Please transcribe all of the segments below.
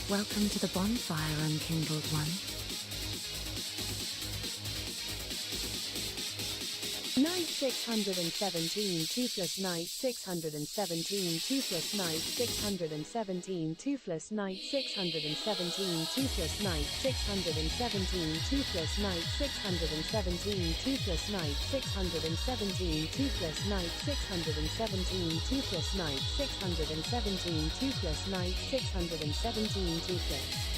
Welcome to the bonfire, unkindled one. Night 617 toothless night 617 toothless night 617 toothless night 617 toothless night 617 toothless night 617 toothless night 617 toothless night 617 toothless night 617 toothless night 617 toothless.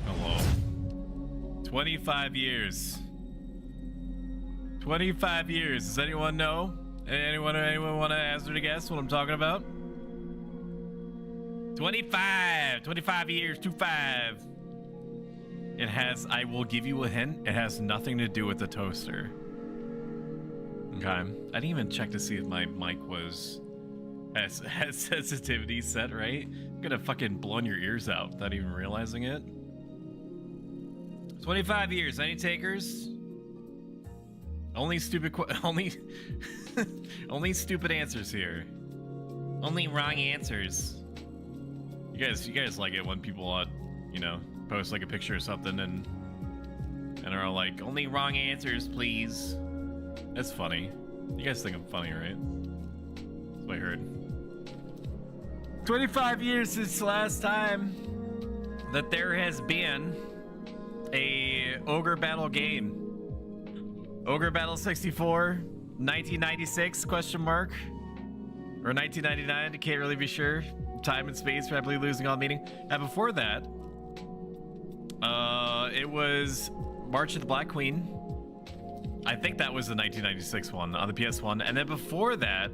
Hello. 25 years. 25 years. Does anyone know? Anyone want to hazard a guess what I'm talking about? 25 years, 25. It has, I will give you a hint, it has nothing to do with the toaster. Okay. I didn't even check to see if my mic has sensitivity set right. I'm gonna fucking blown your ears out without even realizing it. 25 years, any takers? Only stupid only stupid answers here. Only wrong answers. You guys like it when people you know, post like a picture or something and are all like, only wrong answers, please. That's funny. You guys think I'm funny, right? That's what I heard. 25 years since the last time that there has been a Ogre Battle game. Ogre Battle 64, 1996, question mark. Or 1999, I can't really be sure. Time and space, probably losing all meaning. And before that, it was March of the Black Queen. I think that was the 1996 one on the PS1. And then before that,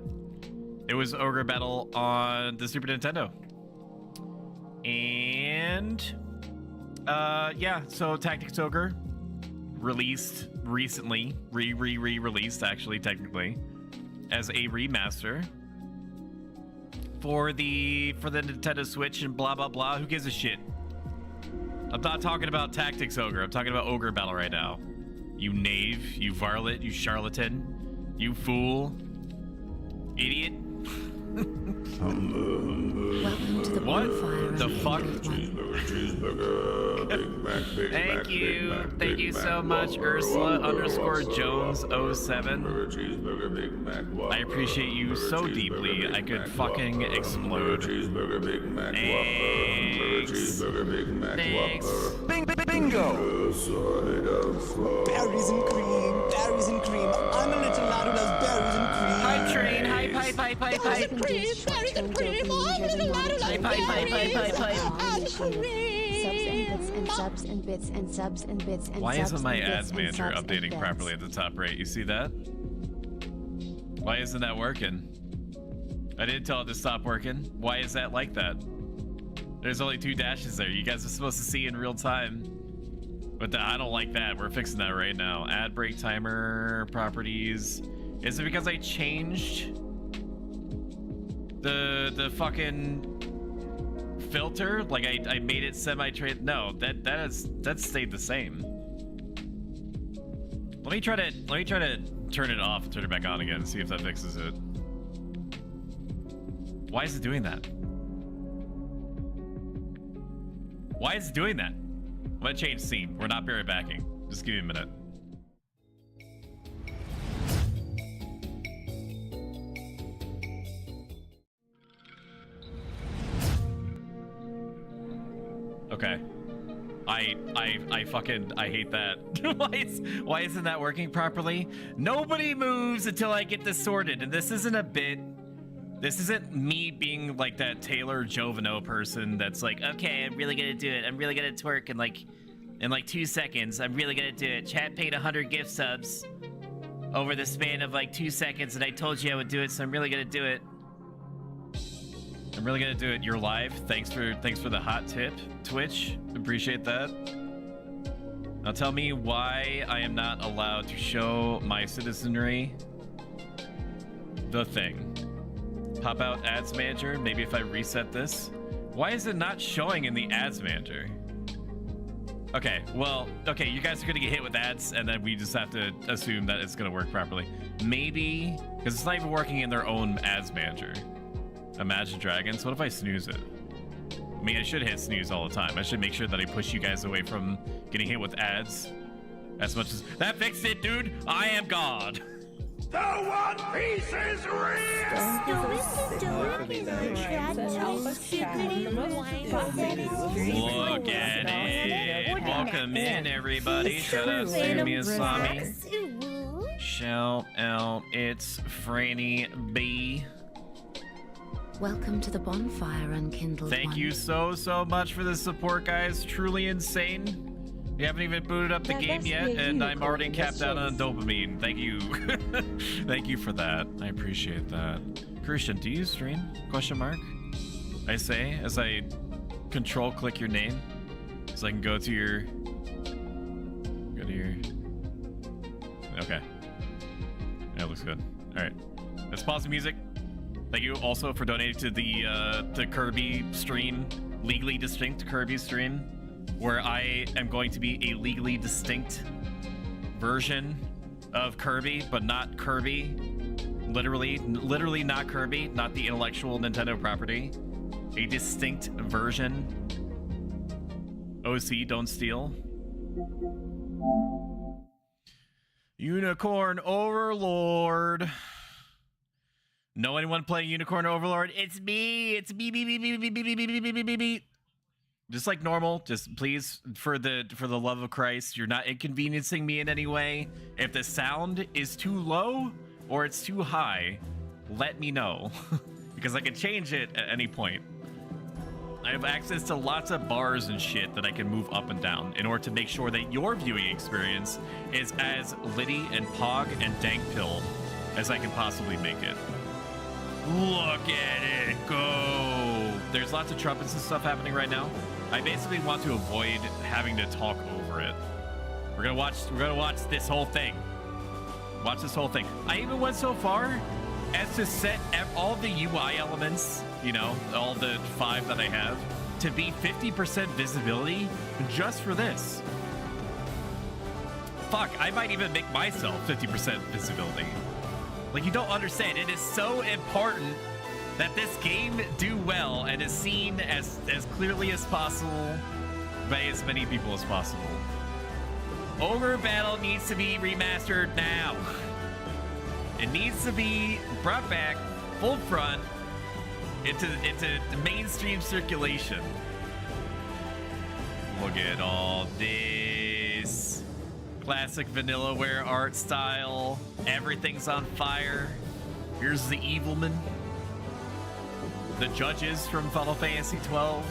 it was Ogre Battle on the Super Nintendo. And yeah, so Tactics Ogre released recently, re-released actually technically as a remaster for the Nintendo Switch and blah blah blah. Who gives a shit? I'm not talking about Tactics Ogre. I'm talking about Ogre Battle right now. You knave, you varlet, you charlatan, you fool, idiot. Welcome to the bonfire, What the fuck? Cheeseburger, Big Mac, Big Thank Mac, you. Big Mac, Thank Big you Mac, so much, Whopper, Ursula Whopper, _Jones Whopper, 07. Cheeseburger, Big Mac, Whopper, I appreciate you so Cheeseburger, deeply. Big I could Mac, fucking Whopper, explode. Cheeseburger, Big Mac, Whopper, Thanks. Cheeseburger, Big Mac, Thanks. Whopper. Bingo! Side of fun. Berries and cream, berries and cream. I'm a little lad who loves berries and cream. Hi, train. Hi, pipe. Berries and cream, berries and cream. I'm a little lad who loves berries and cream. Subs and bits and subs and bits and Why subs isn't my and bits ads and manager subs and updating bits. properly at the top right? You see that? Why isn't that working? I didn't tell it to stop working. Why is that like that? There's only 2 dashes there. You guys are supposed to see in real time. But I don't like that. We're fixing that right now. Ad break timer properties. Is it because I changed the fucking filter? Like I made it semi-trade? No, that stayed the same. Let me try to turn it off and turn it back on again and see if that fixes it. Why is it doing that? Why is it doing that? I'm gonna change scene. We're not barrier backing. Just give me a minute. Okay. I hate that. Why isn't that working properly? Nobody moves until I get this sorted, and this isn't a bit. This isn't me being like that Taylor Jovino person that's like, okay, I'm really gonna do it. I'm really gonna twerk in like 2 seconds. I'm really gonna do it. Chat paid 100 gift subs over the span of like 2 seconds, and I told you I would do it, so I'm really gonna do it. I'm really gonna do it. You're live. Thanks for the hot tip, Twitch. Appreciate that. Now tell me why I am not allowed to show my citizenry the thing. Pop out ads manager. Maybe if I reset this. Why is it not showing in the ads manager? Okay, well, okay, you guys are gonna get hit with ads, and then we just have to assume that it's gonna work properly. Maybe, because it's not even working in their own ads manager. Imagine Dragons. What if I snooze it? I mean, I should hit snooze all the time. I should make sure that I push you guys away from getting hit with ads as much as... That fixed it, dude! I am God! The One Piece is real! Look at it! Welcome in, everybody. Shout out to Miyasami. Shout out, it's Franny B. Welcome to the bonfire unkindled Thank one. you so much for the support, guys. Truly insane. We haven't even booted up the game yet, and I'm already capped out on dopamine. Thank you. Thank you for that. I appreciate that. Christian, do you stream? Question mark? I say as I control click your name so I can go to your... Okay. That looks good. All right. Let's pause the music. Thank you also for donating to the Kirby stream, Legally Distinct Kirby stream, where I am going to be a legally distinct version of Kirby, but not Kirby. Literally not Kirby, not the intellectual Nintendo property. A distinct version. OC, don't steal. Unicorn Overlord. Know anyone playing Unicorn Overlord? It's me. It's me. Just like normal. Just please, for the love of Christ, you're not inconveniencing me in any way. If the sound is too low or it's too high, let me know because I can change it at any point. I have access to lots of bars and shit that I can move up and down in order to make sure that your viewing experience is as litty and pog and dank pill as I can possibly make it. Look at it go! There's lots of trumpets and stuff happening right now. I basically want to avoid having to talk over it. We're gonna watch this whole thing. Watch this whole thing. I even went so far as to set all the UI elements, you know, all the 5 that I have, to be 50% visibility just for this. Fuck, I might even make myself 50% visibility. Like, you don't understand. It is so important that this game do well and is seen as clearly as possible by as many people as possible. Ogre Battle needs to be remastered now. It needs to be brought back full front into mainstream circulation. Look at all this. Classic Vanillaware art style. Everything's on fire. Here's the Evilman. The judges from Final Fantasy 12.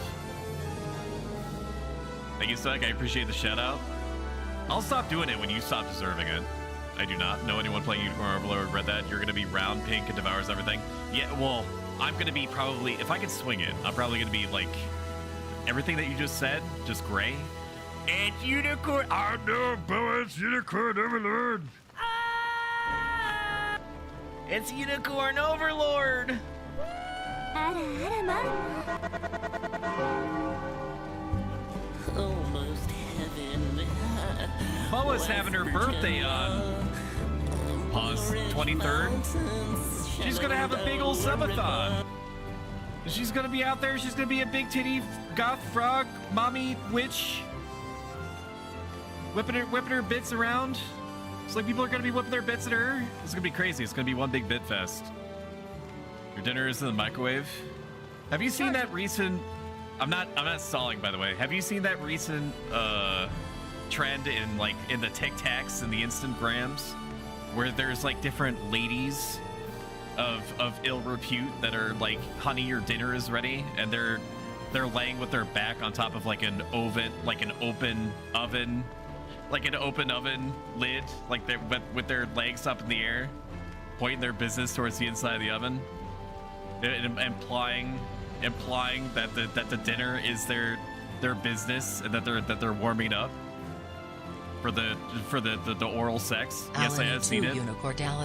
Thank you, Stuck. I appreciate the shout out. I'll stop doing it when you stop deserving it. I do not know anyone playing Unicorn Overlord. Read that. You're going to be round, pink, and devours everything. Yeah, well, I'm going to be probably, if I can swing it, I'm probably going to be like everything that you just said, just gray. It's Unicorn. I know, but it's Unicorn Overlord. Ah! It's Unicorn Overlord. Almost heaven. Mama's having her birthday on pause 23rd. She's gonna have a big old subathon. She's gonna be out there. She's gonna be a big titty goth frog mommy witch, whipping her bits around. It's like people are gonna be whipping their bits at her. It's gonna be crazy. It's gonna be one big bit fest. Your dinner is in the microwave. Have you seen that recent? I'm not stalling, by the way. Have you seen that recent trend in the Tic Tacs and the Instagrams, where there's like different ladies of ill repute that are like, "Honey, your dinner is ready," and they're laying with their back on top of like an oven, like an open oven lid, like they're with their legs up in the air, pointing their business towards the inside of the oven, implying that the dinner is their business and that they're warming up. for the oral sex. Yes, I have seen it.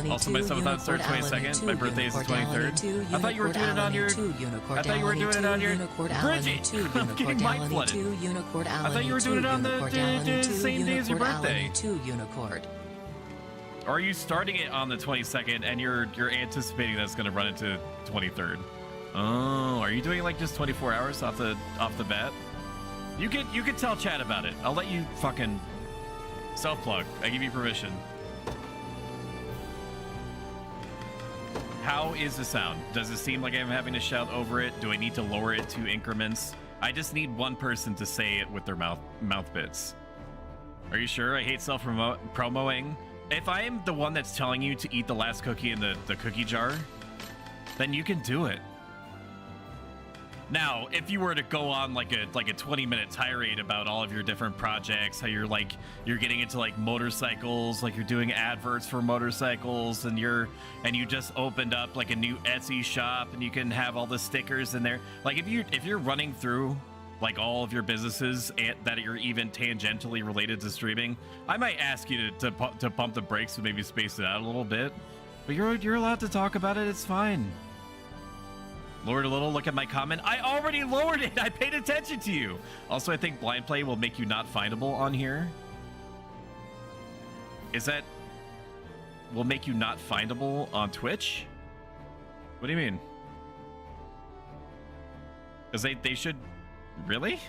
Also, my 7th started 22nd. My birthday is the 23rd. I thought you were doing it on your. I thought you were doing it on your. Bridget, I'm getting mind flooded. I thought you were doing it on the same day as your birthday. Or are you starting it on the 22nd and you're anticipating that's going to run into 23rd? Oh, are you doing like just 24 hours off the bat? You could tell Chad about it. I'll let you fucking self-plug. I give you permission. How is the sound? Does it seem like I'm having to shout over it? Do I need to lower it to increments? I just need one person to say it with their mouth bits. Are you sure? I hate self-promoting. If I am the one that's telling you to eat the last cookie in the cookie jar, then you can do it. Now, if you were to go on like a 20-minute tirade about all of your different projects, how you're getting into like motorcycles, like you're doing adverts for motorcycles, and you just opened up like a new Etsy shop, and you can have all the stickers in there. Like if you're running through like all of your businesses that are even tangentially related to streaming, I might ask you to pump the brakes and maybe space it out a little bit. But you're allowed to talk about it. It's fine. Lowered a little. Look at my comment. I already lowered it. I paid attention to you. Also, I think blind play will make you not findable on here. Will make you not findable on Twitch? What do you mean? Because they should. Really?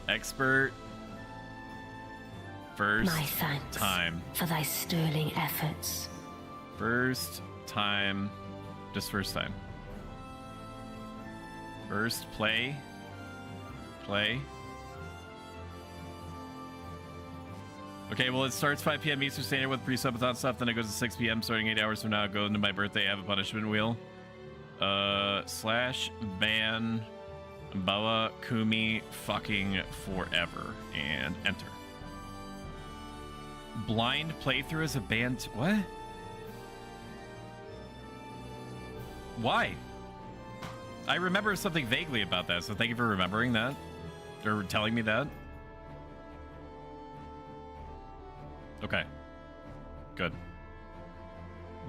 Expert. First My thanks time. for thy sterling efforts. First time. Just first time. First play. Play. Okay, well, it starts 5 p.m. Eastern Standard with pre-subathon stuff, then it goes to 6 p.m. starting 8 hours from now. Go into my birthday. I have a punishment wheel. /ban Boa Kumi fucking forever and enter. Blind playthrough as a band. What? Why? I remember something vaguely about that, so thank you for remembering that. Or telling me that. Okay. Good.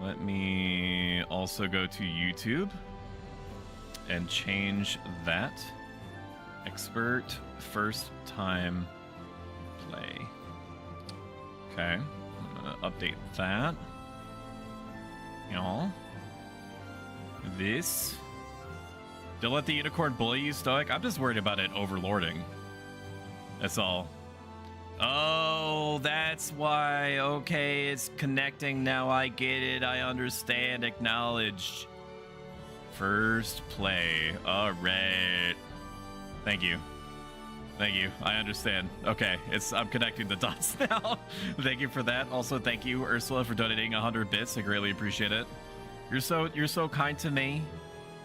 Let me also go to YouTube and change that. Expert first time play. Okay. I'm gonna update that. Y'all. This. Don't let the unicorn bully you, Stoic. I'm just worried about it overlording. That's all. Oh, that's why. Okay, it's connecting now. I get it. I understand. Acknowledged. First play. All right. Thank you. Thank you. I understand. Okay, I'm connecting the dots now. Thank you for that. Also, thank you, Ursula, for donating 100 bits. I greatly appreciate it. You're so kind to me,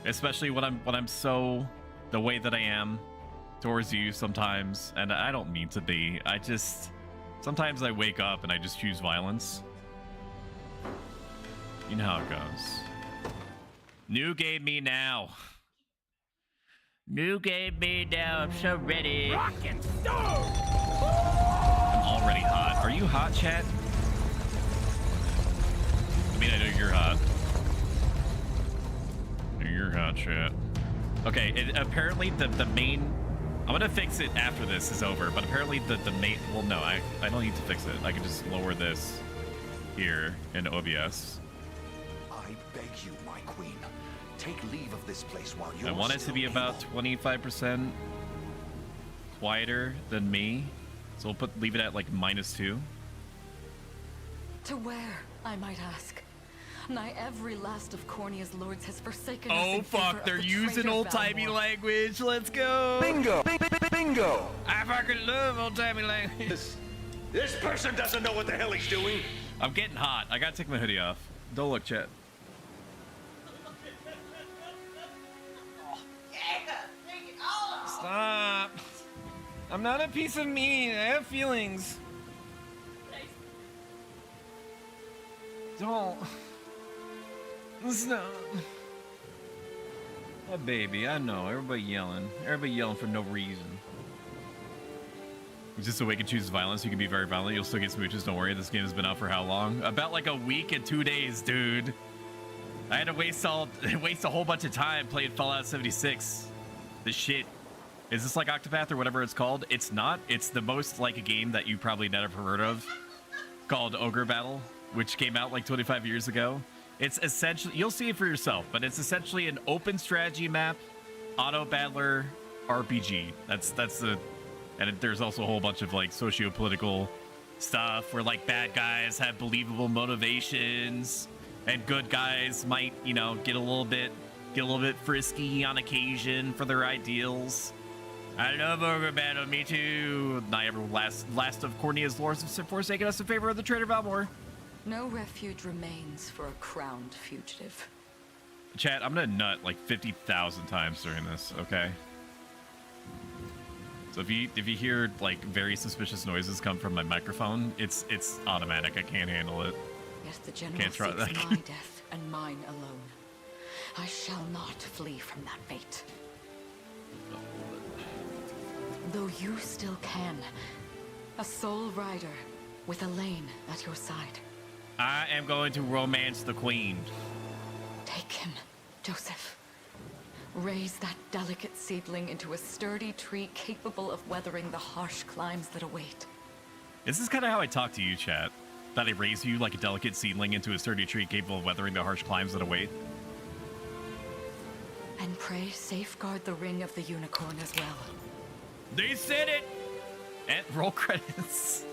especially when I'm so the way that I am towards you sometimes, and I don't mean to be. Sometimes I wake up and I just choose violence. You know how it goes. New game me now. New game me now. I'm so ready. Rock and stone! I'm already hot. Are you hot, chat? I mean, I know you're hot. You're hot, chat. Okay, apparently the main... I'm gonna fix it after this is over, but apparently the main... Well, no, I don't need to fix it. I can just lower this here in OBS. I beg you, my queen, take leave of this place while you're I want it to be about 25% quieter than me, so we'll leave it at like -2. To where, I might ask? Nigh every last of Cornea's lords has forsaken us. Oh fuck, they're using old-timey language. Let's go. Bingo! Bingo! I fucking love old-timey language. This person doesn't know what the hell he's doing. I'm getting hot. I gotta take my hoodie off. Don't look, chat. Stop. I'm not a piece of meat. I have feelings. Don't. Stop. A baby, I know. Everybody yelling. Everybody yelling for no reason. Just a way to choose violence. You can be very violent. You'll still get smooches. Don't worry. This game has been out for how long? About like a week and 2 days, dude. I had to waste a whole bunch of time playing Fallout 76. This shit. Is this like Octopath or whatever it's called? It's not. It's the most like a game that you probably never heard of, called Ogre Battle, which came out like 25 years ago. It's essentially, you'll see it for yourself, but it's essentially an open strategy map, auto battler RPG. That's the. And there's also a whole bunch of like socio-political stuff where like bad guys have believable motivations and good guys might, you know, get a little bit frisky on occasion for their ideals. I love Ogre Battle, me too. Not ever last of Cornea's lords have forsaken us in favor of the traitor Valmore. No refuge remains for a crowned fugitive. Chat, I'm gonna nut like 50,000 times during this, okay? So if you hear like very suspicious noises come from my microphone, it's automatic. I can't handle it. Yet the general seeks my death and mine alone. I shall not flee from that fate. Though you still can, a sole rider with Elaine at your side. I am going to romance the queen. Take him, Joseph. Raise that delicate seedling into a sturdy tree capable of weathering the harsh climes that await. This is kind of how I talk to you, chat. That I raise you like a delicate seedling into a sturdy tree capable of weathering the harsh climes that await. And pray safeguard the ring of the unicorn as well. They said it! And roll credits.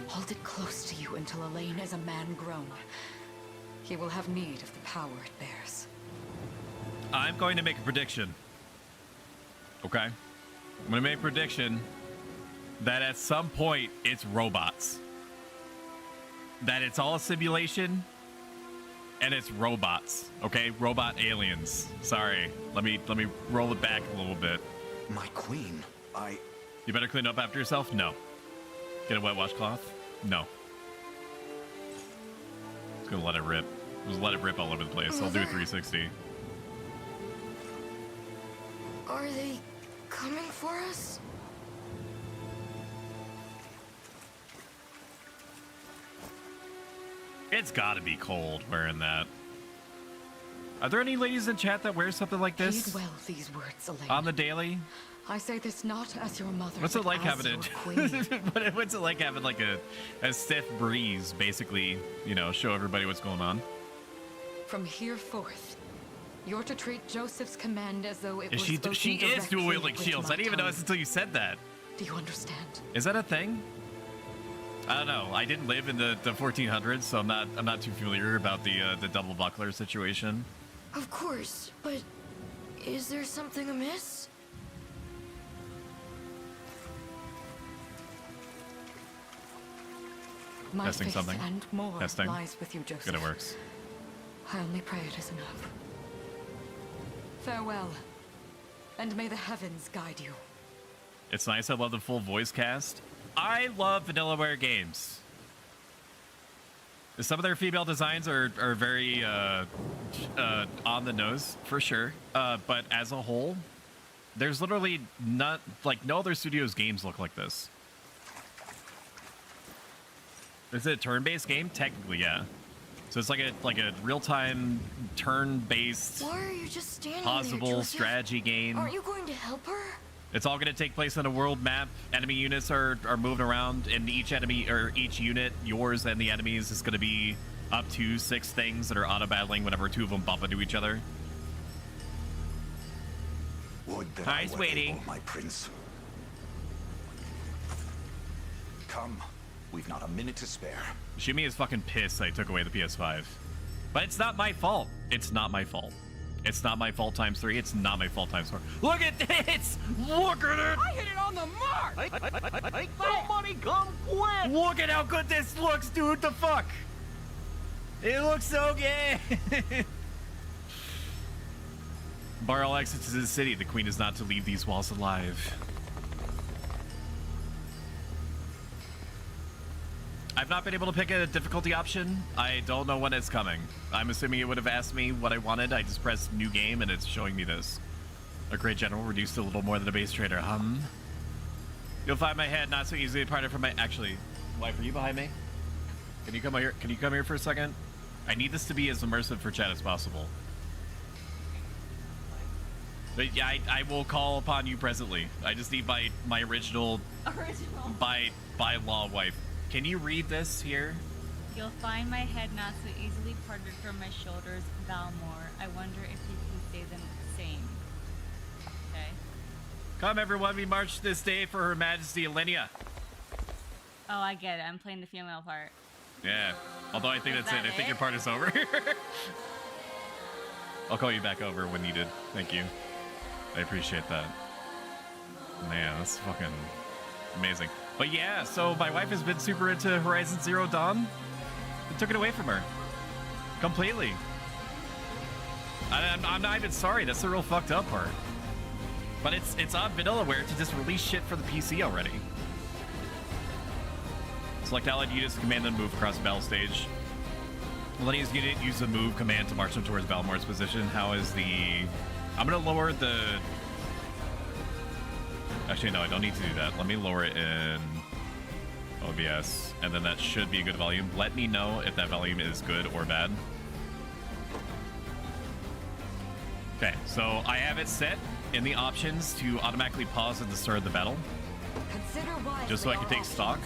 Hold it close to you until Elaine is a man grown. He will have need of the power it bears. I'm going to make a prediction. Okay? I'm going to make a prediction that at some point it's robots. That it's all a simulation and it's robots. Okay? Robot aliens. Sorry. Let me roll it back a little bit. My queen, You better clean up after yourself? No. Get a wet washcloth? No. Just gonna let it rip. Just let it rip all over the place. I'll do a 360. Are they coming for us? It's gotta be cold wearing that. Are there any ladies in chat that wear something like this? Heed well these words, Elaine. On the daily? I say this not as your mother. What's it like having your queen. What's it like having like a stiff breeze, basically, you know, show everybody what's going on? From here forth, you're to treat Joseph's command as though it was She spoken is dual wielding directly shields. with I didn't even my notice tongue. until you said that. Do you understand? Is that a thing? I don't know. I didn't live in the 1400s, so I'm not too familiar about the double buckler situation. Of course, but is there something amiss? My Testing faith something. and more Testing. lies with you, Joseph. Good, it works. I only pray it is enough. Farewell, and may the heavens guide you. It's nice. I love the full voice cast. I love Vanillaware games. Some of their female designs are very on the nose, for sure. But as a whole, there's literally not, like, no other studio's games look like this. Is it a turn-based game? Technically, yeah. So it's like a real-time turn-based Why are you just standing possible there, Joseph? strategy game. Aren't you going to help her? It's all going to take place on a world map. Enemy units are moving around, and each enemy or each unit, yours and the enemies, is going to be up to 6 things that are auto-battling whenever 2 of them bump into each other. would that Eyes I were waiting. able, my prince. Come, we've not a minute to spare. Shimi is fucking pissed I took away the PS5. But it's not my fault. It's not my fault. It's not my fault times 3. It's not my fault times 4. Look at this! Look at it! I hit it on the mark! Somebody come quick! Look at how good this looks, dude! The fuck? It looks so good! Barl exits the city. The queen is not to leave these walls alive. I've not been able to pick a difficulty option. I don't know when it's coming. I'm assuming it would have asked me what I wanted. I just pressed new game and it's showing me this. A great general reduced a little more than a base trader. You'll find my head not so easily parted from my... Actually, wife, are you behind me? Can you come here? Can you come here for a second? I need this to be as immersive for chat as possible. But yeah, I will call upon you presently. I just need my original by law wife. Can you read this here? You'll find my head not so easily parted from my shoulders, Valmore. I wonder if you can say them the same. Okay. Come everyone, we march this day for Her Majesty Elenia. Oh, I get it. I'm playing the female part. Yeah. Although I think that's it. I think your part is over. I'll call you back over when needed. Thank you. I appreciate that. Man, that's fucking amazing. But yeah, so my wife has been super into Horizon Zero Dawn. It took it away from her. Completely. I'm not even sorry. That's the real fucked up part. But it's on Vanillaware to just release shit for the PC already. Select allied units to command them move across the battle stage. Millennium's unit use the move command to march them towards Valmore's position. How is the... I'm going to lower the... Actually, no, I don't need to do that. Let me lower it in OBS, and then that should be a good volume. Let me know if that volume is good or bad. Okay, so I have it set in the options to automatically pause at the start of the battle. Just so I can take stock.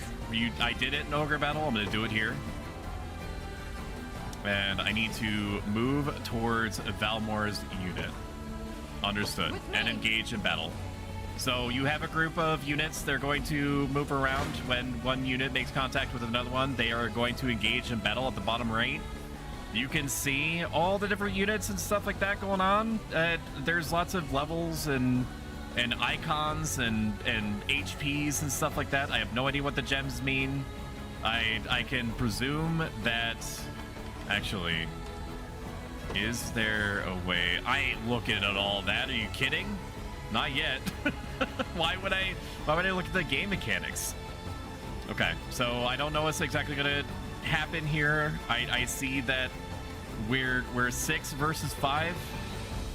I did it in Ogre Battle. I'm going to do it here. And I need to move towards Valmore's unit. Understood. And engage in battle. So you have a group of units. They're going to move around. When one unit makes contact with another one, they are going to engage in battle at the bottom right. You can see all the different units and stuff like that going on. There's lots of levels and icons and HPs and stuff like that. I have no idea what the gems mean. I can presume that... Actually, is there a way... I ain't looking at all that. Are you kidding? Not yet. Why would I look at the game mechanics? Okay, so I don't know what's exactly gonna happen here. I see that we're 6 versus 5.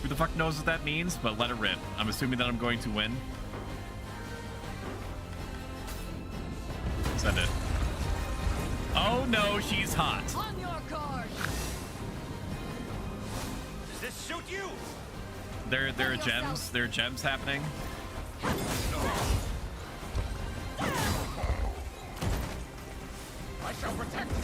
Who the fuck knows what that means? But let it rip. I'm assuming that I'm going to win. Send it. Oh no, she's hot. On your guard. Does this suit you? There are gems. There are gems happening. I shall protect you.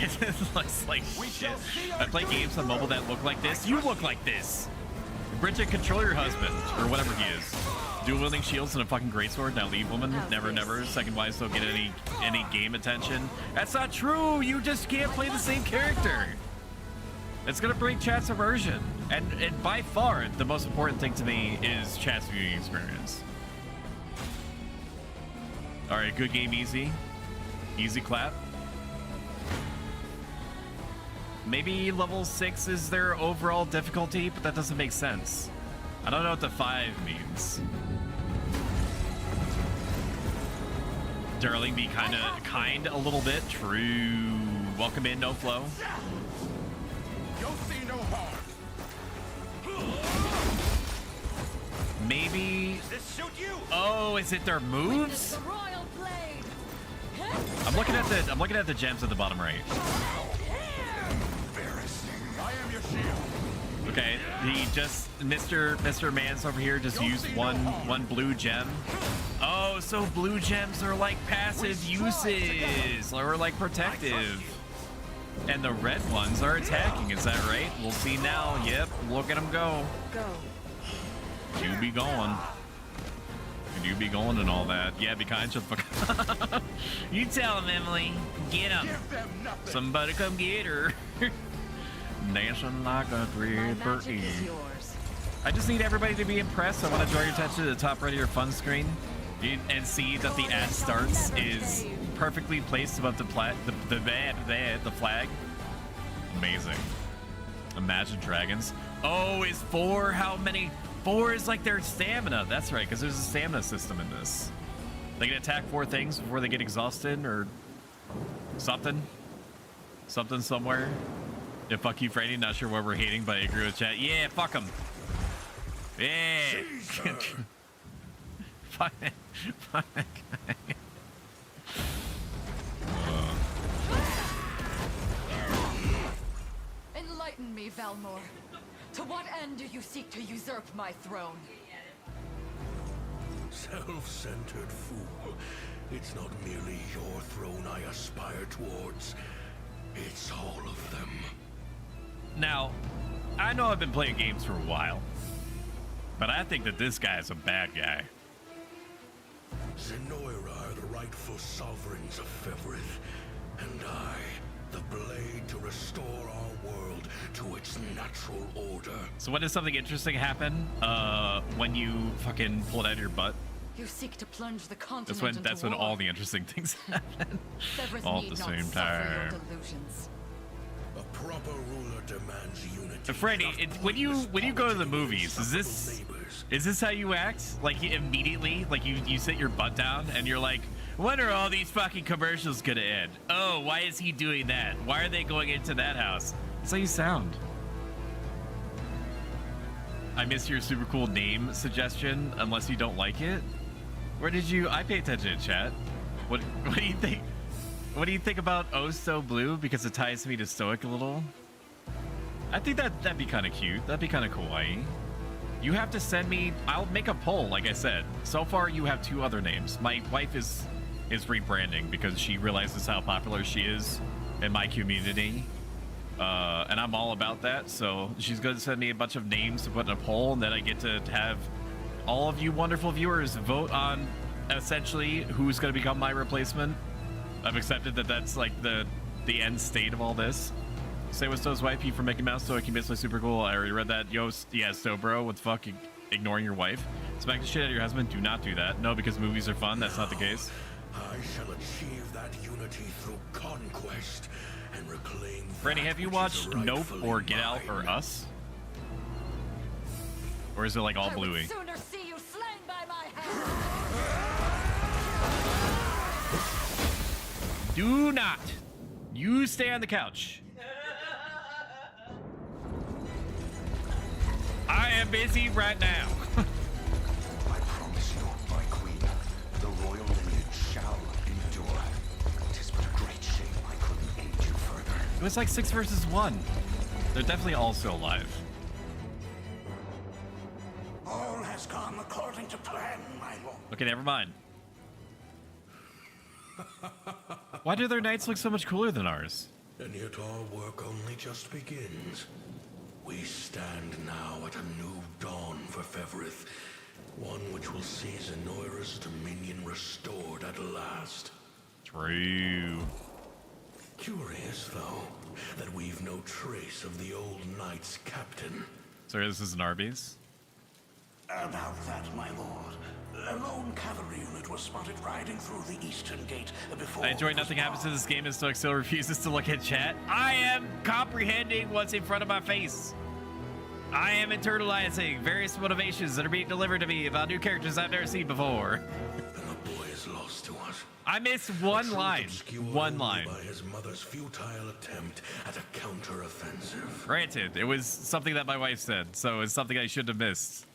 It looks like shit. I play games on mobile that look like this. You look like this. Bridget, control your husband, or whatever he is. Dual wielding shields and a fucking greatsword. Now leave woman. Never, never. Second wives don't get any game attention. That's not true. You just can't play the same character. It's gonna break chat's immersion. And by far, the most important thing to me is chat's viewing experience. All right, good game, easy. Easy clap. Maybe level 6 is their overall difficulty, but that doesn't make sense. I don't know what the 5 means. Darling, be kind a little bit. True. Welcome in, no flow. You'll see no harm. Maybe. Does this suit you? Oh, is it their moves? I'm looking at the gems at the bottom right. I am your shield. Okay, he just Mr. Mans over here just used one blue gem. Oh, so blue gems are like passive uses or like protective. And the red ones are attacking, is that right? We'll see now. Yep, look at them go. You be going. You be going and all that. Yeah, be kind. Shut the fuck up. You tell him, Emily. Get him. Somebody come get her. Dancing like a river. I just need everybody to be impressed. I want to draw your attention to the top right of your fun screen and see that the ad starts is perfectly placed above the flag. Amazing. Imagine Dragons. Oh, is 4 how many? 4 is like their stamina. That's right, because there's a stamina system in this. They can attack 4 things before they get exhausted or something. Something somewhere. Yeah, fuck you, Freddy. Not sure what we're hating, but I agree with chat. Yeah, fuck them. Yeah. Fuck that guy. Enlighten me, Valmor. To what end do you seek to usurp my throne? Self-centered fool. It's not merely your throne I aspire towards. It's all of them. Now, I know I've been playing games for a while, but I think that this guy is a bad guy. Zenoira are the rightful sovereigns of Fevrith, and I, the blade to restore our world to its natural order. So when does something interesting happen? When you fucking pull it out of your butt? You seek to plunge the continent That's when all the interesting things happen. Severus All at need the not same suffer your time. delusions. A proper ruler demands unity. Freddy, when you go to the movies, is this how you act? Like immediately, like you sit your butt down and you're like, when are all these fucking commercials gonna end? Oh, why is he doing that? Why are they going into that house? That's how you sound. I miss your super cool name suggestion, unless you don't like it. Where did you? I pay attention to chat. What do you think? What do you think about Oh So Blue? Because it ties me to Stoic a little. I think that'd be kind of cute. That'd be kind of kawaii. You have to send me. I'll make a poll, like I said. So far, you have 2 other names. My wife is rebranding because she realizes how popular she is in my community, and I'm all about that. So she's going to send me a bunch of names to put in a poll, and then I get to have all of you wonderful viewers vote on essentially who's going to become my replacement. I've accepted that that's like the end state of all this. Say what's those white P for Mickey Mouse, so I can miss my super cool. I already read that. Yo, yeah, so bro, what the fuck? Ignoring your wife? Smack the shit out of your husband? Do not do that. No, because movies are fun. That's not the case. I shall achieve that unity through conquest and reclaim. Franny, have you watched Nope or Get Out or Us? Or is it like all bluey? Sooner see you slain by my hand. Do not. You stay on the couch. I am busy right now. I promise you, my queen, the royal lineage shall endure. Tis but a great shame I couldn't aid you further. It was like 6 versus 1. They're definitely all still alive. All has gone according to plan, my lord. Okay, never mind. Why do their knights look so much cooler than ours? And yet our work only just begins. We stand now at a new dawn for Fevrith, one which will see Zenoira's dominion restored at last. True. Curious, though, that we've no trace of the old knight's captain. Sorry, this is an Arby's. About that, my lord. A lone cavalry unit was spotted riding through the eastern gate before... I enjoy nothing happens to this game and Stoic still refuses to look at chat. I am comprehending what's in front of my face. I am internalizing various motivations that are being delivered to me about new characters I've never seen before. And the boy is lost to us. I missed one line. One line. By his mother's futile attempt at a counter-offensive. Granted, it was something that my wife said, so it's something I should have missed.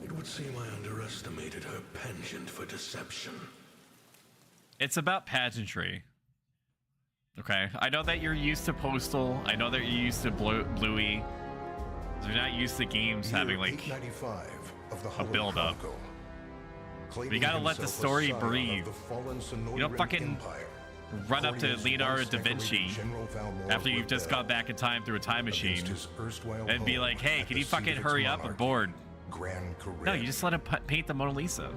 It would seem I underestimated her penchant for deception. It's about pageantry. Okay, I know that you're used to Postal. I know that you're used to Bluey. You're not used to games having like a build-up. You gotta let the story breathe. You don't fucking run up to Leonardo da Vinci after you've just got back in time through a time machine and be like, hey, can you fucking hurry up? I'm bored. No, you just let him paint the Mona Lisa.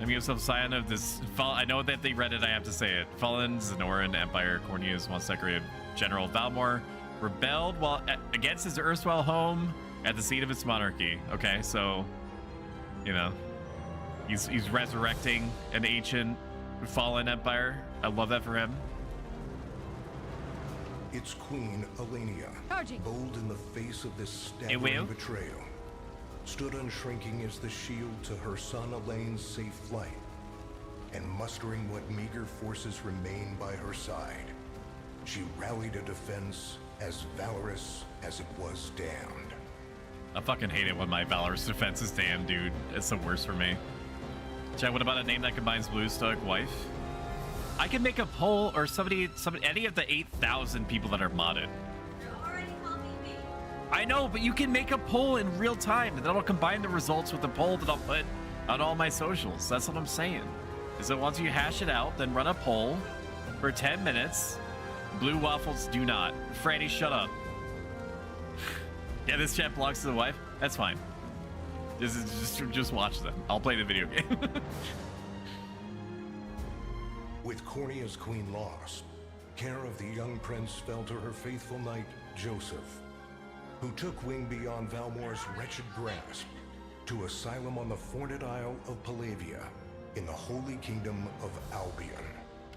I'm yourself scion of this. I know that they read it, I have to say it. Fallen Zenoran Empire, Cornelius once decorated General Valmor rebelled while against his erstwhile home at the seat of its monarchy. Okay, so, you know, he's resurrecting an ancient fallen empire. I love that for him. Its queen, Elenia, bold in the face of this staggering betrayal, stood unshrinking as the shield to her son Elaine's safe flight, and mustering what meager forces remained by her side. she rallied a defense as valorous as it was damned. I fucking hate it when my valorous defense is damned, dude. It's the worst for me. Chat, what about a name that combines Blue Stoic Wife? I can make a poll, or somebody, any of the 8,000 people that are modded. I know, but you can make a poll in real time, and that'll combine the results with the poll that I'll put on all my socials. That's what I'm saying. Is that once you hash it out, then run a poll for 10 minutes. Blue waffles do not. Franny, shut up. Yeah, this chat belongs to the wife. That's fine. This is just watch them. I'll play the video game. With Cornea's queen lost, care of the young prince fell to her faithful knight, Joseph, who took wing beyond Valmor's wretched grasp to asylum on the Forned Isle of Palavia in the Holy Kingdom of Albion.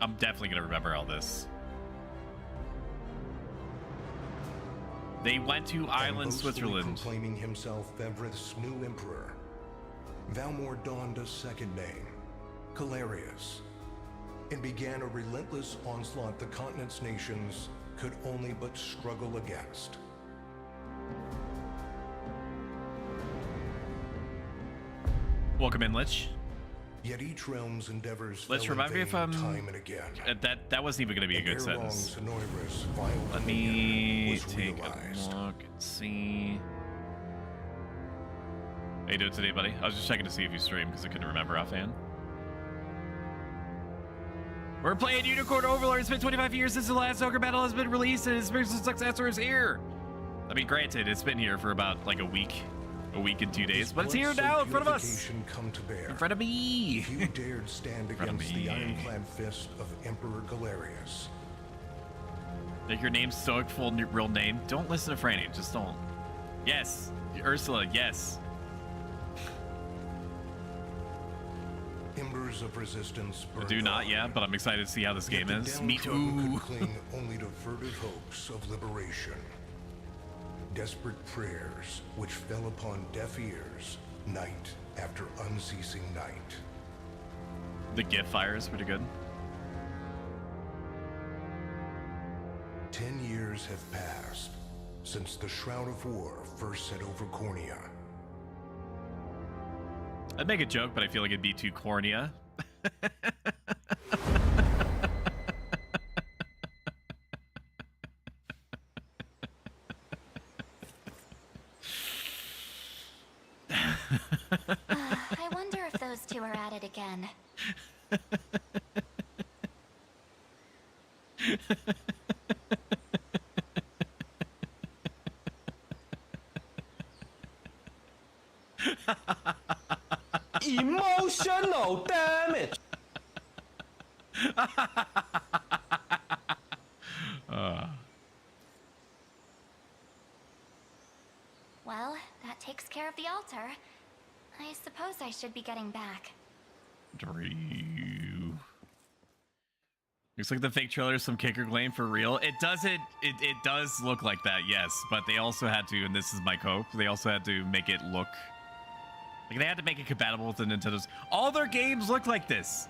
I'm definitely going to remember all this. They went to Island, Switzerland. Proclaiming himself Fevrith's new emperor, Valmor donned a second name, Calarius, and began a relentless onslaught the continent's nations could only but struggle against. Welcome in, Lich. Yet each realm's endeavors Lich, fell remind me if time and again. That wasn't even going to be a good sentence. Let me me take a look and see. How you doing today, buddy? I was just checking to see if you streamed because I couldn't remember offhand. We're playing Unicorn Overlord. It's been 25 years since the last Ogre battle has been released, and its spiritual successor is here. I mean, granted, it's been here for about like a week and 2 days, but it's here now in front of us. Come to bear. In front of me. Few dared stand against the ironclad fist of Emperor Galerius. Like your name's Stoic, full real name. Don't listen to Franny. Just don't. Yes, Ursula. Yes. Embers of resistance I do not yet, but I'm excited to see how this game is. Me too. Could cling only to furtive hopes of liberation. Desperate prayers which fell upon deaf ears night after unceasing night. The GIF fire is pretty good. 10 years have passed since the Shroud of War first set over Cornea. I'd make a joke, but I feel like it'd be too cornea. I wonder if those two are at it again. Emotional damage. Well, that takes care of the altar. I suppose I should be getting back. Drew. Looks like the fake trailer is some kicker claim for real. It does look like that, yes, but they also had to, and this is my cope, they also had to make it look like they had to make it compatible with the Nintendo's. All their games look like this,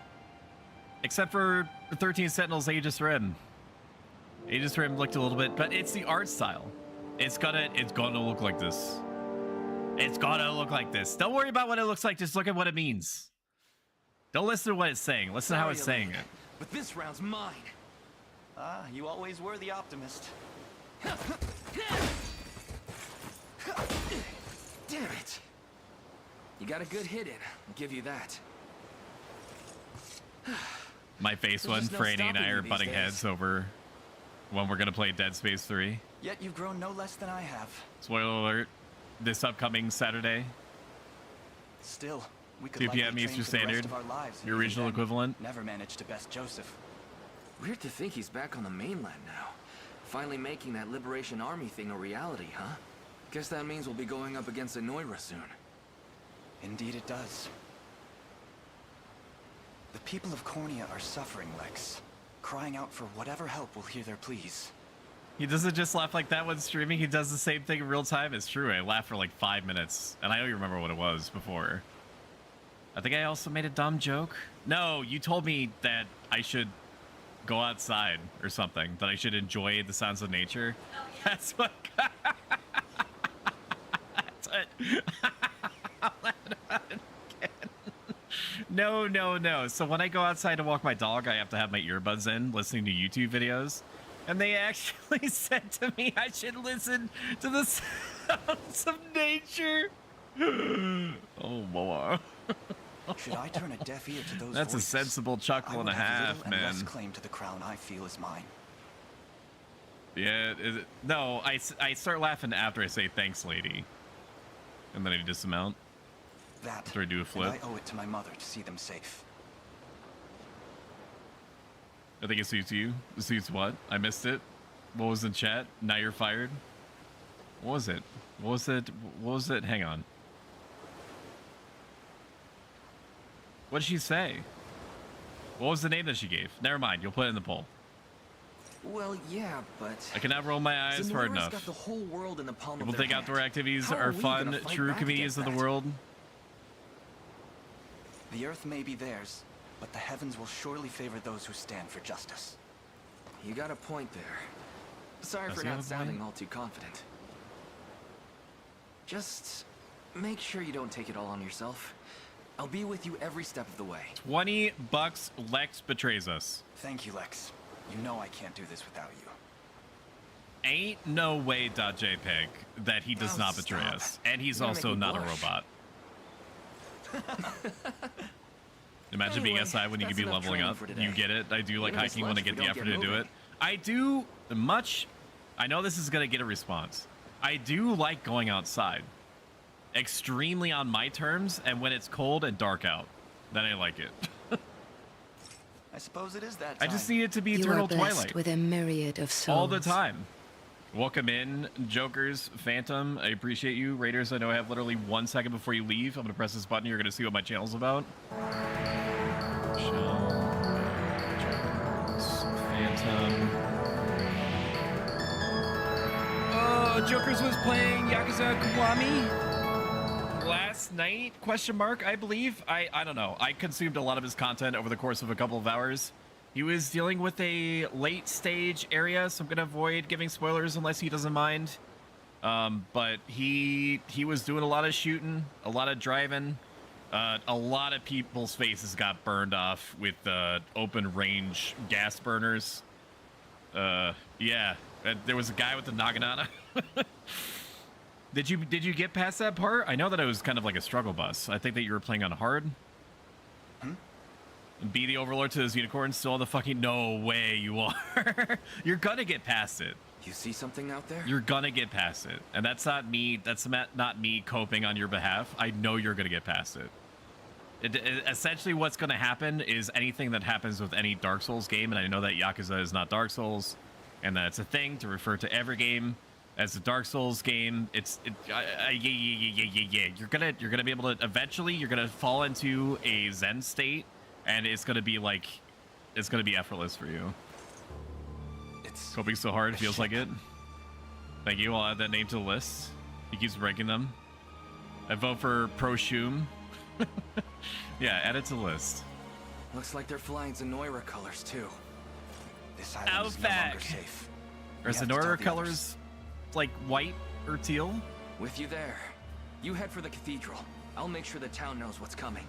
except for 13 Sentinels Aegis Rim. Aegis Rim looked a little bit, but it's the art style. It's gonna look like this. It's gonna look like this. Don't worry about what it looks like. Just look at what it means. Don't listen to what it's saying. Listen to how it's saying it. But this round's mine. Ah, you always were the optimist. Damn it. You got a good hit in. I'll give you that. My face when Franny and I are butting heads over when we're gonna play Dead Space 3. Yet you've grown no less than I have. Spoiler alert, this upcoming Saturday. Still, we could 2 p.m. likely Eastern train for the rest Standard, of our lives, your and regional then equivalent. Never managed to best Joseph. Weird to think he's back on the mainland now. Finally making that Liberation Army thing a reality, huh? Guess that means we'll be going up against Anoira soon. Indeed it does. The people of Cornea are suffering, Lex. Crying out for whatever help will hear their pleas. He doesn't just laugh like that when streaming. He does the same thing in real time. It's true. I laughed for like 5 minutes, and I don't even remember what it was before. I think I also made a dumb joke. No, you told me that I should go outside or something. That I should enjoy the sounds of nature. That's what. That's what. No. So when I go outside to walk my dog, I have to have my earbuds in, listening to YouTube videos. And they actually said to me I should listen to the sounds of nature. Oh, boy. Should I turn a deaf ear to those That's voices? a sensible chuckle and a half, and less man. claim to the crown I feel is mine. Yeah, no, I start laughing after I say thanks, lady. And then I dismount. That, after I do a flip. and I owe it to my mother to see them safe. I think it suits you. It suits what? I missed it. What was in chat? Now you're fired. What was it? What was it? What was it? Hang on. What did she say? What was the name that she gave? Never mind. You'll put it in the poll. Well, yeah, but I cannot roll my eyes hard Zenora's enough. got the whole world in the palm People of their think outdoor hand. activities How are we fun. gonna fight True back comedians of against the that? world. The earth may be theirs, but the heavens will surely favor those who stand for justice. You got a point there. Sorry Does for he have not a point? sounding all too confident. Just make sure you don't take it all on yourself. I'll be with you every step of the way. $20. Lex betrays us. Thank you, Lex. You know I can't do this without you. Ain't no way, .jpg, that he does Oh, not betray stop. us. And he's You're gonna also make me not a blush. robot. Imagine being Anyway, SI when you could that's be enough leveling training up. for today. You get it. I do like We're gonna miss hiking when I lunch get if the we don't effort get to do moving. it. I do much. I know this is going to get a response. I do like going outside. Extremely on my terms, and when it's cold and dark out, then I like it. I suppose it is that I time. just need it to be You eternal are blessed twilight. with a myriad of souls. All the time. Welcome in, Jokers, Phantom. I appreciate you. Raiders, I know I have literally 1 second before you leave. I'm going to press this button. You're going to see what my channel's about. Jokers, Phantom. Oh, Jokers was playing Yakuza Kiwami last night, question mark, I believe. I don't know. I consumed a lot of his content over the course of a couple of hours. He was dealing with a late stage area, so I'm gonna avoid giving spoilers unless he doesn't mind. But he was doing a lot of shooting, a lot of driving. A lot of people's faces got burned off with open range gas burners. Yeah, there was a guy with the Naginata. Did you get past that part? I know that it was kind of like a struggle bus. I think that you were playing on hard. Be the Overlord to those unicorns. Still on the fucking... No way you are. You're gonna get past it. You see something out there? You're gonna get past it. And that's not me. That's not me coping on your behalf. I know you're gonna get past it. Essentially what's gonna happen is anything that happens with any Dark Souls game, and I know that Yakuza is not Dark Souls, and that's a thing to refer to every game as a Dark Souls game. Yeah. You're gonna be able to eventually. You're gonna fall into a Zen state, and it's gonna be effortless for you. It's Coping so hard feels like it. Thank you. I'll add that name to the list. He keeps breaking them. I vote for Pro Shoom. Yeah, add it to the list. Looks like they're flying Zenoira colors too. This island is no longer safe. Are We have to tell Zenora the colors like white or teal? With you there. You head for the cathedral. I'll make sure the town knows what's coming.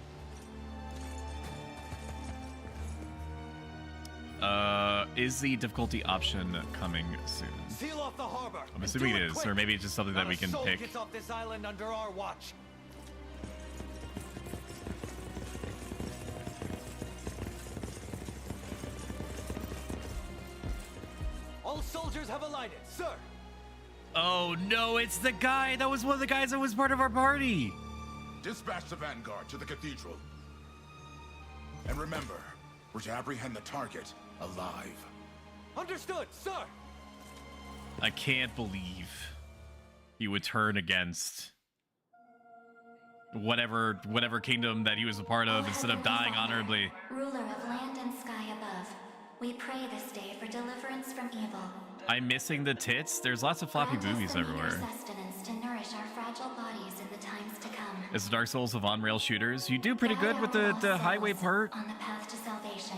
Is the difficulty option coming soon? Seal off the harbor. I'm assuming it is, or maybe it's just something that we can pick. Gets off this island under our watch. All soldiers have alighted, sir. Oh no, it's the guy! That was one of the guys that was part of our party! Dispatch the vanguard to the cathedral. And remember, we're to apprehend the target alive. Understood, sir. I can't believe he would turn against whatever kingdom that he was a part of instead of dying honorably. Ruler of land and sky above, we pray this day for deliverance from evil. I'm missing the tits. There's lots of floppy boobies everywhere. Sustenance to nourish our fragile bodies in the times to come. As Dark Souls of on-rail shooters, you do pretty good with the highway part. On the path to salvation.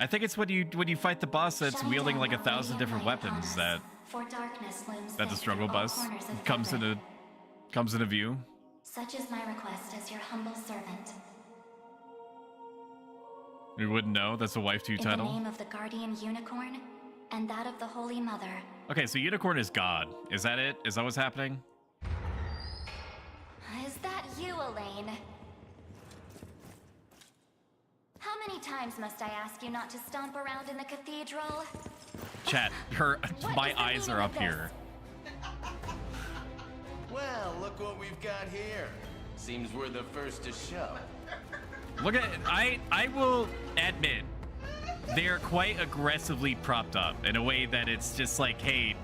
I think it's when you fight the boss that's wielding like 1,000 different weapons that For darkness looms the thick struggle through all bus corners of comes heaven. into view. Such is my request as your humble servant. We wouldn't know. That's a wife to In the title. name of the guardian unicorn and that of the Holy Mother. Okay, so unicorn is God. Is that it? Is that what's happening? Is that you, Elaine? How many times must I ask you not to stomp around in the cathedral? Chat, my eyes are up here. Well, look what we've got here. Seems we're the first to show. Look at I will admit they're quite aggressively propped up in a way that it's just like, hey,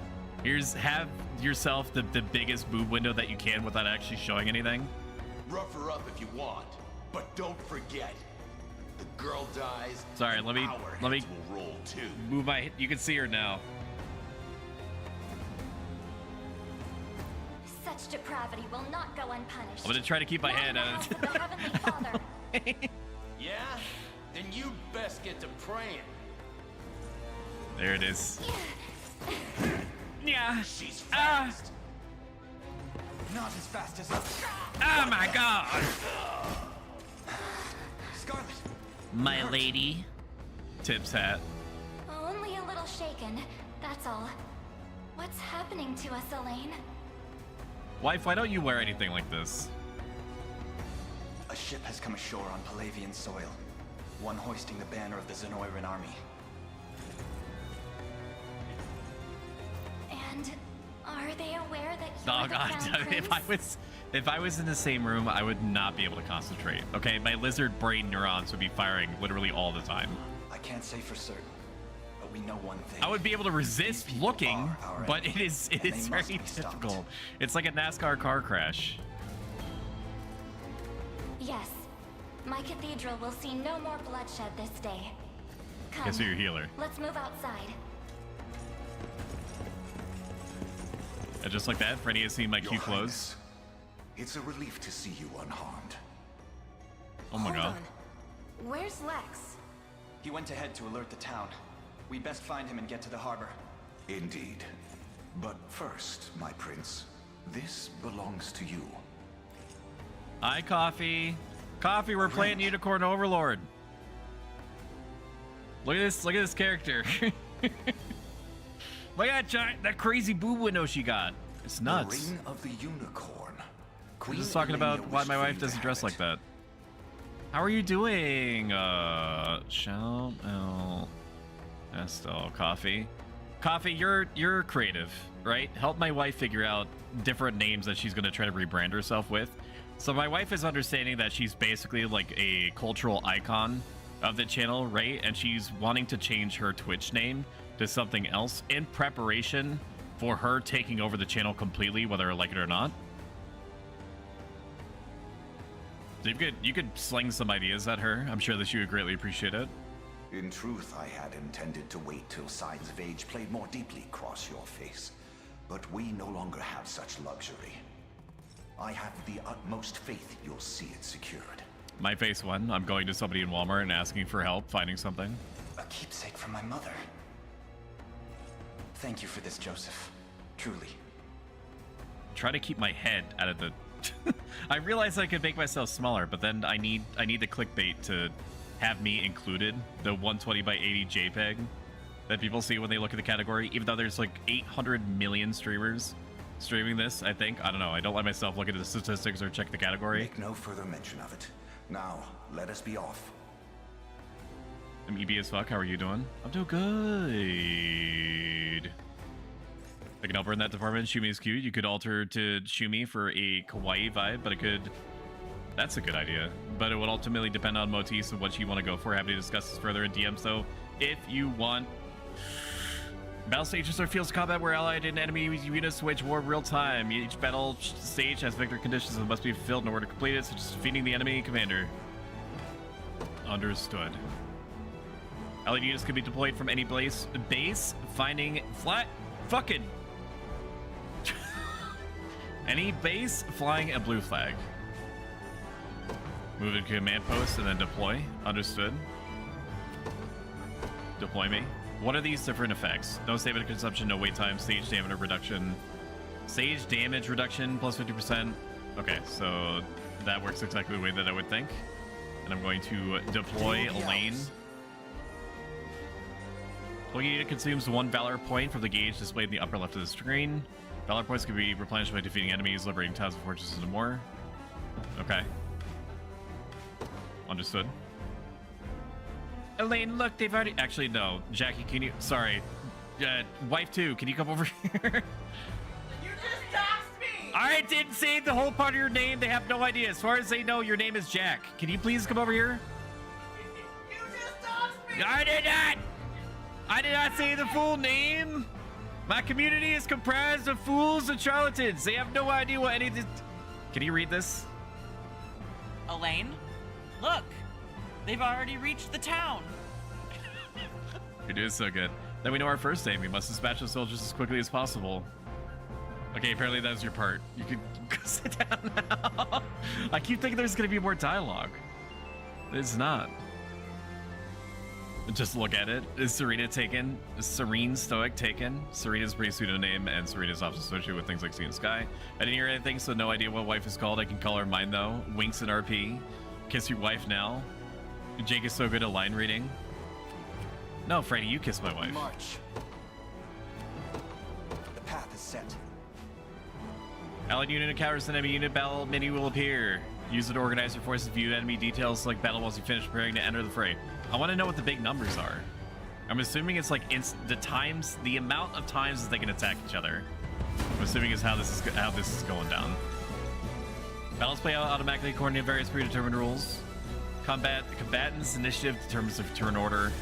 have yourself the biggest boob window that you can without actually showing anything. Rough her up if you want, but don't forget, the girl dies. Sorry, let me will roll too. move my. You can see her now. Such depravity will not go unpunished. I'm gonna try to keep my head out of The Heavenly Father. Yeah? Then you best get to praying. There it is. Yeah. She's fast. Not as fast as us. Oh my God. Scarlet. My lady. Tips hat. Only a little shaken, that's all. What's happening to us, Elaine? Wife, why don't you wear anything like this? A ship has come ashore on Palavian soil. One hoisting the banner of the Zenoiran army. And are they aware that Oh you're the God, Crown Prince? if I was in the same room, I would not be able to concentrate. Okay, my lizard brain neurons would be firing literally all the time. I can't say for certain, but we know one thing. I would be able to resist looking, but it is and they very must be stopped. difficult. It's like a NASCAR car crash. Yes. My cathedral will see no more bloodshed this day. Come, Guess you're a healer. let's move outside. And just like that, Freddy has seen my Your cute clothes. Highness, it's a relief to see you unharmed. Oh my God. Where's Lex? He went ahead to alert the town. We best find him and get to the harbor. Indeed. But first, my prince, this belongs to you. Hi, Coffee. Coffee, we're playing Unicorn Overlord. Look at this character. Look at that crazy boob window she got. It's nuts. The ring of the unicorn. I'm just talking about why my wife doesn't dress like that. How are you doing? Shell L Estelle Coffee. Coffee, you're creative, right? Help my wife figure out different names that she's gonna try to rebrand herself with. So my wife is understanding that she's basically like a cultural icon of the channel, right? And she's wanting to change her Twitch name to something else in preparation for her taking over the channel completely, whether I like it or not. So you could sling some ideas at her. I'm sure that she would greatly appreciate it. In truth, I had intended to wait till signs of age played more deeply across your face. But we no longer have such luxury. I have the utmost faith you'll see it secured. My face one. I'm going to somebody in Walmart and asking for help finding something. A keepsake from my mother. Thank you for this, Joseph. Truly. Try to keep my head out of the... I realized I could make myself smaller, but then I need the clickbait to have me included, the 120 by 80 JPEG that people see when they look at the category, even though there's like 800 million streamers streaming this, I think. I don't know. I don't let myself look at the statistics or check the category. Make no further mention of it. Now, let us be off. I'm EB as fuck. How are you doing? I'm doing good. I can help her in that department. Shumi is cute. You could alter to Shumi for a kawaii vibe, but it could... That's a good idea. But it would ultimately depend on Motis and what you want to go for. Happy to discuss this further in DMs, though, if you want. Battle stages are fields of combat where allied and enemy units wage war real time. Each battle stage has victory conditions that must be fulfilled in order to complete it, such as defeating the enemy commander. Understood. Allied units can be deployed from any base, finding flat fucking any base flying a blue flag. Move to command post and then deploy. Understood. Deploy me. What are these different effects? No stamina consumption, no wait time, stage damage reduction. Stage damage reduction plus 50%. Okay, so that works exactly the way that I would think. And I'm going to deploy Elaine. Deploying unit consumes 1 Valor point from the gauge displayed in the upper left of the screen. Valor points can be replenished by defeating enemies, liberating towns and fortresses and more. Okay. Understood. Elaine, look, they've already... Actually, no. Jackie, can you... Sorry. Wife 2, can you come over here? You just doxed me! I didn't say the whole part of your name. They have no idea. As far as they know, your name is Jack. Can you please come over here? You just doxed me! I did not! I did not say the full name. My community is comprised of fools and charlatans. They have no idea what any of this... Can you read this? Elaine, look. They've already reached the town. You're doing so good. Then we know our first aim. We must dispatch the soldiers as quickly as possible. Okay, apparently that was your part. You can go sit down now. I keep thinking there's going to be more dialogue. It's not. Just look at it. Is Serena taken? Is Serene Stoic taken? Serena's pretty pseudonym, and Serena's often associated with things like sea and sky. I didn't hear anything, so no idea what wife is called. I can call her mine, though. Winks and RP. Kiss your wife now. Jake is so good at line reading. No, Freddy, you kiss my wife. March. The path is set. Allied unit encounters an enemy unit. Battle menu will appear. Use it to organize your forces. View enemy details. Select battle once you finish preparing to enter the fray. I want to know what the big numbers are. I'm assuming it's like the amount of times that they can attack each other. I'm assuming is how this is going down. Battles play out automatically according to various predetermined rules. Combatants' initiative determines the turn order.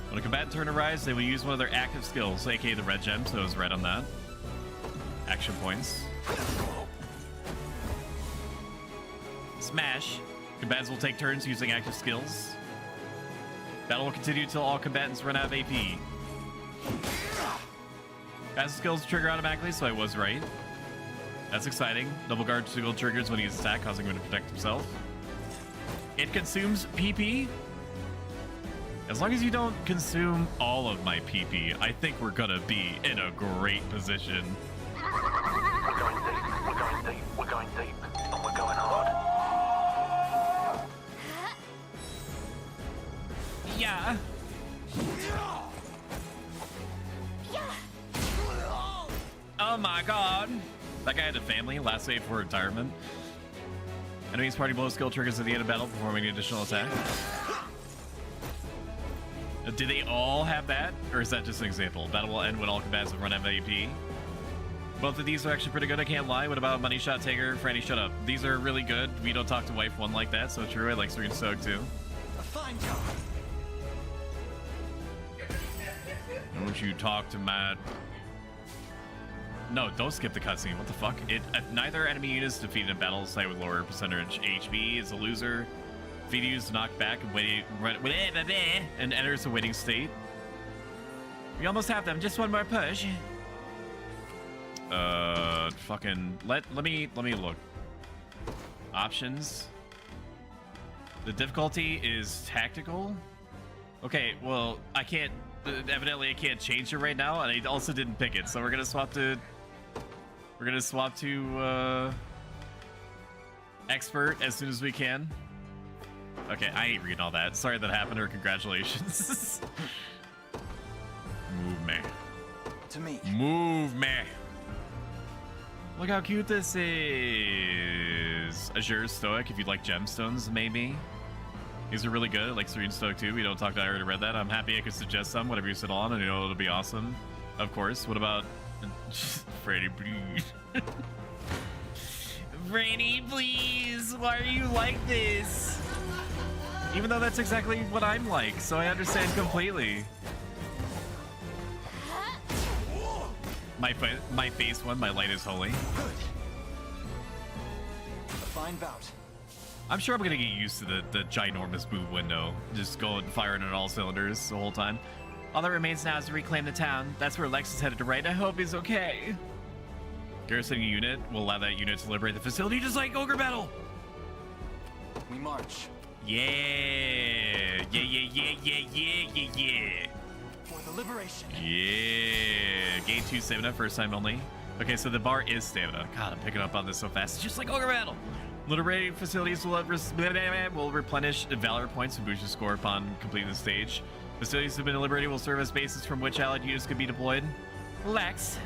When a combatant turn arrives, they will use one of their active skills, aka the red gem, so it was red on that. Action points. Smash. Combatants will take turns using active skills. Battle will continue until all combatants run out of AP. Passive skills trigger automatically, so I was right. That's exciting. Double guard single triggers when he is attacked, causing him to protect himself. It consumes PP. As long as you don't consume all of my PP, I think we're gonna be in a great position. We're going deep, we're going deep, we're going deep, and we're going hard. Yeah. Oh my god. That guy had a family, last save for retirement. Enemies party blow skill triggers at the end of battle, performing an additional attack. Do they all have that? Or is that just an example? Battle will end when all combatants have run out of AP. Both of these are actually pretty good, I can't lie. What about Money Shot Taker? Franny, shut up. These are really good. We don't talk to wife one like that, so true. I like Serene Stoic too. A fine job. Don't you talk to my... No, don't skip the cutscene. What the fuck? Neither enemy units defeated in battle site with lower percentage HP is a loser. VTubers to knock back and enters a waiting state. We almost have them. Just one more push. Fucking let me look. Options. The difficulty is tactical. Okay, well I can't. Evidently I can't change it right now, and I also didn't pick it, so we're gonna swap to. We're gonna swap to expert as soon as we can. Okay, I ain't reading all that. Sorry that happened, or congratulations. Move me. To me. Move me. Look how cute this is. Azure Stoic, if you'd like gemstones, maybe. These are really good, like Serene Stoic too. We don't talk to I already read that. I'm happy I could suggest some, whatever you sit on, and you know it'll be awesome. Of course. What about Freddy, please? Freddy, please. Why are you like this? Even though that's exactly what I'm like, so I understand completely. My face one, my light is holy. Good. A fine bout. I'm sure I'm gonna get used to the ginormous move window. Just going firing on all cylinders the whole time. All that remains now is to reclaim the town. That's where Lex is headed to right. I hope he's okay. Garrisoning a unit will allow that unit to liberate the facility just like Ogre Battle. We march. Yeah. For the liberation. Yeah. Gain 2 stamina, first time only. Okay, so the bar is stamina. God, I'm picking up on this so fast. It's just like Ogre Battle. Liberating facilities will replenish Valor points and boost your score upon completing the stage. Facilities have been liberated will serve as bases from which allied units can be deployed. Relax.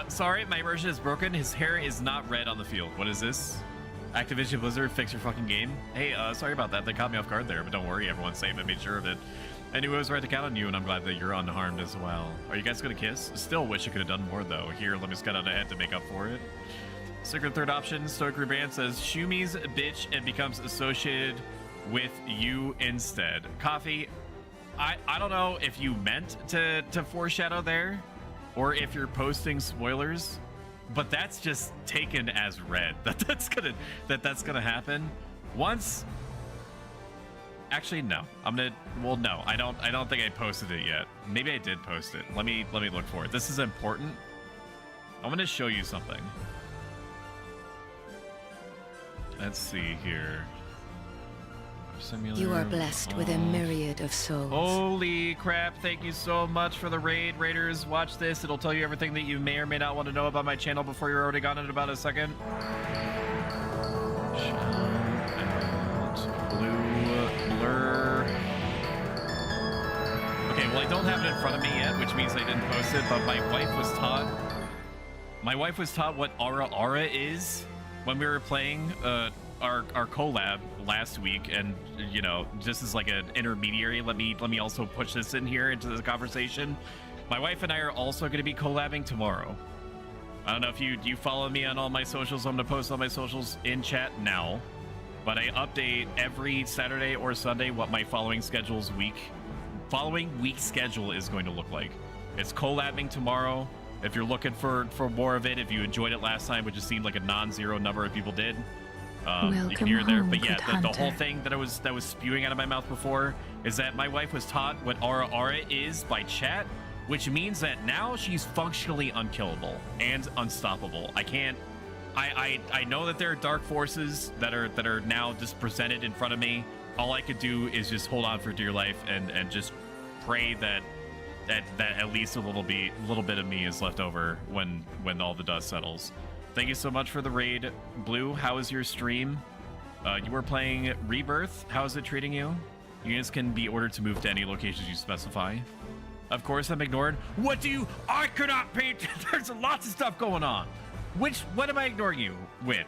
Sorry, my immersion is broken. His hair is not red on the field. What is this? Activision Blizzard, fix your fucking game. Hey, sorry about that. They caught me off guard there, but don't worry. Everyone's safe. I made sure of it. I knew it was right to count on you, and I'm glad that you're unharmed as well. Are you guys gonna kiss? Still wish I could have done more, though. Here, let me just cut out ahead to make up for it. Secret third option, Stoic Rebrand says, Shumi's bitch and becomes associated with you instead. Coffee, I don't know if you meant to foreshadow there, or if you're posting spoilers, but that's just taken as read. That's gonna happen. Once actually no. Well no, I don't think I posted it yet. Maybe I did post it. Let me look for it. This is important. I'm gonna show you something. Let's see here. Simulator. You are blessed with a myriad of souls. Holy crap, thank you so much for the raid, Raiders. Watch this. It'll tell you everything that you may or may not want to know about my channel before you're already gone in about a second. Blur. Okay, well I don't have it in front of me yet, which means I didn't post it, but my wife was taught what Aura is when we were playing our collab last week, and you know, just as like an intermediary, let me also push this in here into the conversation. My wife and I are also going to be collabing tomorrow. I don't know if you follow me on all my socials. I'm going to post all my socials in chat now, but I update every Saturday or Sunday what my following week schedule is going to look like. It's collabing tomorrow. If you're looking for more of it, if you enjoyed it last time, which just seemed like a non-zero number of people did, you can hear it there. But yeah, the whole thing that was spewing out of my mouth before is that my wife was taught what Aura is by chat, which means that now she's functionally unkillable and unstoppable. I know that there are dark forces that are now just presented in front of me. All I could do is just hold on for dear life and just pray that at least a little bit of me is left over when all the dust settles. Thank you so much for the raid, Blue. How is your stream? You were playing Rebirth. How is it treating you? Units can be ordered to move to any locations you specify. Of course, I'm ignored. I cannot paint. There's lots of stuff going on. What am I ignoring you with?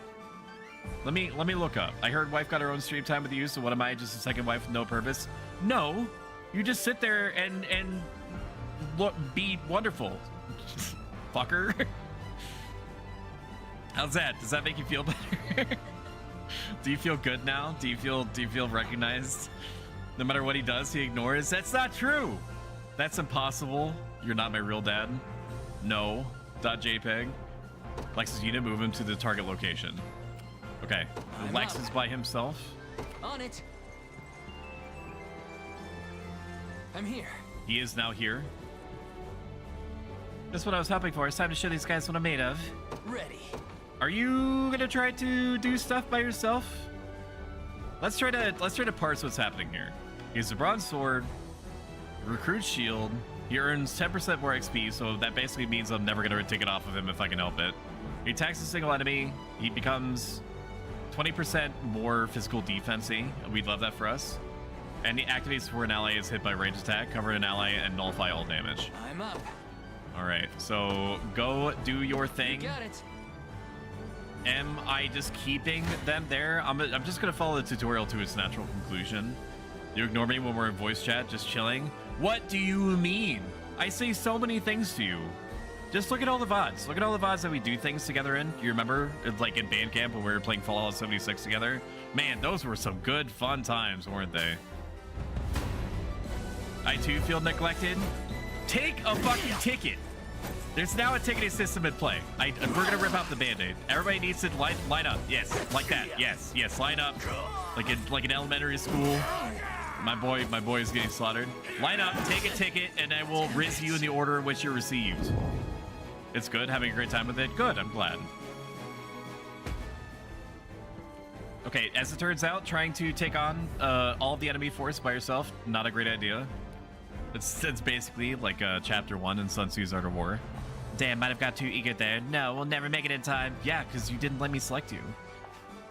Let me look up. I heard wife got her own stream time with you, so what am I, just a second wife with no purpose? No, you just sit there and look, be wonderful, fucker. How's that? Does that make you feel better? Do you feel good now? Do you feel recognized? No matter what he does, he ignores. That's not true. That's impossible. You're not my real dad. No. .jpg. Lex's unit, move him to the target location. Okay. Lex is by himself. On it. I'm here. He is now here. That's what I was hoping for. It's time to show these guys what I'm made of. Ready. Are you gonna try to do stuff by yourself? Let's try to parse what's happening here. He has a bronze sword, recruit shield. He earns 10% more XP, so that basically means I'm never gonna take it off of him if I can help it. He attacks a single enemy. He becomes 20% more physical defense-y. We'd love that for us. And he activates before an ally is hit by ranged attack, cover an ally, and nullify all damage. I'm up. All right, so go do your thing. You got it. Am I just keeping them there? I'm just gonna follow the tutorial to its natural conclusion. You ignore me when we're in voice chat, just chilling. What do you mean? I say so many things to you. Just look at all the VODs. Look at all the VODs that we do things together in. You remember, like in Bandcamp when we were playing Fallout 76 together? Man, those were some good, fun times, weren't they? I too feel neglected. Take a fucking ticket. There's now a ticketing system in play. We're gonna rip out the Band-Aid. Everybody needs to line up. Yes, like that. Yes, line up. Like in elementary school. My boy is getting slaughtered. Line up, take a ticket, and I will riz you in the order in which you're received. It's good, having a great time with it. Good, I'm glad. Okay, as it turns out, trying to take on all of the enemy force by yourself, not a great idea. It's basically like chapter 1 in Sun Tzu's Art of War. Damn, might have got too eager there. No, we'll never make it in time. Yeah, because you didn't let me select you.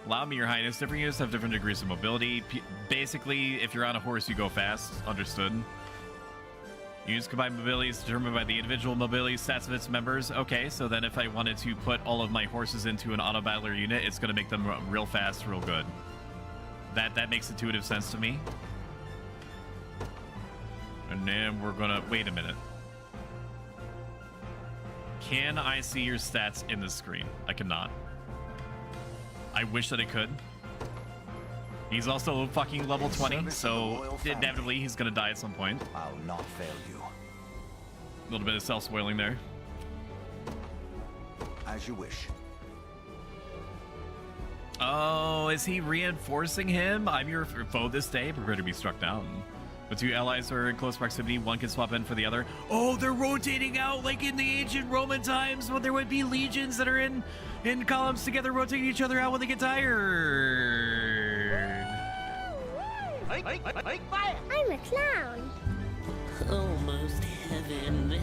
Allow me, your highness. Different units have different degrees of mobility. Basically, if you're on a horse, you go fast. Understood. Units combined mobility is determined by the individual mobility stats of its members. Okay, so then if I wanted to put all of my horses into an auto battler unit, it's going to make them real fast, real good. That makes intuitive sense to me. And then we're gonna wait a minute. Can I see your stats in the screen? I cannot. I wish that I could. He's also fucking level 20, so inevitably he's gonna die at some point. I'll not fail you. A little bit of self-spoiling there. As you wish. Oh, is he reinforcing him? I'm your foe this day. Prepare to be struck down. When two allies are in close proximity, one can swap in for the other. Oh, they're rotating out like in the ancient Roman times when there would be legions that are in columns together, rotating each other out when they get tired. I'm a clown. Almost heaven.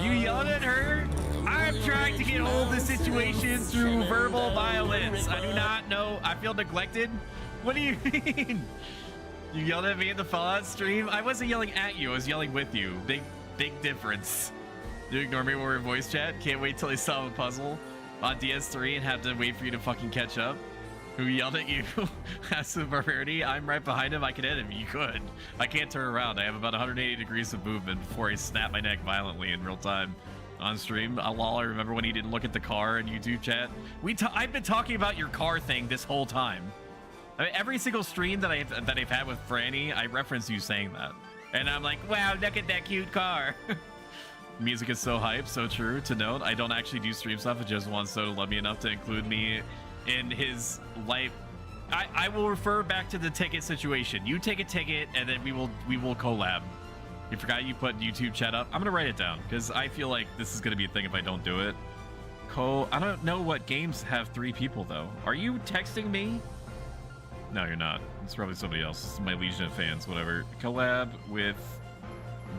You yelled at her? I'm trying to get hold of the situation through verbal violence. I do not know. I feel neglected. What do you mean? You yelled at me in the Fallout stream? I wasn't yelling at you. I was yelling with you. Big difference. You ignore me when we're in voice chat? Can't wait till I solve a puzzle on DS3 and have to wait for you to fucking catch up. Who yelled at you? That's the barbarity. I'm right behind him. I can hit him. You could. I can't turn around. I have about 180 degrees of movement before I snap my neck violently in real time on stream. Lol, I remember when he didn't look at the car in YouTube chat. I've been talking about your car thing this whole time. I mean, every single stream that I've had with Franny, I reference you saying that. And I'm like, wow, look at that cute car. Music is so hype, so true. To note, I don't actually do stream stuff. I just want So to love me enough to include me in his life. I will refer back to the ticket situation. You take a ticket, and then we will collab. You forgot you put YouTube chat up. I'm gonna write it down because I feel like this is gonna be a thing if I don't do it. I don't know what games have 3 people though. Are you texting me? No, you're not. It's probably somebody else. It's my Legion of fans, whatever. Collab with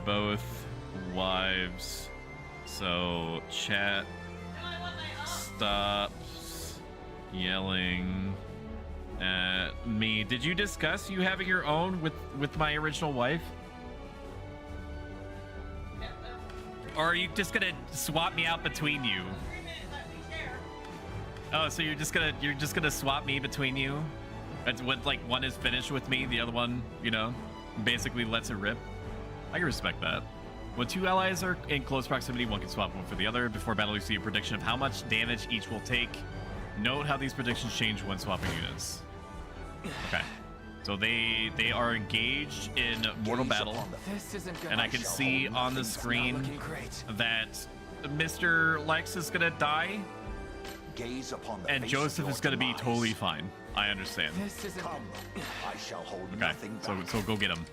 both wives. So chat stops yelling at me. Did you discuss you having your own with my original wife? Or are you just gonna swap me out between you? Oh, so you're just gonna swap me between you? That's what, like, one is finished with me, the other one, you know, basically lets it rip. I can respect that. When 2 allies are in close proximity, one can swap one for the other. Before battle, you see a prediction of how much damage each will take. Note how these predictions change when swapping units. Okay. So they are engaged in mortal battle. And I can see on the screen that Mr. Lex is gonna die. Gaze upon the and Joseph is gonna be totally fine. I understand. Come, I shall hold okay, nothing back. so go get him.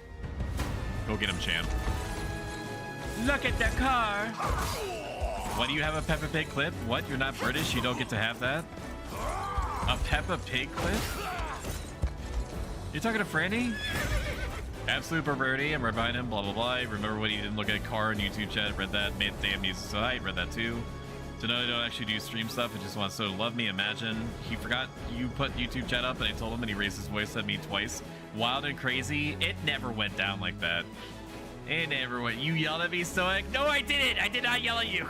Go get him, champ. Look at that car! What, do you have a Peppa Pig clip? What, you're not British? You don't get to have that? A Peppa Pig clip? You're talking to Franny? Absolute barbarity, I'm right behind him, blah blah blah. Remember when he didn't look at a car in YouTube chat? Read that, made damn music so hype, read that too. To know I don't actually do stream stuff, I just want So to love me. Imagine he forgot you put YouTube chat up and I told him and he raised his voice at me twice. Wild and crazy, it never went down like that. It never went. You yelled at me, Stoic? No, I didn't. I did not yell at you.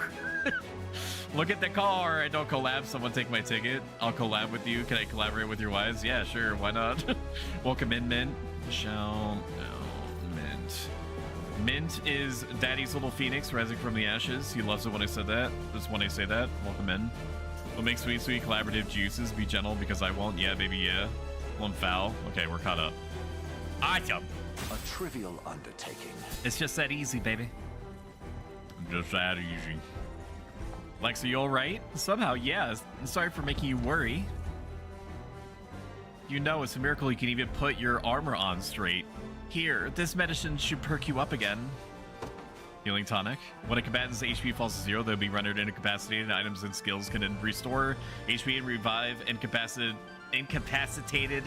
Look at the car. I don't collab. Someone take my ticket. I'll collab with you. Can I collaborate with your wives? Yeah, sure. Why not? Welcome in, Mint. Mint. Mint is Daddy's little phoenix rising from the ashes. He loves it when I said that. Just when I say that. Welcome in. We'll make sweet, sweet collaborative juices. Be gentle because I won't. Yeah, baby, yeah. One foul. Okay, we're caught up. Awesome. A trivial undertaking. It's just that easy, baby. Just that easy. Lex, are you alright? Somehow, yeah. Sorry for making you worry. You know, it's a miracle you can even put your armor on straight. Here, this medicine should perk you up again. Healing tonic. When a combatant's HP falls to 0, they'll be rendered incapacitated. Items and skills can then restore HP and revive incapacitated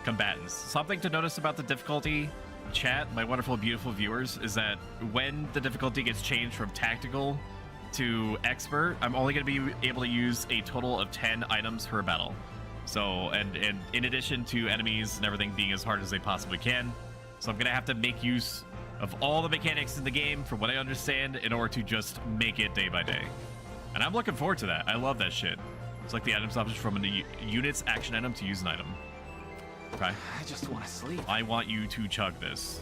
combatants. Something to notice about the difficulty, chat, my wonderful, beautiful viewers, is that when the difficulty gets changed from tactical to expert, I'm only going to be able to use a total of 10 items per battle. So, and in addition to enemies and everything being as hard as they possibly can, so I'm going to have to make use of all the mechanics in the game, from what I understand, in order to just make it day by day. And I'm looking forward to that. I love that shit. It's like the items option from a unit's action item to use an item. Okay. I just want to sleep. I want you to chug this.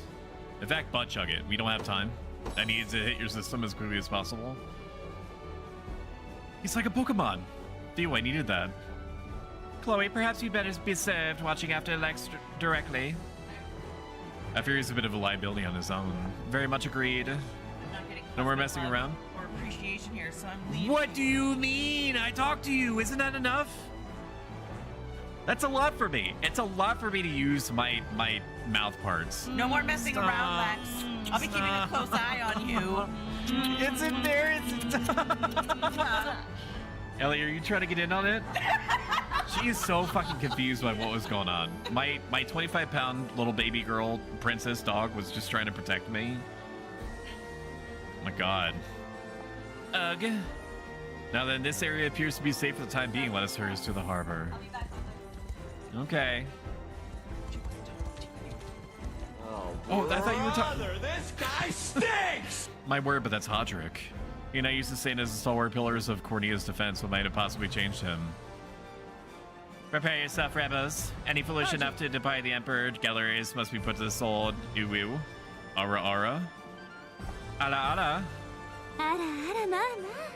In fact, butt chug it. We don't have time. I need to hit your system as quickly as possible. It's like a Pokemon. Theo, I needed that. Chloe, perhaps you'd better be served watching after Lex directly. I fear he's a bit of a liability on his own. Very much agreed. No more messing around. Or appreciation here, so I'm leaving. What do you mean? I talked to you. Isn't that enough? That's a lot for me. It's a lot for me to use my mouth parts. No more messing around, Lex. I'll be keeping a close eye on you. It's embarrassing. Ellie, are you trying to get in on it? She is so fucking confused by what was going on. My 25-pound little baby girl princess dog was just trying to protect me. Oh my god. Ugh. Now then, this area appears to be safe for the time being. Let us hurry to the harbor. Okay. Oh, I thought you were talking. This guy stinks! My word, but that's Hodrick. You know, I used to say as the stalwart pillars of Cornea's defense, what might have possibly changed him. Prepare yourself, rebels. Any foolish enough to defy the Emperor galleries must be put to the sword. Uwu. Ara ara. Ala ala.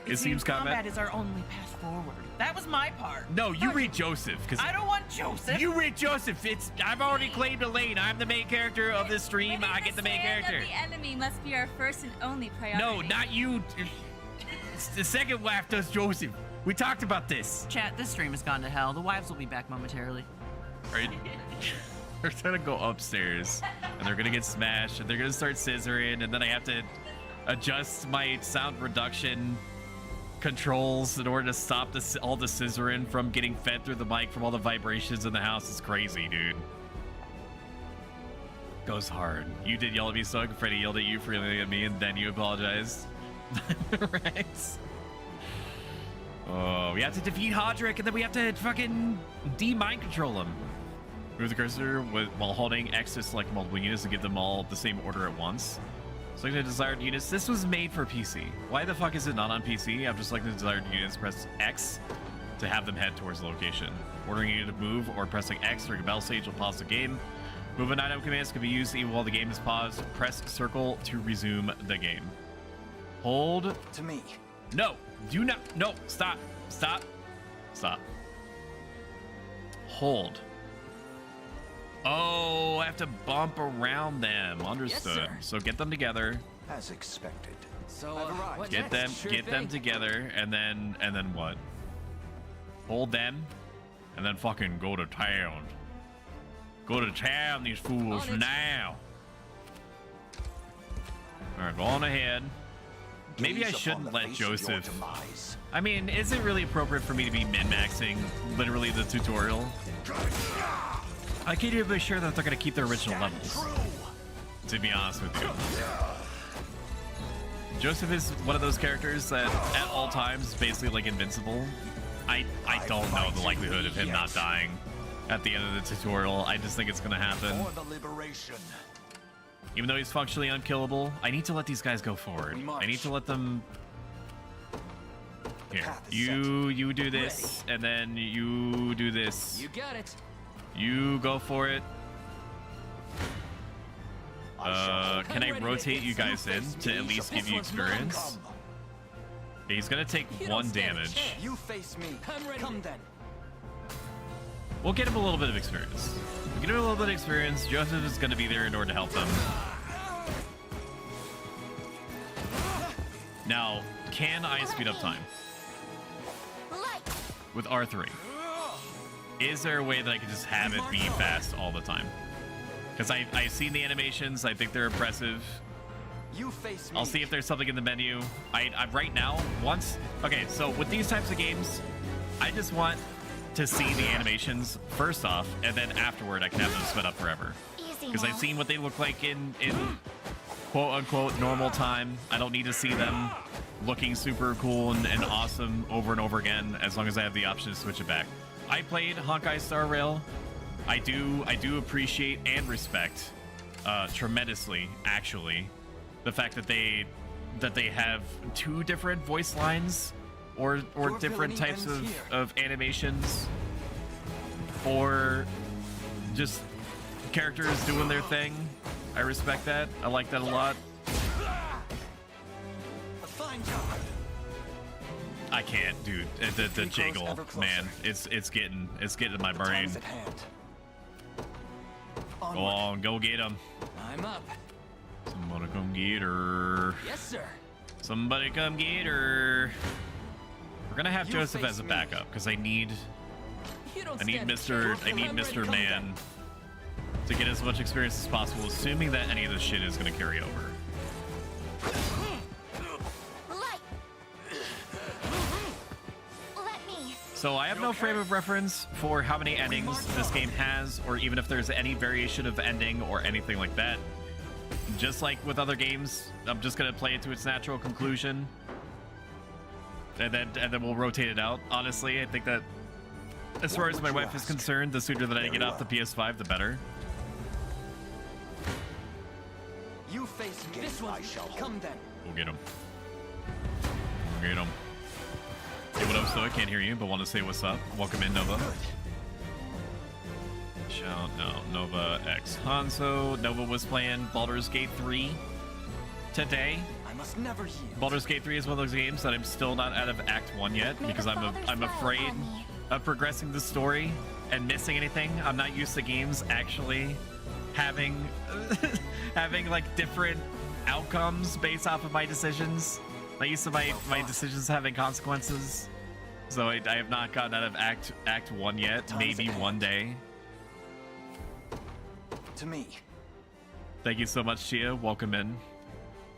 It seems combat is our only path forward. That was my part. No, you read Joseph. I don't want Joseph. You read Joseph. I've already claimed Elaine. I'm the main character of this stream. I get the main character. The enemy must be our first and only priority. No, not you. The second wife does Joseph. We talked about this. Chat, this stream has gone to hell. The wives will be back momentarily. Right? They're gonna go upstairs and they're gonna get smashed and they're gonna start scissoring, and then I have to adjust my sound reduction controls in order to stop all the scissoring from getting fed through the mic from all the vibrations in the house. It's crazy, dude. Goes hard. You did yell at me, so Freddy yelled at you for yelling at me, and then you apologized. Right? Oh, we have to defeat Hodrick, and then we have to fucking de-mind control him. Move the cursor while holding X to select multiple units and give them all the same order at once. Select the desired units. This was made for PC. Why the fuck is it not on PC? After selecting the desired units, press X to have them head towards the location. Ordering a unit to move or pressing X during a battle stage will pause the game. Move and item commands can be used even while the game is paused. Press circle to resume the game. Hold. To me. No, do not. No, stop. Stop. Stop. Hold. Oh, I have to bump around them. Understood. Yes, so get them together. As expected. So, Get them together, and then what? Hold them, and then fucking go to town. Go to town, these fools, now. All right, go on ahead. Maybe I shouldn't let Joseph. I mean, is it really appropriate for me to be min-maxing literally the tutorial? I can't even be sure that they're going to keep their original levels, to be honest with you. Joseph is one of those characters that at all times is basically like invincible. I don't know the likelihood of him not dying at the end of the tutorial. I just think it's going to happen. Even though he's functionally unkillable, I need to let these guys go forward. I need to let them... Here, you do this, and then you do this. You got it. You go for it. Can I rotate you guys in to at least give you experience? Okay, he's gonna take 1 damage. You face me. Come then. We'll get him a little bit of experience. We'll get him a little bit of experience. Joseph is gonna be there in order to help them. Now, can I speed up time? With R3. Is there a way that I can just have it be fast all the time? Because I've seen the animations, I think they're impressive. You face me. I'll see if there's something in the menu. I right now, okay, so with these types of games, I just want to see the animations first off, and then afterward I can have them sped up forever. Because I've seen what they look like in quote-unquote normal time. I don't need to see them looking super cool and awesome over and over again, as long as I have the option to switch it back. I played Honkai Star Rail. I do appreciate and respect tremendously, actually, the fact that they have 2 different voice lines or different types of animations, or just characters doing their thing. I respect that. I like that a lot. A fine job. I can't, dude. The jiggle, man. It's getting in my brain. Go on, go get him. I'm up. Somebody come get her. Yes, sir. Somebody come get her. We're gonna have Joseph as a backup because I need Mr. Man to get as much experience as possible, assuming that any of this shit is gonna carry over. So I have no frame of reference for how many endings this game has, or even if there's any variation of ending or anything like that. Just like with other games, I'm just gonna play it to its natural conclusion, and then we'll rotate it out. Honestly, I think that as far as my wife is concerned, the sooner that I get off the PS5, the better. You face me. This one. Come then. We'll get him. We'll get him. Hey, what up, Stoic? Can't hear you, but want to say what's up. Welcome in, Nova. Shout out Nova X Hanzo. Nova was playing Baldur's Gate 3 today. I must never yield. Baldur's Gate 3 is one of those games that I'm still not out of Act 1 yet because I'm afraid of progressing the story and missing anything. I'm not used to games actually having like different outcomes based off of my decisions. I'm used to my decisions having consequences. So I have not gotten out of Act 1 yet. Maybe one day. To me. Thank you so much, Tia. Welcome in.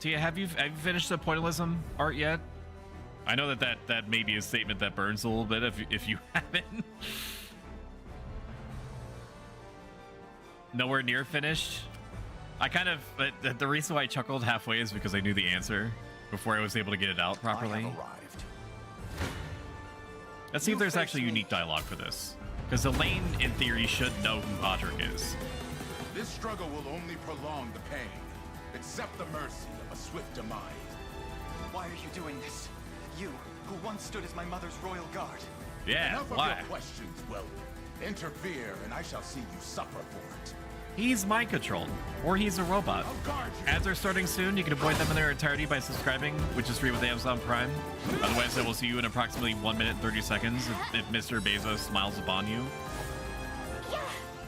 Tia, have you finished the pointillism art yet? I know that may be a statement that burns a little bit if you haven't. Nowhere near finished. But the reason why I chuckled halfway is because I knew the answer before I was able to get it out properly. Let's see if there's actually unique dialogue for this, because Elaine, in theory, should know who Hodrick is. This struggle will only prolong the pain. Accept the mercy of a swift demise. Why are you doing this? You, who once stood as my mother's royal guard. Yeah, Enough why? of your questions, Will. Interfere, and I shall see you suffer for it. He's mind controlled, or he's a robot. Ads are starting soon. You can avoid them in their entirety by subscribing, which is free with Amazon Prime. Otherwise, I will see you in approximately 1 minute and 30 seconds if Mr. Bezos smiles upon you.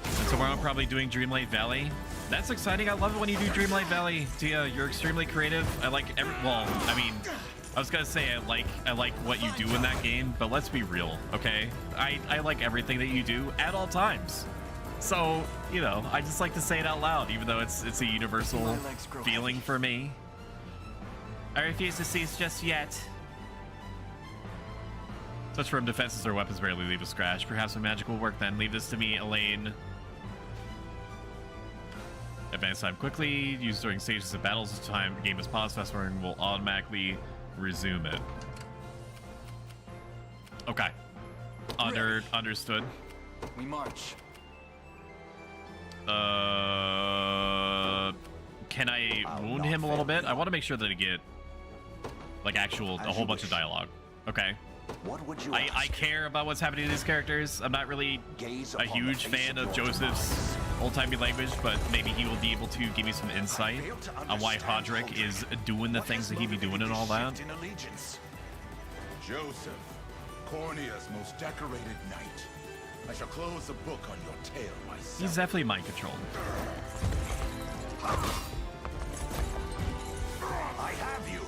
And tomorrow I'm probably doing Dreamlight Valley. That's exciting. I love it when you do Dreamlight Valley. Tia, you're extremely creative. I like I was gonna say I like what you do in that game, but let's be real, okay? I like everything that you do at all times. So, you know, I just like to say it out loud, even though it's a universal feeling for me. I refuse to cease just yet. Such firm defenses or weapons barely leave a scratch. Perhaps a magic will work then. Leave this to me, Elaine. Advance time quickly. Use during stages of battles. As time game is paused, fast forwarding will automatically resume it. Okay. Understood. We march. Can I wound him a little bit? I want to make sure that I get like a whole bunch of dialogue. Okay. What would you I care about what's happening to these characters. I'm not really a huge fan of Joseph's old-timey language, but maybe he will be able to give me some insight on why Hodrick is doing the things that he be doing and all that. Joseph, Cornea's most decorated knight. I shall close the book on your tale myself. He's definitely mind controlled. I have you.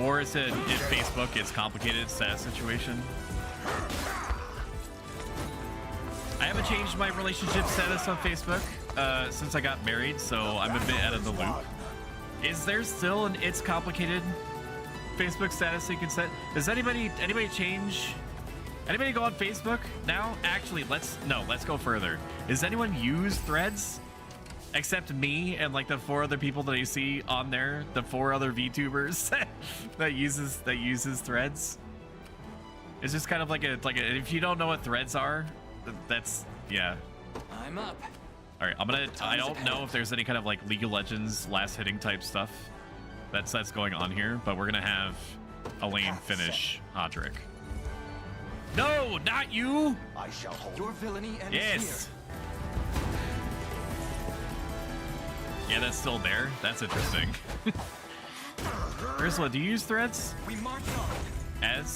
Or is it in Facebook? It's complicated, sad situation. I haven't changed my relationship status on Facebook since I got married, so I'm a bit out of the loop. Is there still an It's Complicated Facebook status you can set? Does anybody change? Anybody go on Facebook now? Actually, let's go further. Does anyone use Threads? Except me and like the 4 other people that I see on there, the 4 other VTubers that uses Threads. It's just kind of like a if you don't know what Threads are, that's yeah. I'm up. All right, I don't know if there's any kind of like League of Legends last hitting type stuff that's going on here, but we're gonna have Elaine finish Hodrick. No, not you. I shall hold your villainy and yes. Yeah, that's still there. That's interesting. Ursula, do you use Threads? We march on.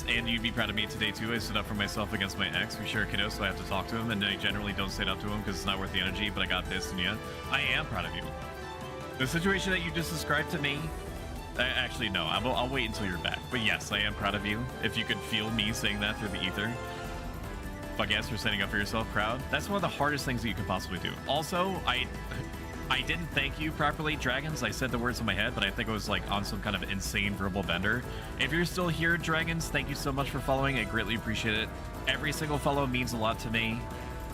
And you'd be proud of me today too. I stood up for myself against my ex. We share a kiddo, so I have to talk to him, and I generally don't stand up to him because it's not worth the energy, but I got this, and yeah, I am proud of you. The situation that you just described to me, actually, no, I'll wait until you're back. But yes, I am proud of you. If you could feel me saying that through the ether. Fuck yes, for standing up for yourself, proud. That's one of the hardest things that you can possibly do. Also, I didn't thank you properly, Dragons. I said the words in my head, but I think it was like on some kind of insane verbal bender. If you're still here, Dragons, thank you so much for following. I greatly appreciate it. Every single follow means a lot to me.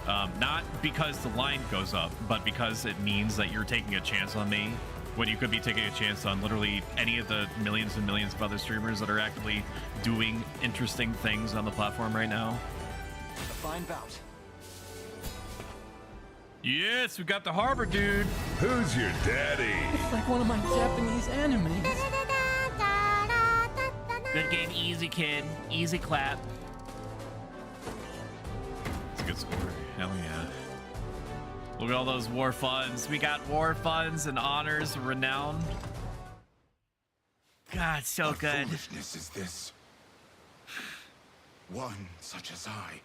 Not because the line goes up, but because it means that you're taking a chance on me when you could be taking a chance on literally any of the millions and millions of other streamers that are actively doing interesting things on the platform right now. A fine bout. Yes, we got the harbor, dude. Who's your daddy? It's like one of my Japanese animes. Good game, easy kid, easy clap. It's a good score. Hell yeah. Look at all those war funds. We got war funds and honors, renown. God, so what good. Foolishness is this? One such as I,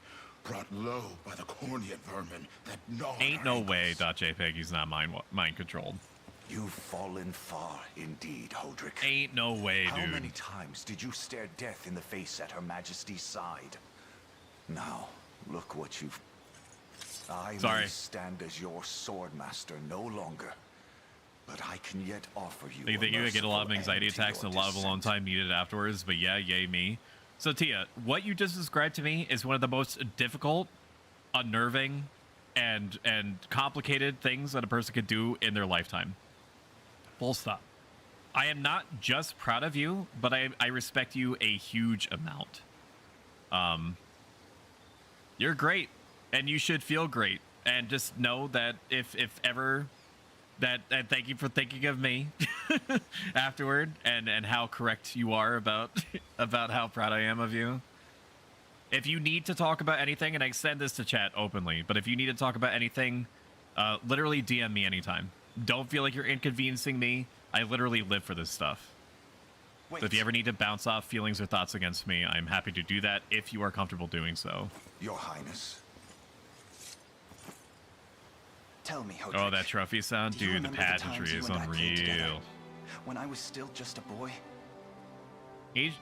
brought low by the corneate vermin that gnaw. Ain't no way .jpg is not mind controlled. You've fallen far indeed, Hodrick. Ain't no way, How dude. many times did you stare death in the face at Her Majesty's side? Now, look what you've... I may stand as your swordmaster no longer, but I can yet offer you. You think you would get a lot of anxiety attacks and a lot of alone time needed afterwards, but yeah, yay me. So Tia, what you just described to me is one of the most difficult, unnerving, and complicated things that a person could do in their lifetime. Full stop. I am not just proud of you, but I respect you a huge amount. You're great, and you should feel great. And just know that if ever... And thank you for thinking of me afterward, and how correct you are about how proud I am of you. If you need to talk about anything, and I send this to chat openly, but if you need to talk about anything, literally DM me anytime. Don't feel like you're inconveniencing me. I literally live for this stuff. So if you ever need to bounce off feelings or thoughts against me, I'm happy to do that if you are comfortable doing so. Your Highness. Tell me, Hodrick. Oh, that trophy sound? Do you Dude, the remember the pageantry times is you and I played together? unreal. When I was still just a boy?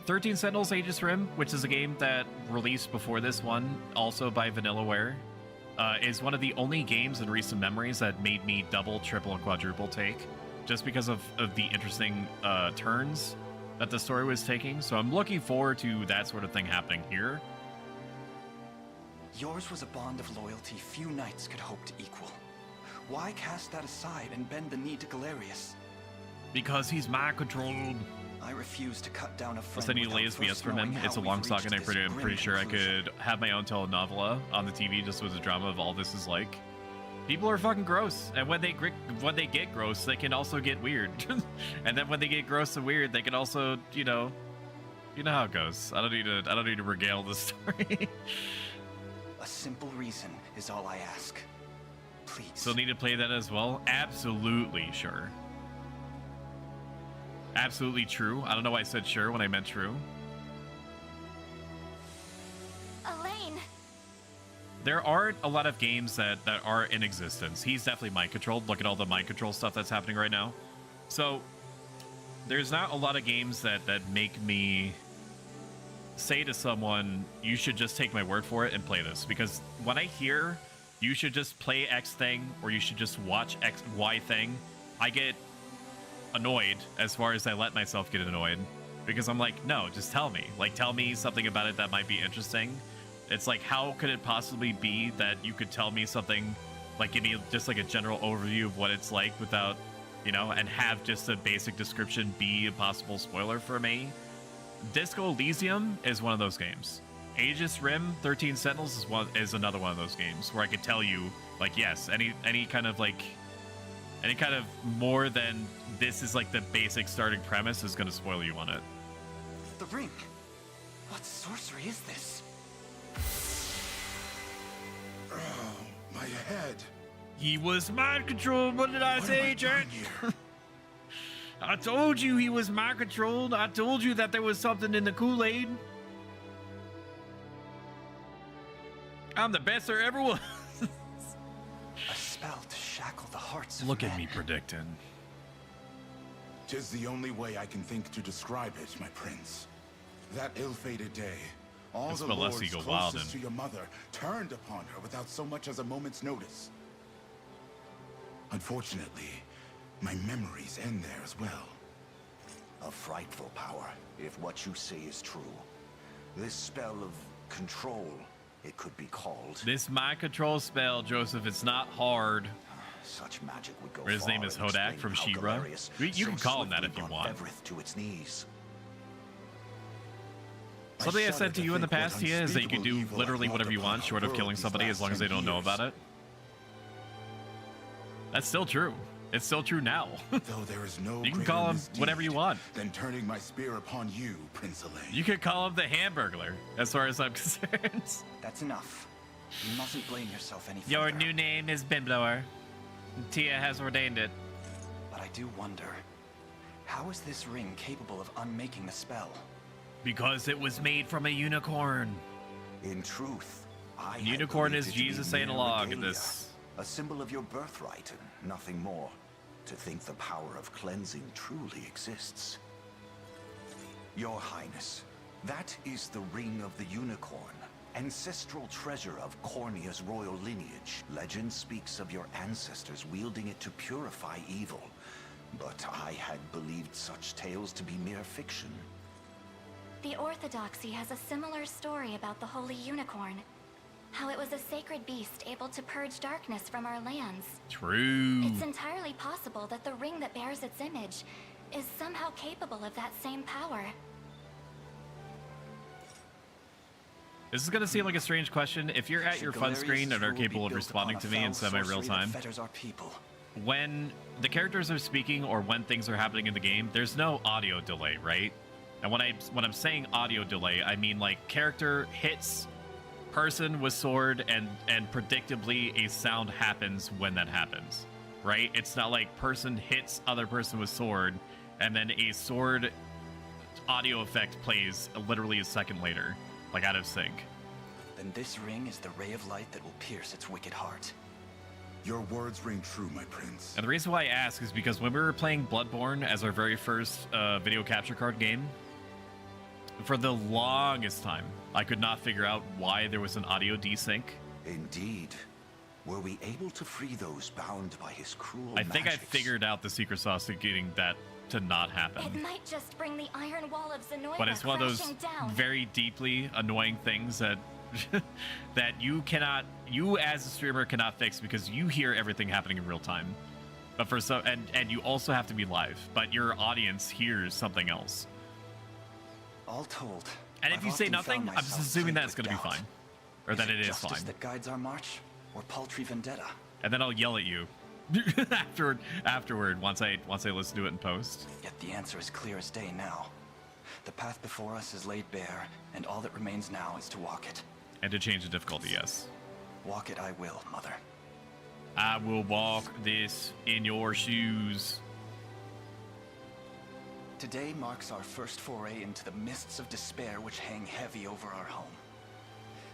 13 Sentinels Aegis Rim, which is a game that released before this one, also by Vanillaware, is one of the only games in recent memories that made me double, triple, and quadruple take, just because of the interesting turns that the story was taking. So I'm looking forward to that sort of thing happening here. Yours was a bond of loyalty few knights could hope to equal. Why cast that aside and bend the knee to Galerius? Because he's mind-controlled. I refuse to cut down a friend. I'll send you the latest VS from him. It's a long saga, and I'm pretty sure I could have my own telenovela on the TV just with a drama of all this is like. People are fucking gross, and when they get gross, they can also get weird. And then when they get gross and weird, they can also, you know how it goes. I don't need to regale the story. A simple reason is all I ask. Please. Still need to play that as well? Absolutely, sure. Absolutely true. I don't know why I said sure when I meant true. Elaine. There aren't a lot of games that are in existence. He's definitely mind controlled. Look at all the mind control stuff that's happening right now. So there's not a lot of games that make me say to someone, you should just take my word for it and play this. Because when I hear you should just play X thing, or you should just watch Y thing, I get annoyed as far as I let myself get annoyed. Because I'm like, no, just tell me. Like, tell me something about it that might be interesting. It's like, how could it possibly be that you could tell me something, like, give me just like a general overview of what it's like without, you know, and have just a basic description be a possible spoiler for me? Disco Elysium is one of those games. Aegis Rim 13 Sentinels is another one of those games where I could tell you, like, yes, any kind of more than this is like the basic starting premise is going to spoil you on it. The ring. What sorcery is this? Oh, my head. He was mind controlled. What did I say, Jack? I told you he was mind controlled. I told you that there was something in the Kool-Aid. I'm the best there ever was. A spell to shackle the hearts of Look men. at me predicting. 'Tis the only way I can think to describe it, my prince. That ill-fated day, all It's the Valesi lords go closest wildin'. to your mother turned upon her without so much as a moment's notice. Unfortunately, my memories end there as well. A frightful power, if what you say is true. This spell of control, it could be called. This mind control spell, Joseph, it's not hard. Such magic would go Or his far name is in Hodak explaining from how She-Ra. Galerius You can so call him that if swiftly you brought want. Everett to its knees. Something I shudder said to you in the think what past, Tia, is that you could do unspeakable literally evil whatever you brought want upon short of our killing world somebody these as long as they last don't 10 know years. about it. That's still true. It's still true now. Though there is no You can greater call him misdeed whatever you want. than turning my spear upon you, Prince Elaine. You could call him the Hamburglar, as far as I'm concerned. That's enough. You mustn't blame yourself any further. Your new name is Bimblower. Tia has ordained it. But I do wonder, how is this ring capable of unmaking the spell? Because it was made from a unicorn. In truth, I had Unicorn believed is it to be Jesus mere analog in regalia, this. a symbol of your birthright and nothing more. To think the power of cleansing truly exists. Your Highness, that is the Ring of the Unicorn, ancestral treasure of Cornea's royal lineage. Legend speaks of your ancestors wielding it to purify evil, but I had believed such tales to be mere fiction. The Orthodoxy has a similar story about the Holy Unicorn. How it was a sacred beast able to purge darkness from our lands. True. It's entirely possible that the ring that bears its image is somehow capable of that same power. This is going to seem like a strange question. If you're at your fun screen and are capable of responding to me in semi-real time, when the characters are speaking or when things are happening in the game, there's no audio delay, right? And when I'm saying audio delay, I mean like character hits person with sword and predictably a sound happens when that happens, right? It's not like person hits other person with sword and then a sword audio effect plays literally a second later, like out of sync. Then this ring is the ray of light that will pierce its wicked heart. Your words ring true, my prince. And the reason why I ask is because when we were playing Bloodborne as our very first video capture card game, for the longest time, I could not figure out why there was an audio desync. Indeed. Were we able to free those bound by his cruel I think I magics? figured out the secret sauce to getting that to not happen. It might just bring the iron wall of Zenoira But it's one of those crashing down. very deeply annoying things that that you as a streamer cannot fix because you hear everything happening in real time. But for some, and you also have to be live, but your audience hears something else. All told, And if I've you say often nothing, found I'm just myself assuming that plagued it's going to be with fine, doubt. or that it is Justice fine. that guides our march, or paltry vendetta? And then I'll yell at you afterward once I listen to it in post. Yet the answer is clear as day now. The path before us is laid bare, and all that remains now is to walk it. And to change the difficulty, yes. Walk it I will, Mother. I will walk this in your shoes. Today marks our first foray into the mists of despair which hang heavy over our home.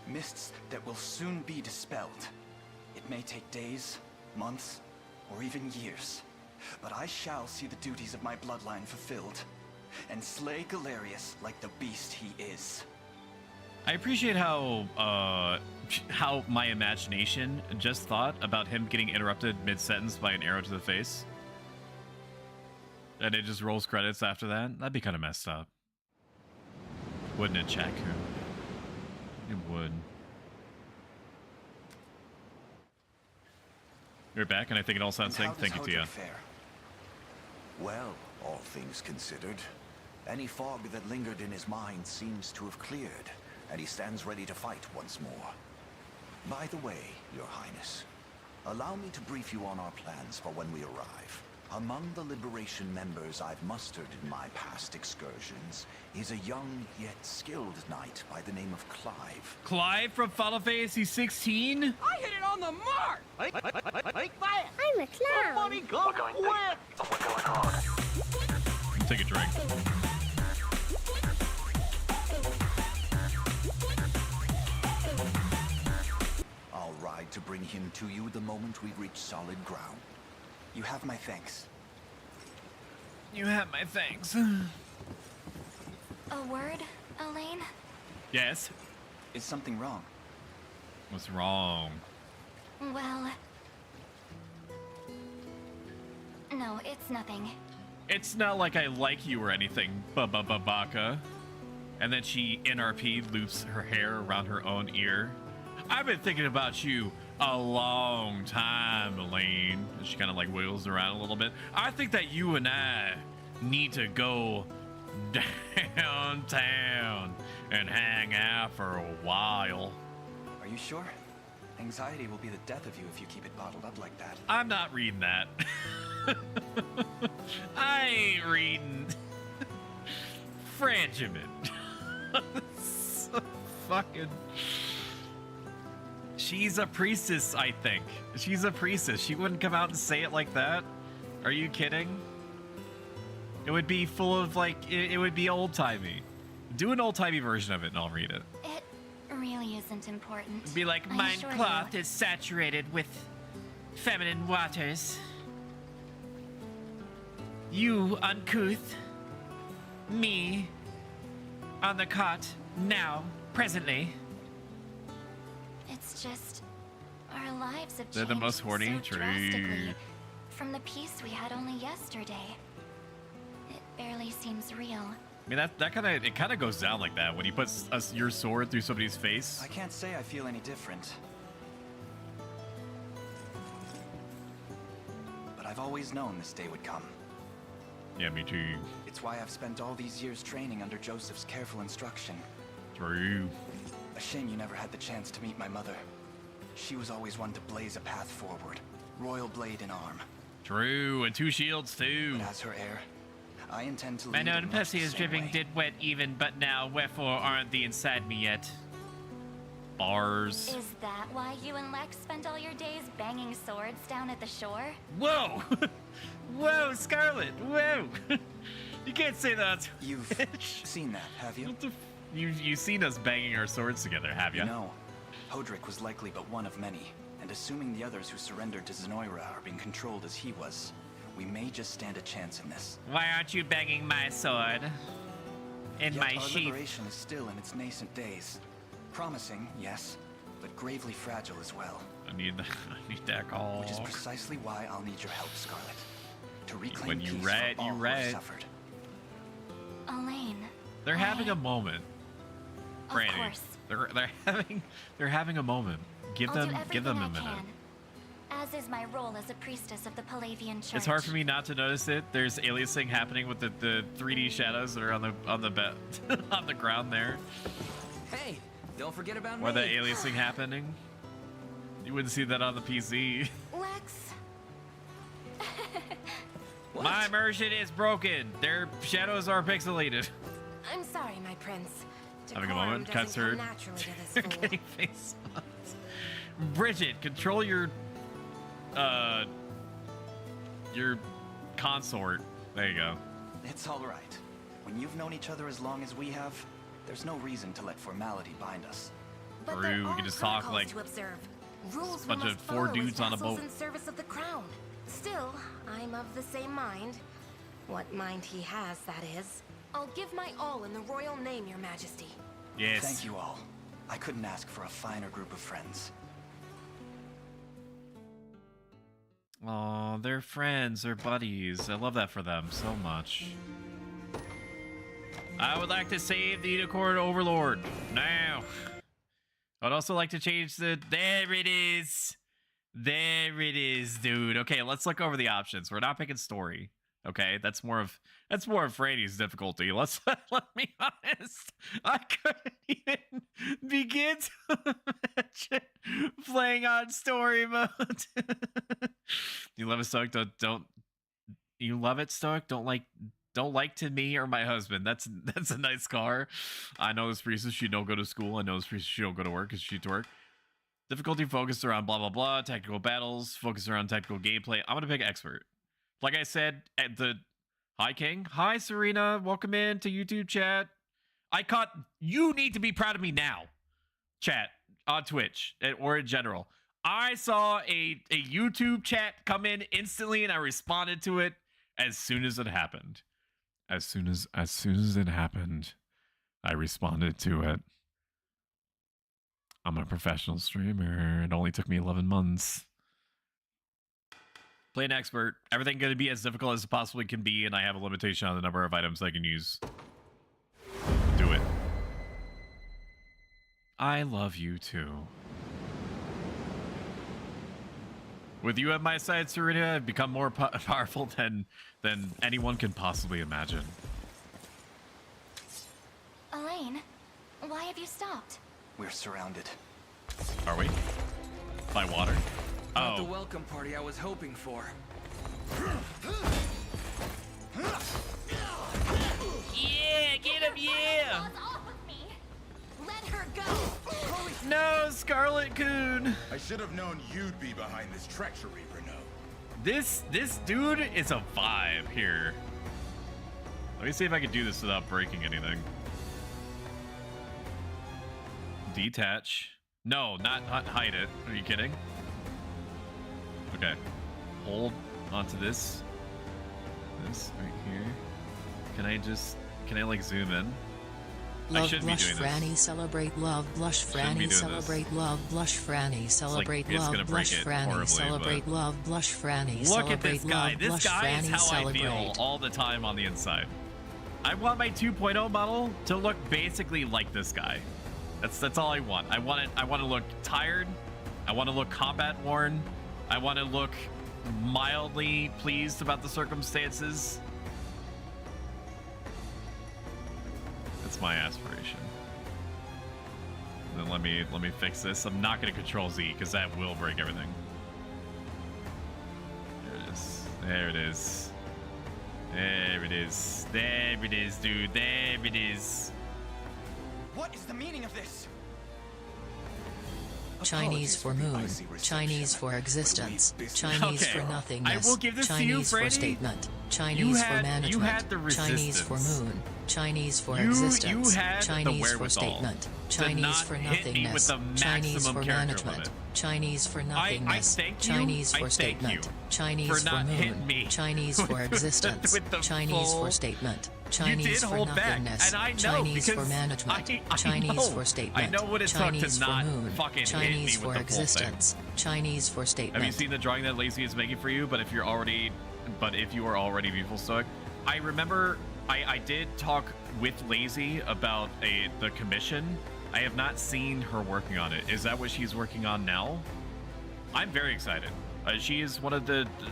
Mists that will soon be dispelled. It may take days, months, or even years, but I shall see the duties of my bloodline fulfilled, and slay Galerius like the beast he is. I appreciate how my imagination just thought about him getting interrupted mid-sentence by an arrow to the face. And it just rolls credits after that? That'd be kind of messed up. Wouldn't it, check? It would. You're back, and I think it all sounds sick. Thank you, Tia. Well, all things considered, any fog that lingered in his mind seems to have cleared, and he stands ready to fight once more. By the way, Your Highness, allow me to brief you on our plans for when we arrive. Among the Liberation members I've mustered in my past excursions is a young yet skilled knight by the name of Clive. Clive from Final Fantasy 16? I hit it on the mark! Fire! I'm a clown. Somebody go quick! Take a drink. I'll ride to bring him to you the moment we reach solid ground. You have my thanks. You have my thanks. A word, Elaine? Yes? Is something wrong? What's wrong? Well... No, it's nothing. It's not like I like you or anything, Baka. And then she, NRP, loops her hair around her own ear. I've been thinking about you a long time, Elaine. And she kind of like wiggles around a little bit. I think that you and I need to go downtown and hang out for a while. Are you sure? Anxiety will be the death of you if you keep it bottled up like that. I'm not reading that. I ain't reading Frangiment. So fucking... She's a priestess, I think. She's a priestess. She wouldn't come out and say it like that. Are you kidding? It would be full of, like, it would be old-timey. Do an old-timey version of it and I'll read it. It really isn't important. It'd be like, mine cloth is saturated with feminine waters. You, uncouth. Me. On the cot. Now. Presently. It's just... our lives have They're changed the most horny. so True. drastically from the peace we had only yesterday. It barely seems real. I mean, that kind of, it kind of goes down like that when you put your sword through somebody's face. I can't say I feel any different. But I've always known this day would come. Yeah, me too. It's why I've spent all these years training under Joseph's careful instruction. True. A shame you never had the chance to meet my mother. She was always one to blaze a path forward. Royal blade in arm. True, and 2 shields too. But as her heir, I intend to My lead known in much pussy the is same dripping way. did wet even, but now wherefore aren't thee inside me yet? Bars. Is that why you and Lex spent all your days banging swords down at the shore? Whoa! Whoa, Scarlet! Whoa! You can't say that. You've seen that, have you? You've seen us banging our swords together, have you? No. Hodrick was likely but one of many, and assuming the others who surrendered to Zenoira are being controlled as he was, we may just stand a chance in this. Why aren't you banging my sword? In Yet my our sheath. liberation is still in its nascent days. Promising, yes, but gravely fragile as well. I need that call. Which is precisely why I'll need your help, Scarlet. To reclaim When you peace read, for all you who read. have suffered. Elaine. They're having a moment. Of Brandy. course. They're having a moment. Give I'll them do give them a everything I minute. can, as is my role as a priestess of the Palavian Church. It's hard for me not to notice it. There's aliasing happening with the 3D shadows that are on the bed on the ground there. Hey, don't forget about Or me. the aliasing happening. You wouldn't see that on the PC. Lex. My immersion is broken. Their shadows are pixelated. I'm sorry, my prince. Having a Decorum moment. Cuts doesn't her. come naturally to this fool. Getting face off. Bridget, control your consort. There you go. It's all right. When you've known each other as long as we have, there's no reason to let formality bind us. But True, there we are can just talk protocols like to observe. Rules bunch we of must 4 follow dudes as on a vassals boat. in service of the crown. Still, I'm of the same mind. What mind he has, that is. I'll give my all in the royal name, your majesty. Yes. Thank you all. I couldn't ask for a finer group of friends. Oh, they're friends, they're buddies. I love that for them so much. I would like to save the unicorn overlord now. I'd also like to change the... There it is. There it is, dude. Okay, let's look over the options. We're not picking story. Okay, that's more of Franny's difficulty. Let me honest. I couldn't even begin to imagine playing on story mode. You love it, Stoic? Don't you love it, Stoic? Don't like to me or my husband. That's a nice car. I know this priestess, she don't go to school. I know this priestess, she don't go to work because she to work. Difficulty focused around blah blah blah. Tactical battles focused around tactical gameplay. I'm gonna pick expert. Like I said at the... Hi, King. Hi, Serena. Welcome in to YouTube chat. You need to be proud of me now. Chat. On Twitch. Or in general. I saw a YouTube chat come in instantly and I responded to it as soon as it happened. As soon as it happened, I responded to it. I'm a professional streamer. It only took me 11 months. Play an expert. Everything going to be as difficult as it possibly can be, and I have a limitation on the number of items I can use. Do it. I love you too. With you at my side, Serena, I've become more powerful than anyone can possibly imagine. Elaine, why have you stopped? We're surrounded. Are we? By water? Not the welcome party I was hoping for. Yeah, get him, yeah! Let her go! No, Scarlet Coon! I should have known you'd be behind this treachery, Bruno. This dude is a vibe here. Let me see if I can do this without breaking anything. Detach. No, not hide it. Are you kidding? Okay. Hold onto this. This right here. Can I like zoom in? Love blush Franny, celebrate love blush Franny, celebrate love blush Franny, celebrate love blush Franny, celebrate love blush Franny. Look at this guy. This guy is how I feel all the time on the inside. I want my 2.0 model to look basically like this guy. That's all I want. I want to look tired. I want to look combat worn. I want to look mildly pleased about the circumstances. That's my aspiration. Then let me fix this. I'm not going to control Z because that will break everything. There it is. There it is. There it is. There it is, dude. There it is. What is the meaning of this? Chinese for moon, Chinese for existence, Chinese for nothingness, I will give this Chinese to you, for Franny. statement, Chinese for management, Chinese for moon, Chinese for existence, Chinese for statement, Chinese for nothingness, Chinese for management, Chinese for nothingness, Chinese for statement, Chinese for moon, Chinese for existence, Chinese for statement, Chinese for nothingness, Chinese for management, Chinese for statement, I know what it took to not fucking hit me Chinese with for the full existence, thing. Chinese for statement. Have you seen the drawing that Lazy is making for you? But if you are already beautiful stoic, I remember I did talk with Lazy about the commission. I have not seen her working on it. Is that what she's working on now? I'm very excited. She is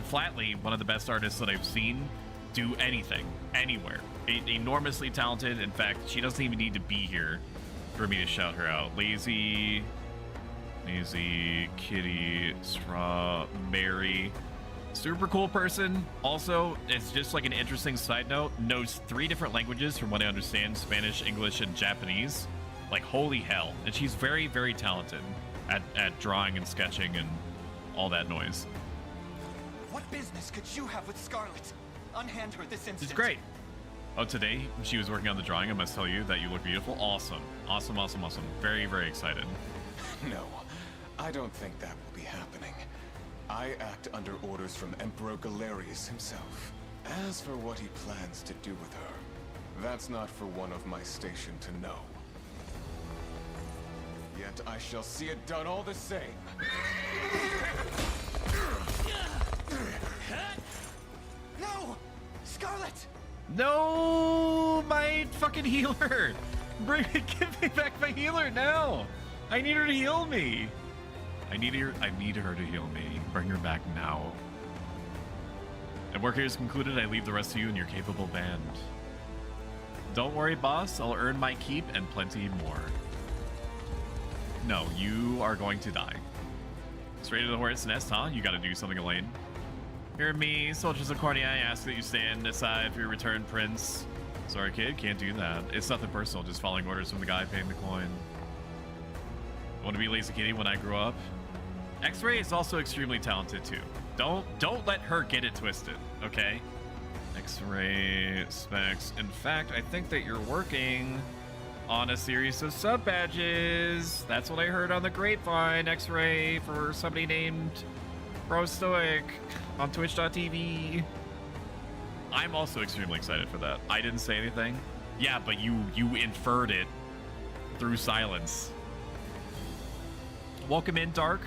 flatly one of the best artists that I've seen do anything, anywhere. Enormously talented. In fact, she doesn't even need to be here for me to shout her out. Lazy, Kitty, Strawberry. Super cool person. Also, it's just like an interesting side note, knows 3 different languages from what I understand, Spanish, English, and Japanese. Like, holy hell. And she's very, very talented at drawing and sketching and all that noise. What business could you have with Scarlet? Unhand her this instant. It's great. Oh, today she was working on the drawing. I must tell you that you look beautiful. Awesome. Awesome, awesome, awesome. Very, very excited. No, I don't think that will be happening. I act under orders from Emperor Galerius himself. As for what he plans to do with her, that's not for one of my station to know. Yet I shall see it done all the same. Scarlet! No, my fucking healer! Give me back my healer now! I need her to heal me! I need her to heal me. Bring her back now. And work here is concluded. I leave the rest of you in your capable band. Don't worry, boss. I'll earn my keep and plenty more. No, you are going to die. Straight to the hornet's nest, huh? You gotta do something, Elaine. Hear me, soldiers of Cornea, I ask that you stand aside for your return, Prince. Sorry, kid, can't do that. It's nothing personal, just following orders from the guy paying the coin. I want to be Lazy Kitty when I grow up. X-Ray is also extremely talented too. Don't let her get it twisted, okay? X-Ray specs. In fact, I think that you're working on a series of sub badges. That's what I heard on the grapevine. X-Ray for somebody named Bro Stoic on Twitch.tv. I'm also extremely excited for that. I didn't say anything. Yeah, but you inferred it through silence. Welcome in, Dark.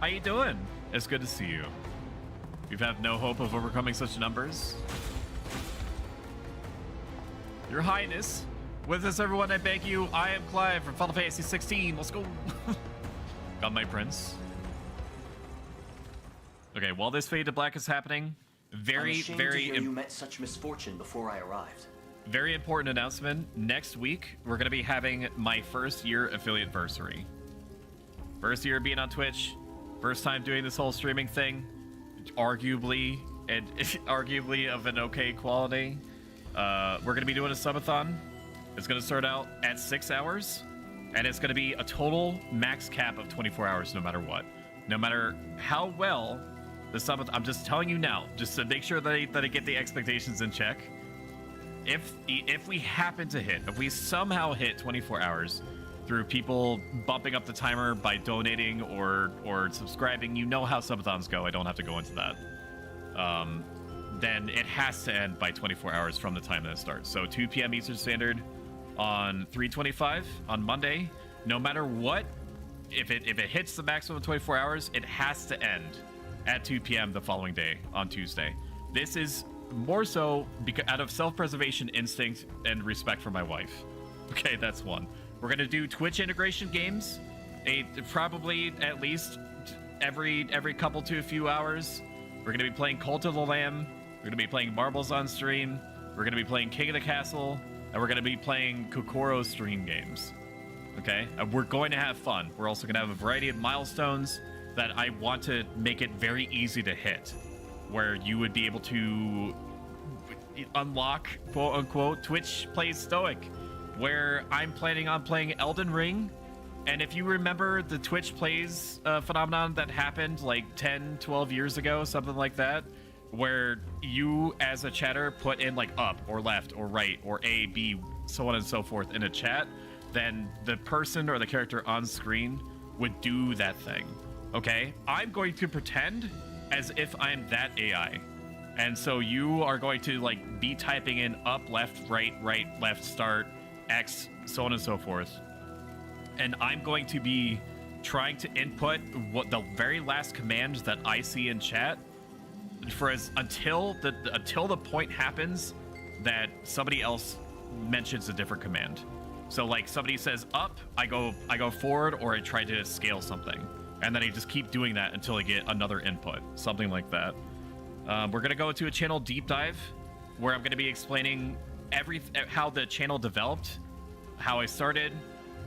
How you doing? It's good to see you. You have no hope of overcoming such numbers? Your Highness, with this, everyone, I beg you, I am Clive from Final Fantasy 16. Let's go. Got my prince. Okay, while this Fade to Black is happening, very you met such misfortune before I arrived. Very important announcement. Next week, we're going to be having my first year affiliate-versary. First year being on Twitch, first time doing this whole streaming thing, arguably of an okay quality. We're going to be doing a subathon. It's going to start out at 6 hours, and it's going to be a total max cap of 24 hours no matter what. No matter how well the subathon, I'm just telling you now, just to make sure that I get the expectations in check. If we happen to hit, if we somehow hit 24 hours through people bumping up the timer by donating or subscribing, you know how subathons go. I don't have to go into that. Then it has to end by 24 hours from the time that it starts. So 2 p.m. Eastern Standard on 3/25 on Monday. No matter what, if it hits the maximum of 24 hours, it has to end at 2 p.m. the following day on Tuesday. This is more so because out of self-preservation instinct and respect for my wife. Okay, that's one. We're gonna do Twitch integration games, probably at least every couple to a few hours. We're gonna be playing Cult of the Lamb. We're gonna be playing Marbles on stream. We're gonna be playing King of the Castle, and we're gonna be playing Kokoro stream games. Okay, we're going to have fun. We're also gonna have a variety of milestones that I want to make it very easy to hit, where you would be able to unlock, quote unquote, Twitch Plays Stoic, where I'm planning on playing Elden Ring. And if you remember the Twitch Plays phenomenon that happened like 10, 12 years ago, something like that, where you as a chatter put in like up or left or right or A, B, so on and so forth in a chat, then the person or the character on screen would do that thing. Okay? I'm going to pretend as if I'm that AI. And so you are going to like be typing in up, left, right, left, start, X, so on and so forth. And I'm going to be trying to input what the very last command that I see in chat until the point happens that somebody else mentions a different command. So like somebody says up, I go forward, or I try to scale something. And then I just keep doing that until I get another input, something like that. We're gonna go into a channel deep dive where I'm gonna be explaining how the channel developed, how I started,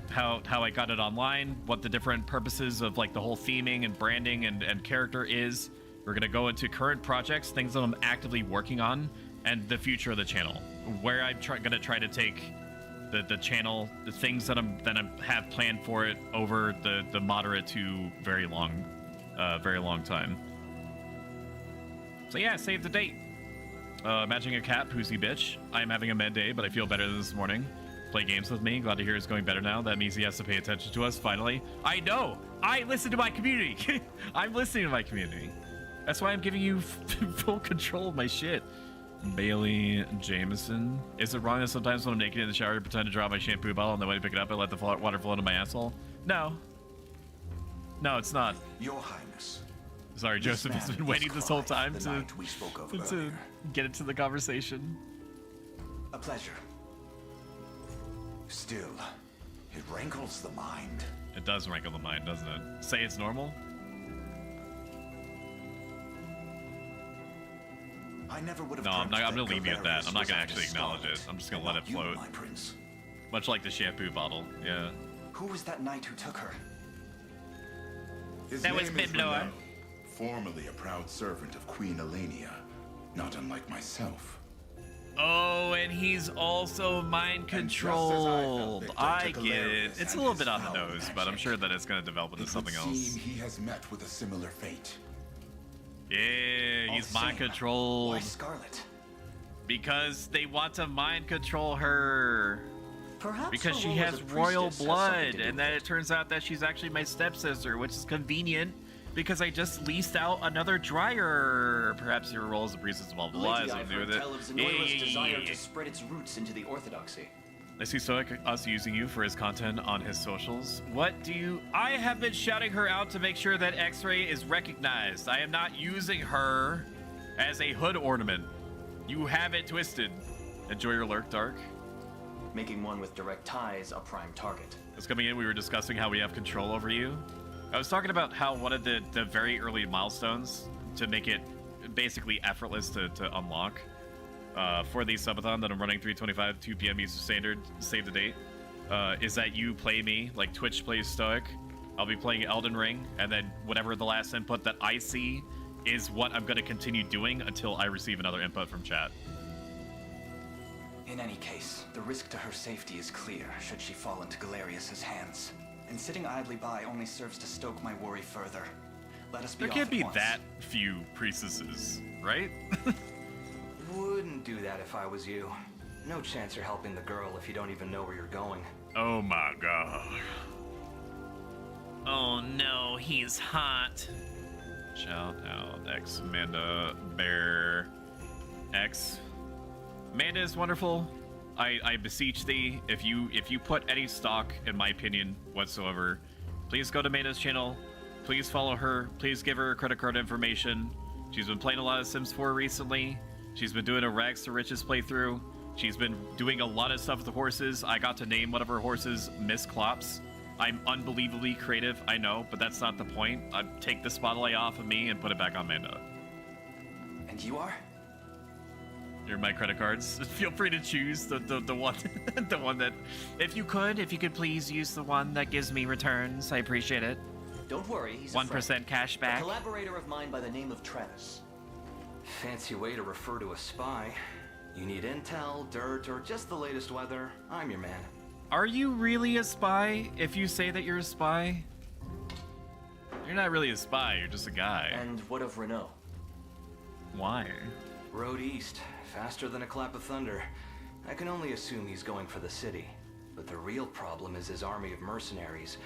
how I got it online, what the different purposes of like the whole theming and branding and character is. We're gonna go into current projects, things that I'm actively working on, and the future of the channel, where I'm gonna try to take the channel, the things that I have planned for it over the moderate to very long time. So yeah, save the date. Matching a cat, Poosy bitch. I am having a med day, but I feel better than this morning. Play games with me. Glad to hear it's going better now. That means he has to pay attention to us, finally. I know! I listen to my community! I'm listening to my community. That's why I'm giving you full control of my shit. Bailey Jameson. Is it wrong that sometimes when I'm naked in the shower I pretend to drop my shampoo bottle and then when I pick it up I let the water flow into my asshole? No. No, it's not. Your Highness, Sorry, Joseph has been waiting this whole time to get into the conversation. A pleasure. Still, it rankles the mind. It does rankle the mind, doesn't it? Say it's normal? I never would have. No, I'm gonna leave you at that. I'm not gonna actually acknowledge it. I'm just gonna let it float. Much like the shampoo bottle, yeah. Who was that knight who took her? His That was name is Bibloa. Renaud, formerly a proud servant of Queen Elenia, not unlike myself. Oh, and he's also mind controlled. I get it. It's a little bit on the nose, but I'm sure that it's gonna develop into something else. He has met with a similar fate. Yeah, he's mind controlled. Why Scarlet? Because they want to mind control her. Perhaps because her she role as has a royal priestess has blood, something to do and then it turns out that she's actually my stepsister, which is convenient because I just leased out another dryer. Perhaps your role as a priestess of all blood has something to do with it. Tell of Zenoira's desire to spread its roots into the Orthodoxy. I see Stoic us using you for his content on his socials. What do you... I have been shouting her out to make sure that X-Ray is recognized. I am not using her as a hood ornament. You have it twisted. Enjoy your lurk, Dark. Making one with direct ties a prime target. As coming in, we were discussing how we have control over you. I was talking about how one of the very early milestones to make it basically effortless to unlock for the subathon that I'm running 3:25, 2 p.m. Eastern Standard, save the date, is that you play me, like Twitch plays Stoic. I'll be playing Elden Ring, and then whatever the last input that I see is what I'm going to continue doing until I receive another input from chat. In any case, the risk to her safety is clear should she fall into Galerius's hands. And sitting idly by only serves to stoke my worry further. Let us be There off can't at be once. that few priestesses, right? Wouldn't do that if I was you. No chance you're helping the girl if you don't even know where you're going. Oh my god. Oh no, he's hot. Shout out X Amanda Bear X. Amanda is wonderful. I beseech thee, if you put any stock in my opinion whatsoever, please go to Amanda's channel. Please follow her. Please give her credit card information. She's been playing a lot of Sims 4 recently. She's been doing a Rags to Riches playthrough. She's been doing a lot of stuff with the horses. I got to name one of her horses Miss Clops. I'm unbelievably creative, I know, but that's not the point. I'd take the spotlight off of me and put it back on Amanda. And you are? You're my credit cards. Feel free to choose the one the one that if you could please use the one that gives me returns. I appreciate it. Don't worry, he's 1% cash back. A collaborator of mine by the name of Travis. Fancy way to refer to a spy. You need intel, dirt, or just the latest weather, I'm your man. Are you really a spy if you say that you're a spy? You're not really a spy, you're just a guy. And what of Renaud? Why? Road east, faster than a clap of thunder. I can only assume he's going for the city. But the real problem is his army of mercenaries.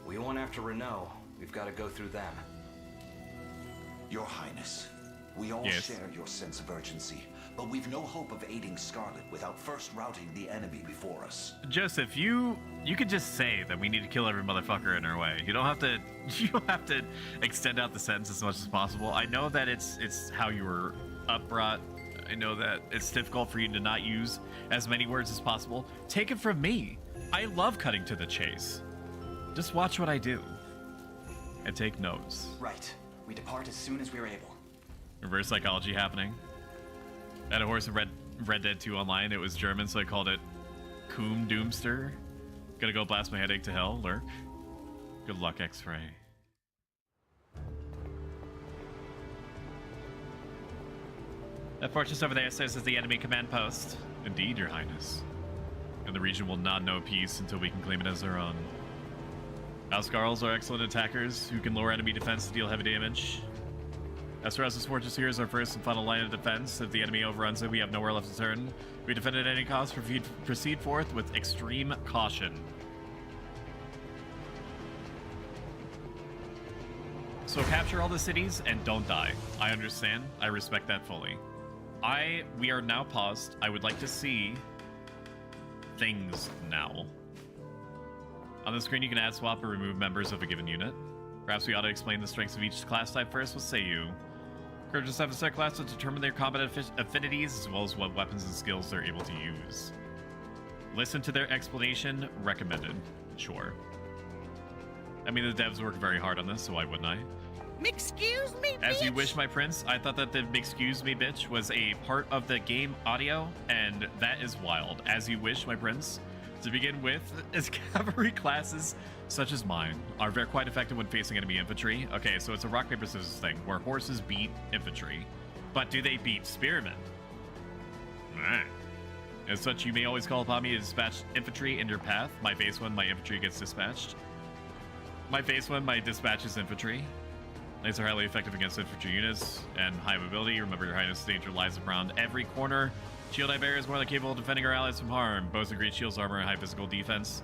We want after Renaud. We've got to go through them. Your Highness, we all share your sense of urgency, but we've no hope of aiding Scarlet without first routing the enemy before us. Joseph, you could just say that we need to kill every motherfucker in our way. You don't have to extend out the sentence as much as possible. I know that it's how you were upbrought. I know that it's difficult for you to not use as many words as possible. Take it from me. I love cutting to the chase. Just watch what I do. And take notes. Right. We depart as soon as we are able. Reverse psychology happening. I had a horse in Red Dead 2 online. It was German, so I called it Coom Doomster. Gonna go blast my headache to hell, lurk. Good luck, X-Ray. That fortress over there serves as the enemy command post. Indeed, Your Highness. And the region will not know peace until we can claim it as our own. Housecarls are excellent attackers who can lower enemy defense to deal heavy damage. Esteros' fortress here is our first and final line of defense. If the enemy overruns it, we have nowhere left to turn. We defend at any cost, proceed forth with extreme caution. So capture all the cities and don't die. I understand. I respect that fully. We are now paused. I would like to see things now. On the screen, you can add, swap, or remove members of a given unit. Perhaps we ought to explain the strengths of each class type first. What say you? Characters have a set class to determine their combat affinities as well as what weapons and skills they're able to use. Listen to their explanation. Recommended. Sure. I mean, the devs work very hard on this, so why wouldn't I? Excuse me, bitch. As you wish, my prince. I thought that the excuse me, bitch was a part of the game audio, and that is wild. As you wish, my prince. To begin with, is cavalry classes such as mine are very quite effective when facing enemy infantry. Okay, so it's a rock, paper, scissors thing where horses beat infantry. But do they beat spearmen? As such, you may always call upon me to dispatch infantry in your path. My face when my infantry gets dispatched. My face when my dispatches infantry. Knights are highly effective against infantry units and high mobility. Remember, your highness, danger lies around every corner. Shield I bear is more than capable of defending our allies from harm. Bows and great shields, armor, and high physical defense.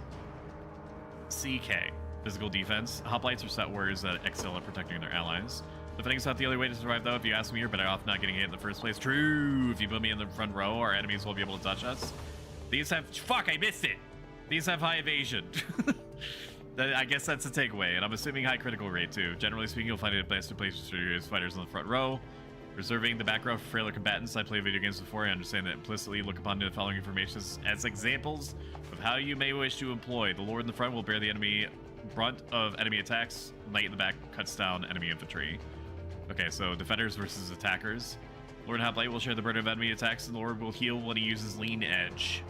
CK, physical defense. Hoplites are set warriors that excel at protecting their allies. Defending is not the only way to survive, though. If you ask me, you're better off not getting hit in the first place. True. If you put me in the front row, our enemies will be able to touch us. These have... Fuck, I missed it. These have high evasion. I guess that's a takeaway, and I'm assuming high critical rate, too. Generally speaking, you'll find it best to place your fighters in the front row. Reserving the back row for frailer combatants. I played video games before. I understand that implicitly look upon the following information as examples of how you may wish to employ. The lord in the front will bear the enemy brunt of enemy attacks. Knight in the back cuts down enemy infantry. Okay, so defenders versus attackers. Lord Hoplite will share the burden of enemy attacks, and the lord will heal when he uses lean edge.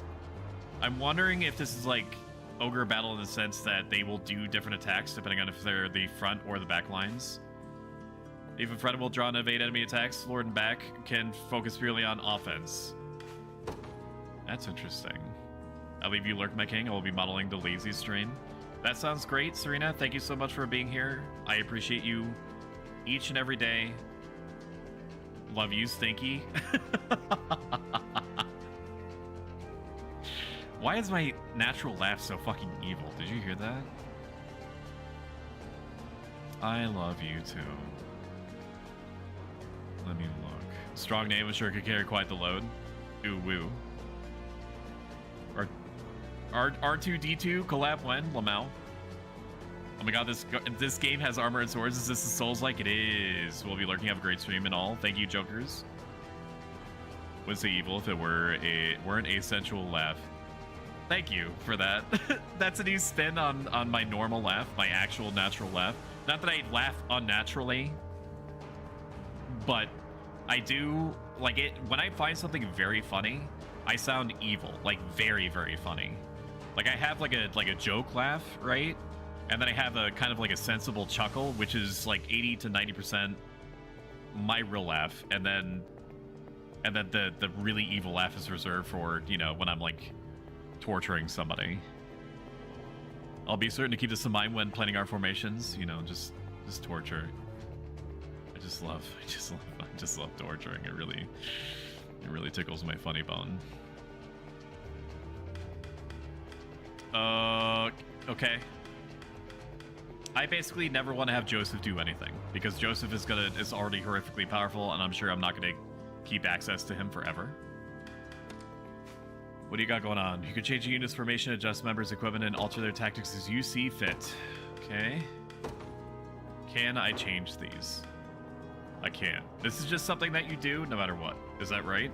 I'm wondering if this is like ogre battle in the sense that they will do different attacks depending on if they're the front or the back lines. If a front will draw and evade enemy attacks, Lord and back can focus purely on offense. That's interesting. I'll leave you lurk, my king. I will be modeling the lazy stream. That sounds great, Serena. Thank you so much for being here. I appreciate you each and every day. Love you, Stinky. Why is my natural laugh so fucking evil? Did you hear that? I love you too. Let me look. Strong name, I'm sure could carry quite the load. Ooh, woo. R2D2 collab when? Lamau. Oh my god, this game has armor and swords. Is this the Souls-like? It is. We'll be lurking. Have a great stream and all. Thank you, Jokers. Wouldn't say evil if it weren't a sensual laugh. Thank you for that. That's a new spin on my normal laugh, my actual natural laugh. Not that I laugh unnaturally, but I do like it when I find something very funny. I sound evil, like very, very funny. Like I have like a joke laugh, right? And then I have a kind of like a sensible chuckle, which is like 80 to 90% my real laugh, and then the really evil laugh is reserved for, you know, when I'm like torturing somebody. I'll be certain to keep this in mind when planning our formations. You know, just torture. I just love torturing. It really tickles my funny bone. Okay. I basically never want to have Joseph do anything because Joseph is already horrifically powerful, and I'm sure I'm not gonna keep access to him forever. What do you got going on? You can change the unit's formation, adjust members' equipment, and alter their tactics as you see fit. Okay. Can I change these? I can't. This is just something that you do no matter what. Is that right?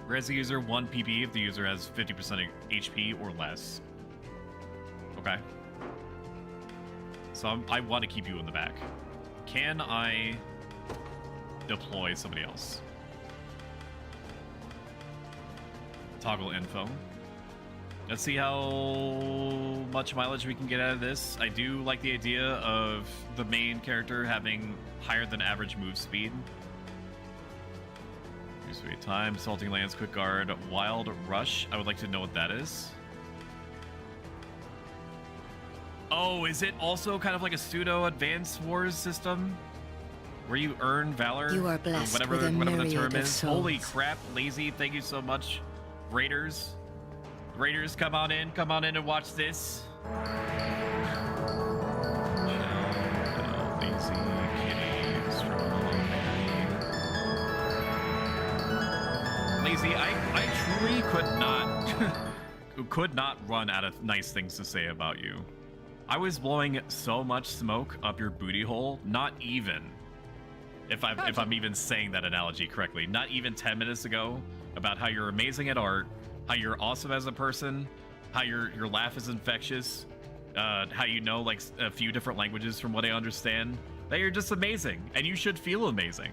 Grants the user 1 PP if the user has 50% HP or less. Okay. So I want to keep you in the back. Can I deploy somebody else? Toggle info. Let's see how much mileage we can get out of this. I do like the idea of the main character having higher than average move speed. Here's wait time, Assaulting Lance, Quick Guard, Wild Rush. I would like to know what that is. Oh, is it also kind of like a pseudo Advanced Wars system? Where you earn Valor? You are blessed whatever with a the term myriad is. of souls. Holy crap, Lazy, thank you so much. Raiders, come on in and watch this. Lazy, kitty, strong. Lazy, I truly could not run out of nice things to say about you. I was blowing so much smoke up your booty hole, not even, if I'm even saying that analogy correctly, not even 10 minutes ago, about how you're amazing at art, how you're awesome as a person, how your laugh is infectious, how you know like a few different languages from what I understand, that you're just amazing, and you should feel amazing.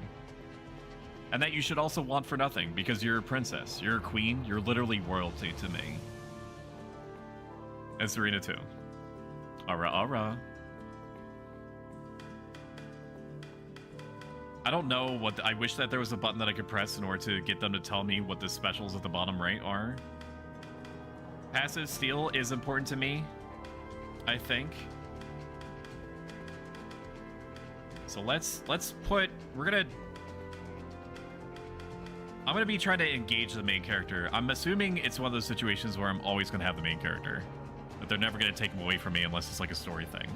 And that you should also want for nothing, because you're a princess, you're a queen, you're literally royalty to me. And Serena too. Alright. I don't know what... I wish that there was a button that I could press in order to get them to tell me what the specials at the bottom right are. Passive steal is important to me, I think. So let's put... I'm gonna be trying to engage the main character. I'm assuming it's one of those situations where I'm always gonna have the main character. That they're never gonna take him away from me unless it's like a story thing.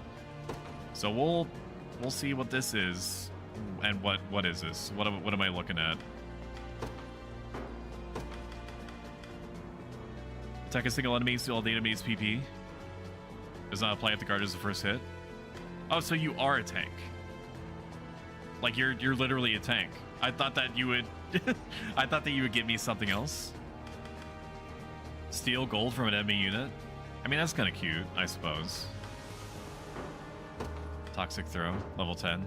So we'll see what this is. And what is this? What am I looking at? Attack a single enemy, steal all the enemy's PP. Does not apply if the guard is the first hit. Oh, so you are a tank. Like you're literally a tank. I thought that you would I thought that you would give me something else. Steal gold from an enemy unit. I mean, that's kind of cute, I suppose. Toxic throw, level 10.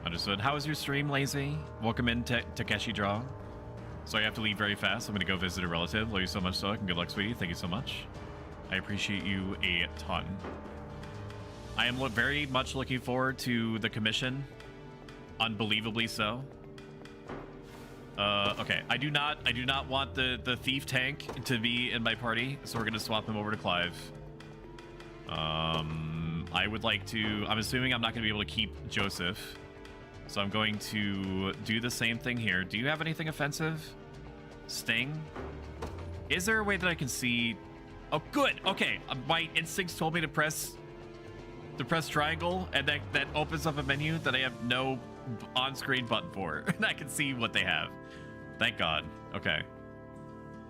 Understood. How is your stream, Lazy? Welcome in, Takeshi Draw. So I have to leave very fast. I'm going to go visit a relative. Love you so much, Stoic, and good luck, sweetie. Thank you so much. I appreciate you a ton. I am very much looking forward to the commission. Unbelievably so. Okay. I do not want the thief tank to be in my party, so we're going to swap him over to Clive. I would like to... I'm assuming I'm not going to be able to keep Joseph. So I'm going to do the same thing here. Do you have anything offensive? Sting? Is there a way that I can see... Oh, good. Okay. My instincts told me to press triangle, and that opens up a menu that I have no on-screen button for. And I can see what they have. Thank God. Okay.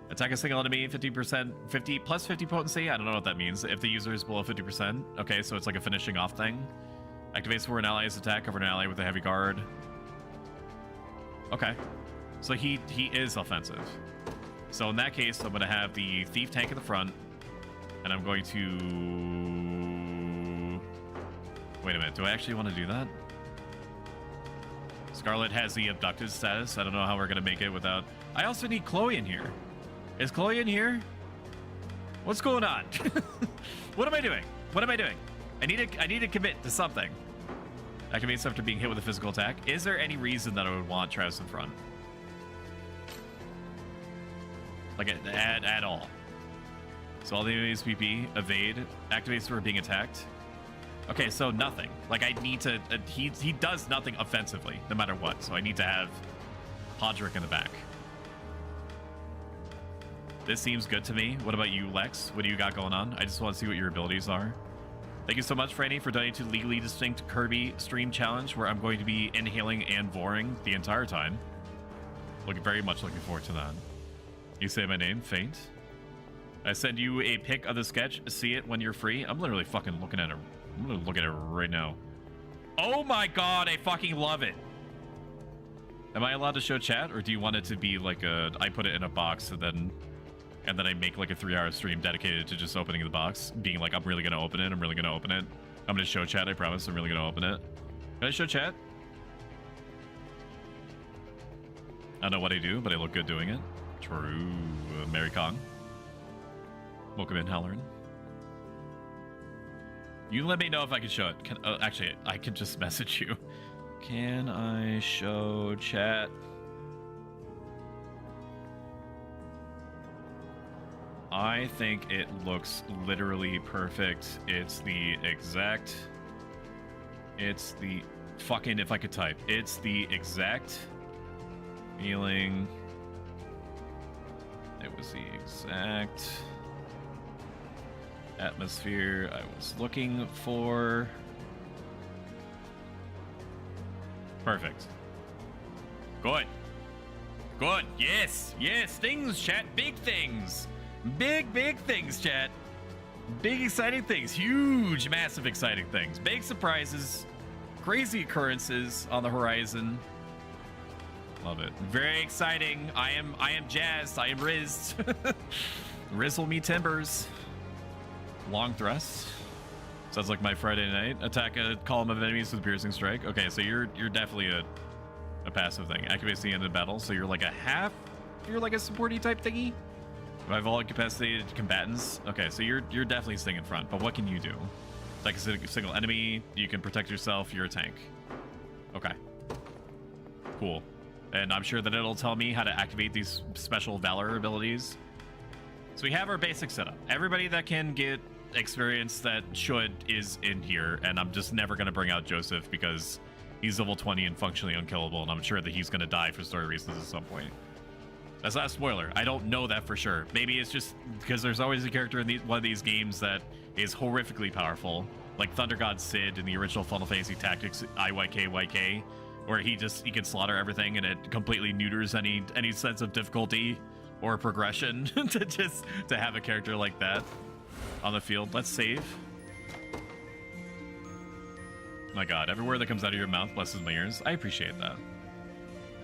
Attack a single enemy, 50%, 50 plus 50 potency. I don't know what that means. If the user is below 50%. Okay, so it's like a finishing off thing. Activates for an ally's attack over an ally with a heavy guard. Okay. So he is offensive. So in that case, I'm going to have the thief tank in the front. And I'm going to... Wait a minute. Do I actually want to do that? Scarlet has the abducted status. I don't know how we're going to make it without... I also need Chloe in here. Is Chloe in here? What's going on? What am I doing? What am I doing? I need to commit to something. Activates after being hit with a physical attack. Is there any reason that I would want Travis in front? Like at all. So all the enemies PP, evade, activates for being attacked. Okay, so nothing. Like I need to, he does nothing offensively, no matter what. So I need to have Podrick in the back. This seems good to me. What about you, Lex? What do you got going on? I just want to see what your abilities are. Thank you so much, Franny, for donating to the Legally Distinct Kirby Stream Challenge, where I'm going to be inhaling and voring the entire time. Very much looking forward to that. You say my name, Faint. I send you a pic of the sketch. See it when you're free. I'm literally fucking looking at it. I'm gonna look at it right now. Oh my God, I fucking love it. Am I allowed to show chat, or do you want it to be like I put it in a box and then I make like a 3-hour stream dedicated to just opening the box, being like, I'm really gonna open it. I'm really gonna open it. I'm gonna show chat. I promise. I'm really gonna open it. Can I show chat? I don't know what I do, but I look good doing it. True. Mary Kong. Welcome in, Halloran. You let me know if I can show it. Actually, I can just message you. Can I show chat? I think it looks literally perfect. It's the fucking, if I could type, it's the exact feeling. It was the exact atmosphere I was looking for. Perfect. Good. Good. Yes. Yes. Things, chat. Big things. Big things, chat. Big exciting things, huge, massive exciting things, big surprises, crazy occurrences on the horizon. Love it. Very exciting. I am jazzed. I am rizzed. Rizzle me timbers. Long thrust. Sounds like my Friday night. Attack a column of enemies with piercing strike. Okay, so you're definitely a passive thing. Activates the end of battle. So you're like you're like a supporty type thingy. Revive all incapacitated combatants. Okay, so you're definitely staying in front. But what can you do? Like a single enemy. You can protect yourself. You're a tank. Okay. Cool. And I'm sure that it'll tell me how to activate these special Valor abilities. So we have our basic setup. Everybody that can get experience that is in here, and I'm just never going to bring out Joseph because he's level 20 and functionally unkillable, and I'm sure that he's going to die for story reasons at some point. That's not a spoiler. I don't know that for sure. Maybe it's just because there's always a character in one of these games that is horrifically powerful, like Thunder God Sid in the original Final Fantasy Tactics IYK, where he can slaughter everything and it completely neuters any sense of difficulty or progression to have a character like that on the field. Let's save. My God, every word that comes out of your mouth blesses my ears. I appreciate that.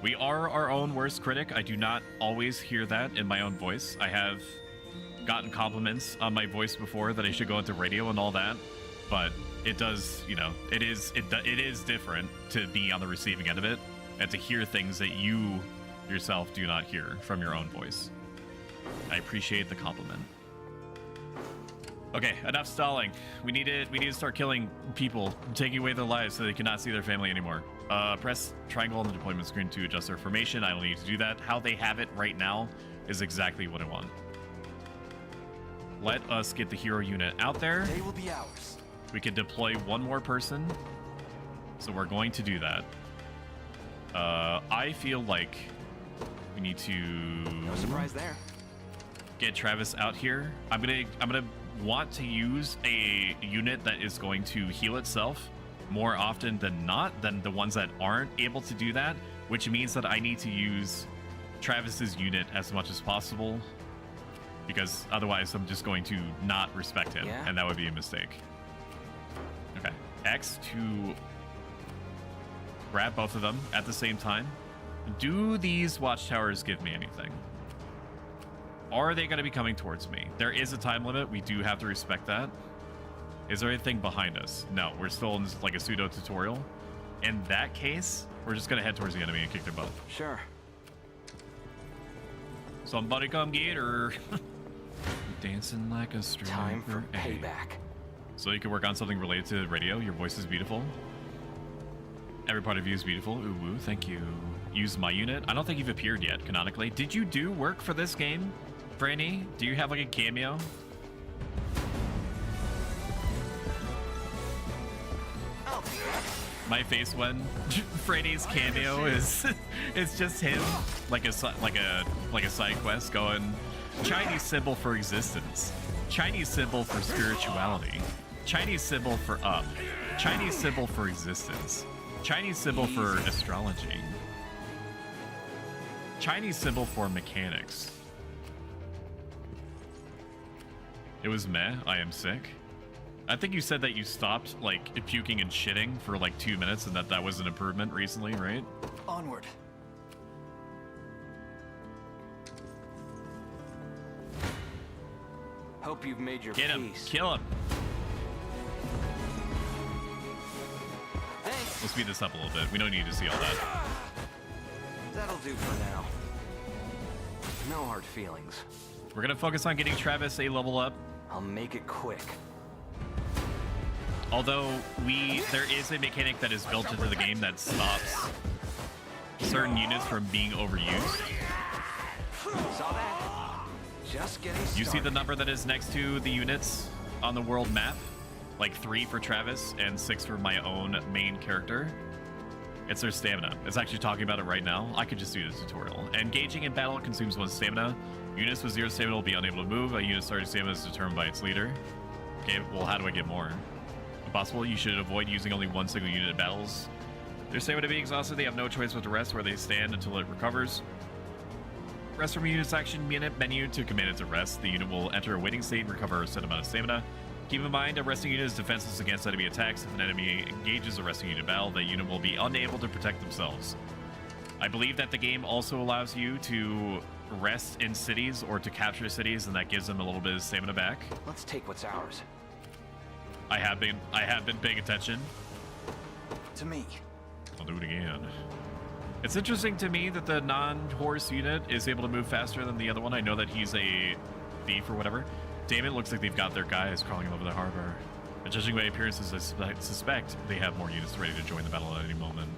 We are our own worst critic. I do not always hear that in my own voice. I have gotten compliments on my voice before that I should go into radio and all that, but it does, it is different to be on the receiving end of it and to hear things that you yourself do not hear from your own voice. I appreciate the compliment. Okay, enough stalling. We need to start killing people, taking away their lives so they cannot see their family anymore. Press triangle on the deployment screen to adjust their formation. I don't need to do that. How they have it right now is exactly what I want. Let us get the hero unit out there. They will be ours. We can deploy one more person, so we're going to do that. I feel like we need to... No surprise there. Get Travis out here. I'm gonna want to use a unit that is going to heal itself more often than not than the ones that aren't able to do that, which means that I need to use Travis's unit as much as possible, because otherwise I'm just going to not respect him, and that would be a mistake. Okay, X to grab both of them at the same time. Do these watchtowers give me anything? Are they going to be coming towards me? There is a time limit. We do have to respect that. Is there anything behind us? No, we're still in like a pseudo tutorial. In that case, we're just going to head towards the enemy and kick their butt. Sure. Somebody come get her. Dancing like a striper. Time for payback. So you can work on something related to the radio. Your voice is beautiful. Every part of you is beautiful. Ooh, woo, thank you. Use my unit. I don't think you've appeared yet, canonically. Did you do work for this game, Franny? Do you have like a cameo? My face when Franny's cameo is it's just him, like a side quest going, Chinese symbol for existence, Chinese symbol for spirituality, Chinese symbol for up, Chinese symbol for existence, Chinese symbol for astrology, Chinese symbol for mechanics. It was meh. I am sick. I think you said that you stopped like puking and shitting for like 2 minutes and that was an improvement recently, right? Onward. Hope you've made your Get him. peace. Kill him. Thanks. We'll speed this up a little bit. We don't need to see all that. That'll do for now. No hard feelings. We're gonna focus on getting Travis a level up. I'll make it quick. Although there is a mechanic that is built into the game that stops certain units from being overused. Saw that? Just getting started. You see the number that is next to the units on the world map? Like 3 for Travis and 6 for my own main character. It's their stamina. It's actually talking about it right now. I could just do the tutorial. Engaging in battle consumes 1 stamina. Units with 0 stamina will be unable to move. A unit's starting stamina is determined by its leader. Okay, well, how do I get more? If possible, you should avoid using only 1 single unit in battles. Their stamina being exhausted, they have no choice but to rest where they stand until it recovers. rest from unit's action menu to command it to rest. The unit will enter a waiting state and recover a set amount of stamina. Keep in mind, a resting unit is defenseless against enemy attacks. If an enemy engages a resting unit battle, the unit will be unable to protect themselves. I believe that the game also allows you to rest in cities or to capture cities, and that gives them a little bit of stamina back. Let's take what's ours. I have been paying attention. To me. I'll do it again. It's interesting to me that the non-horse unit is able to move faster than the other one. I know that he's a thief or whatever. Damn, it looks like they've got their guys crawling over the harbor. But judging by appearances, I suspect they have more units ready to join the battle at any moment.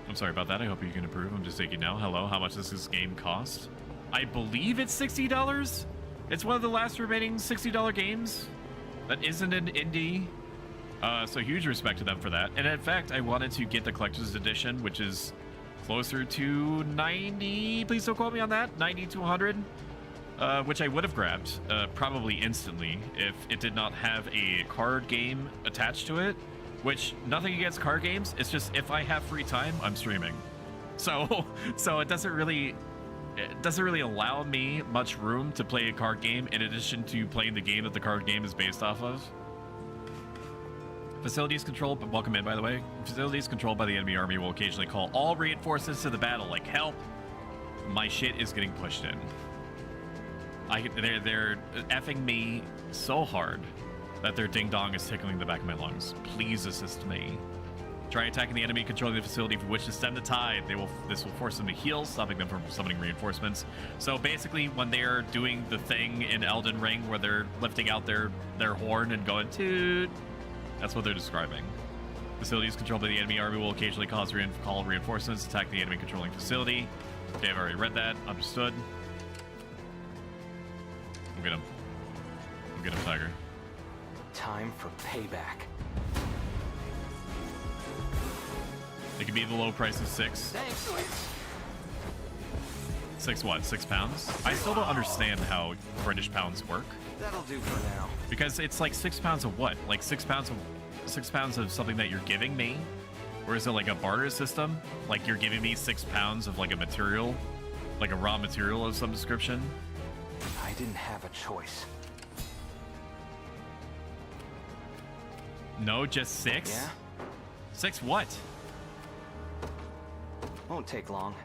I'm sorry about that. I hope you can approve. I'm just taking now. Hello, how much does this game cost? I believe it's $60. It's one of the last remaining $60 games that isn't an indie. So huge respect to them for that. And in fact, I wanted to get the collector's edition, which is closer to 90. Please don't quote me on that. 90 to 100. Which I would have grabbed probably instantly if it did not have a card game attached to it. Which, nothing against card games, it's just if I have free time, I'm streaming. So it doesn't really allow me much room to play a card game in addition to playing the game that the card game is based off of. Facilities controlled, but welcome in, by the way. Facilities controlled by the enemy army will occasionally call all reinforcements to the battle, like help. My shit is getting pushed in. They're effing me so hard that their ding-dong is tickling the back of my lungs. Please assist me. Try attacking the enemy controlling the facility if you wish to stem the tide. This will force them to heal, stopping them from summoning reinforcements. So basically, when they're doing the thing in Elden Ring where they're lifting out their horn and going toot, that's what they're describing. Facilities controlled by the enemy army will occasionally call reinforcements, attack the enemy controlling facility. Okay, I've already read that. Understood. We'll get him. We'll get him, Tiger. Time for payback. It could be the low price of 6. Thanks. 6 what? 6 pounds? I still don't understand how British pounds work. That'll do for now. Because it's like 6 pounds of what? Like 6 pounds of something that you're giving me? Or is it like a barter system? Like you're giving me 6 pounds of like a material? Like a raw material of some description? I didn't have a choice. No, just 6? Yeah? 6 what? Won't take long.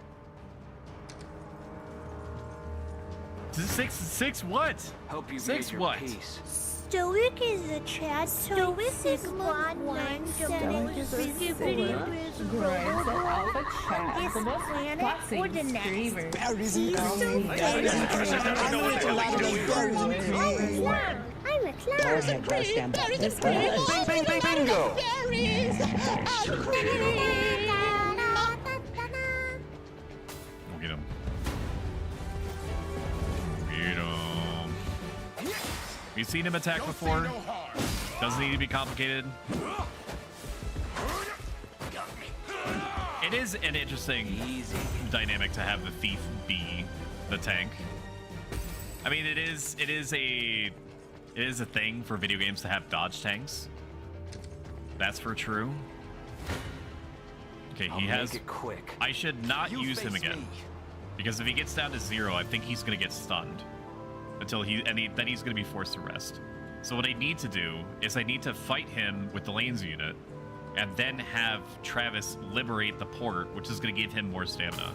6 what? Hope you 6 your what? Peace. Stoic is a Chad. Stoic is 197. Grind Alpha Chat. Is the planet or the next? He's I'm a clown. Bingo! We'll get him. Get him. You've seen him attack before. Doesn't need to be complicated. It is an interesting dynamic to have the thief be the tank. I mean, it is a thing for video games to have dodge tanks. That's for true. Okay, he has. Make it quick. I should not use him again, because if he gets down to 0, I think he's gonna get stunned until then he's gonna be forced to rest. So what I need to do is I need to fight him with the lanes unit, and then have Travis liberate the port, which is gonna give him more stamina.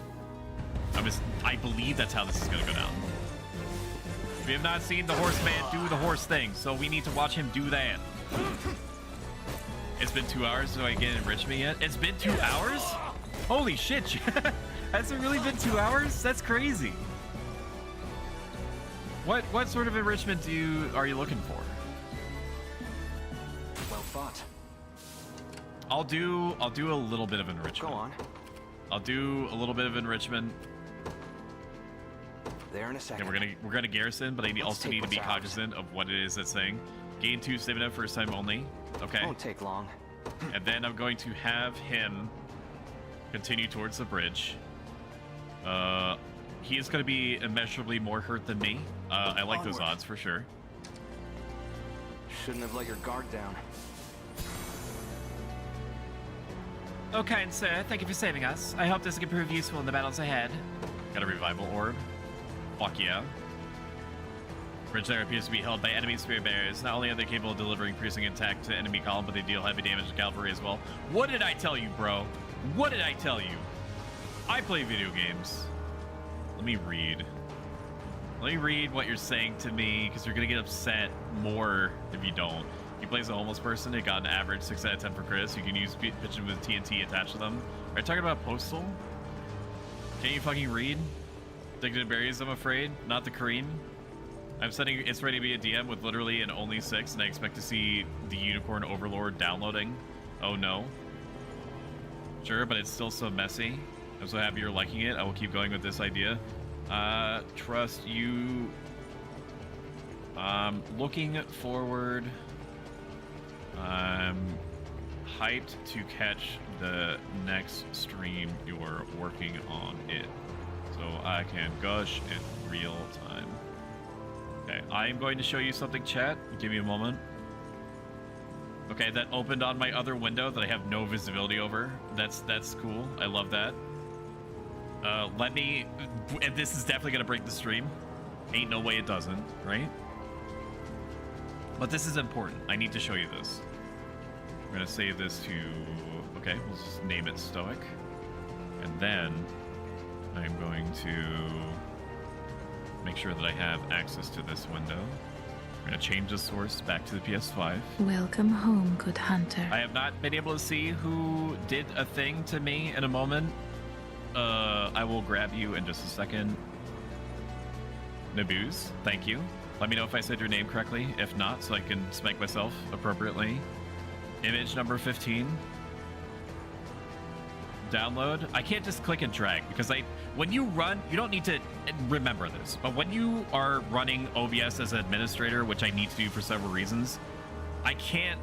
I believe that's how this is gonna go down. We have not seen the horseman do the horse thing, so we need to watch him do that. It's been 2 hours, so I get enrichment yet? It's been 2 hours? Holy shit! Has it really been 2 hours? That's crazy. What sort of enrichment are you looking for? Well fought. I'll do a little bit of enrichment. Go on. I'll do a little bit of enrichment. There in a second. Okay, we're gonna garrison, but I also need to be cognizant of what it is that's saying. Gain 2 stamina first time only. Okay. Won't take long. And then I'm going to have him continue towards the bridge. He is going to be immeasurably more hurt than me. I like those odds for sure. Shouldn't have let your guard down. Oh, kind sir, thank you for saving us. I hope this can prove useful in the battles ahead. Got a revival orb. Fuck yeah. Bridge there appears to be held by enemy spirit barriers. Not only are they capable of delivering piercing attack to enemy column, but they deal heavy damage to cavalry as well. What did I tell you, bro? What did I tell you? I play video games. Let me read. Let me read what you're saying to me, because you're going to get upset more if you don't. He plays a homeless person. It got an average 6 out of 10 for Chris. You can use pitching with TNT attached to them. Are you talking about Postal? Can't you fucking read? Addicted to berries, I'm afraid. Not the Korean. I'm setting it's ready to be a DM with literally an only 6, and I expect to see the Unicorn Overlord downloading. Oh no. Sure, but it's still so messy. I'm so happy you're liking it. I will keep going with this idea. Trust you. Looking forward. I'm hyped to catch the next stream you're working on it, so I can gush in real time. Okay, I'm going to show you something, chat. Give me a moment. Okay, that opened on my other window that I have no visibility over. That's cool. I love that. Let me... And this is definitely going to break the stream. Ain't no way it doesn't, right? But this is important. I need to show you this. I'm going to save this to... Okay, we'll just name it Stoic. And then I'm going to make sure that I have access to this window. I'm going to change the source back to the PS5. Welcome home, good hunter. I have not been able to see who did a thing to me in a moment. I will grab you in just a second. Nabooz, thank you. Let me know if I said your name correctly. If not, so I can spank myself appropriately. Image number 15. Download. I can't just click and drag because when you run, you don't need to remember this, but when you are running OBS as an administrator, which I need to do for several reasons, I can't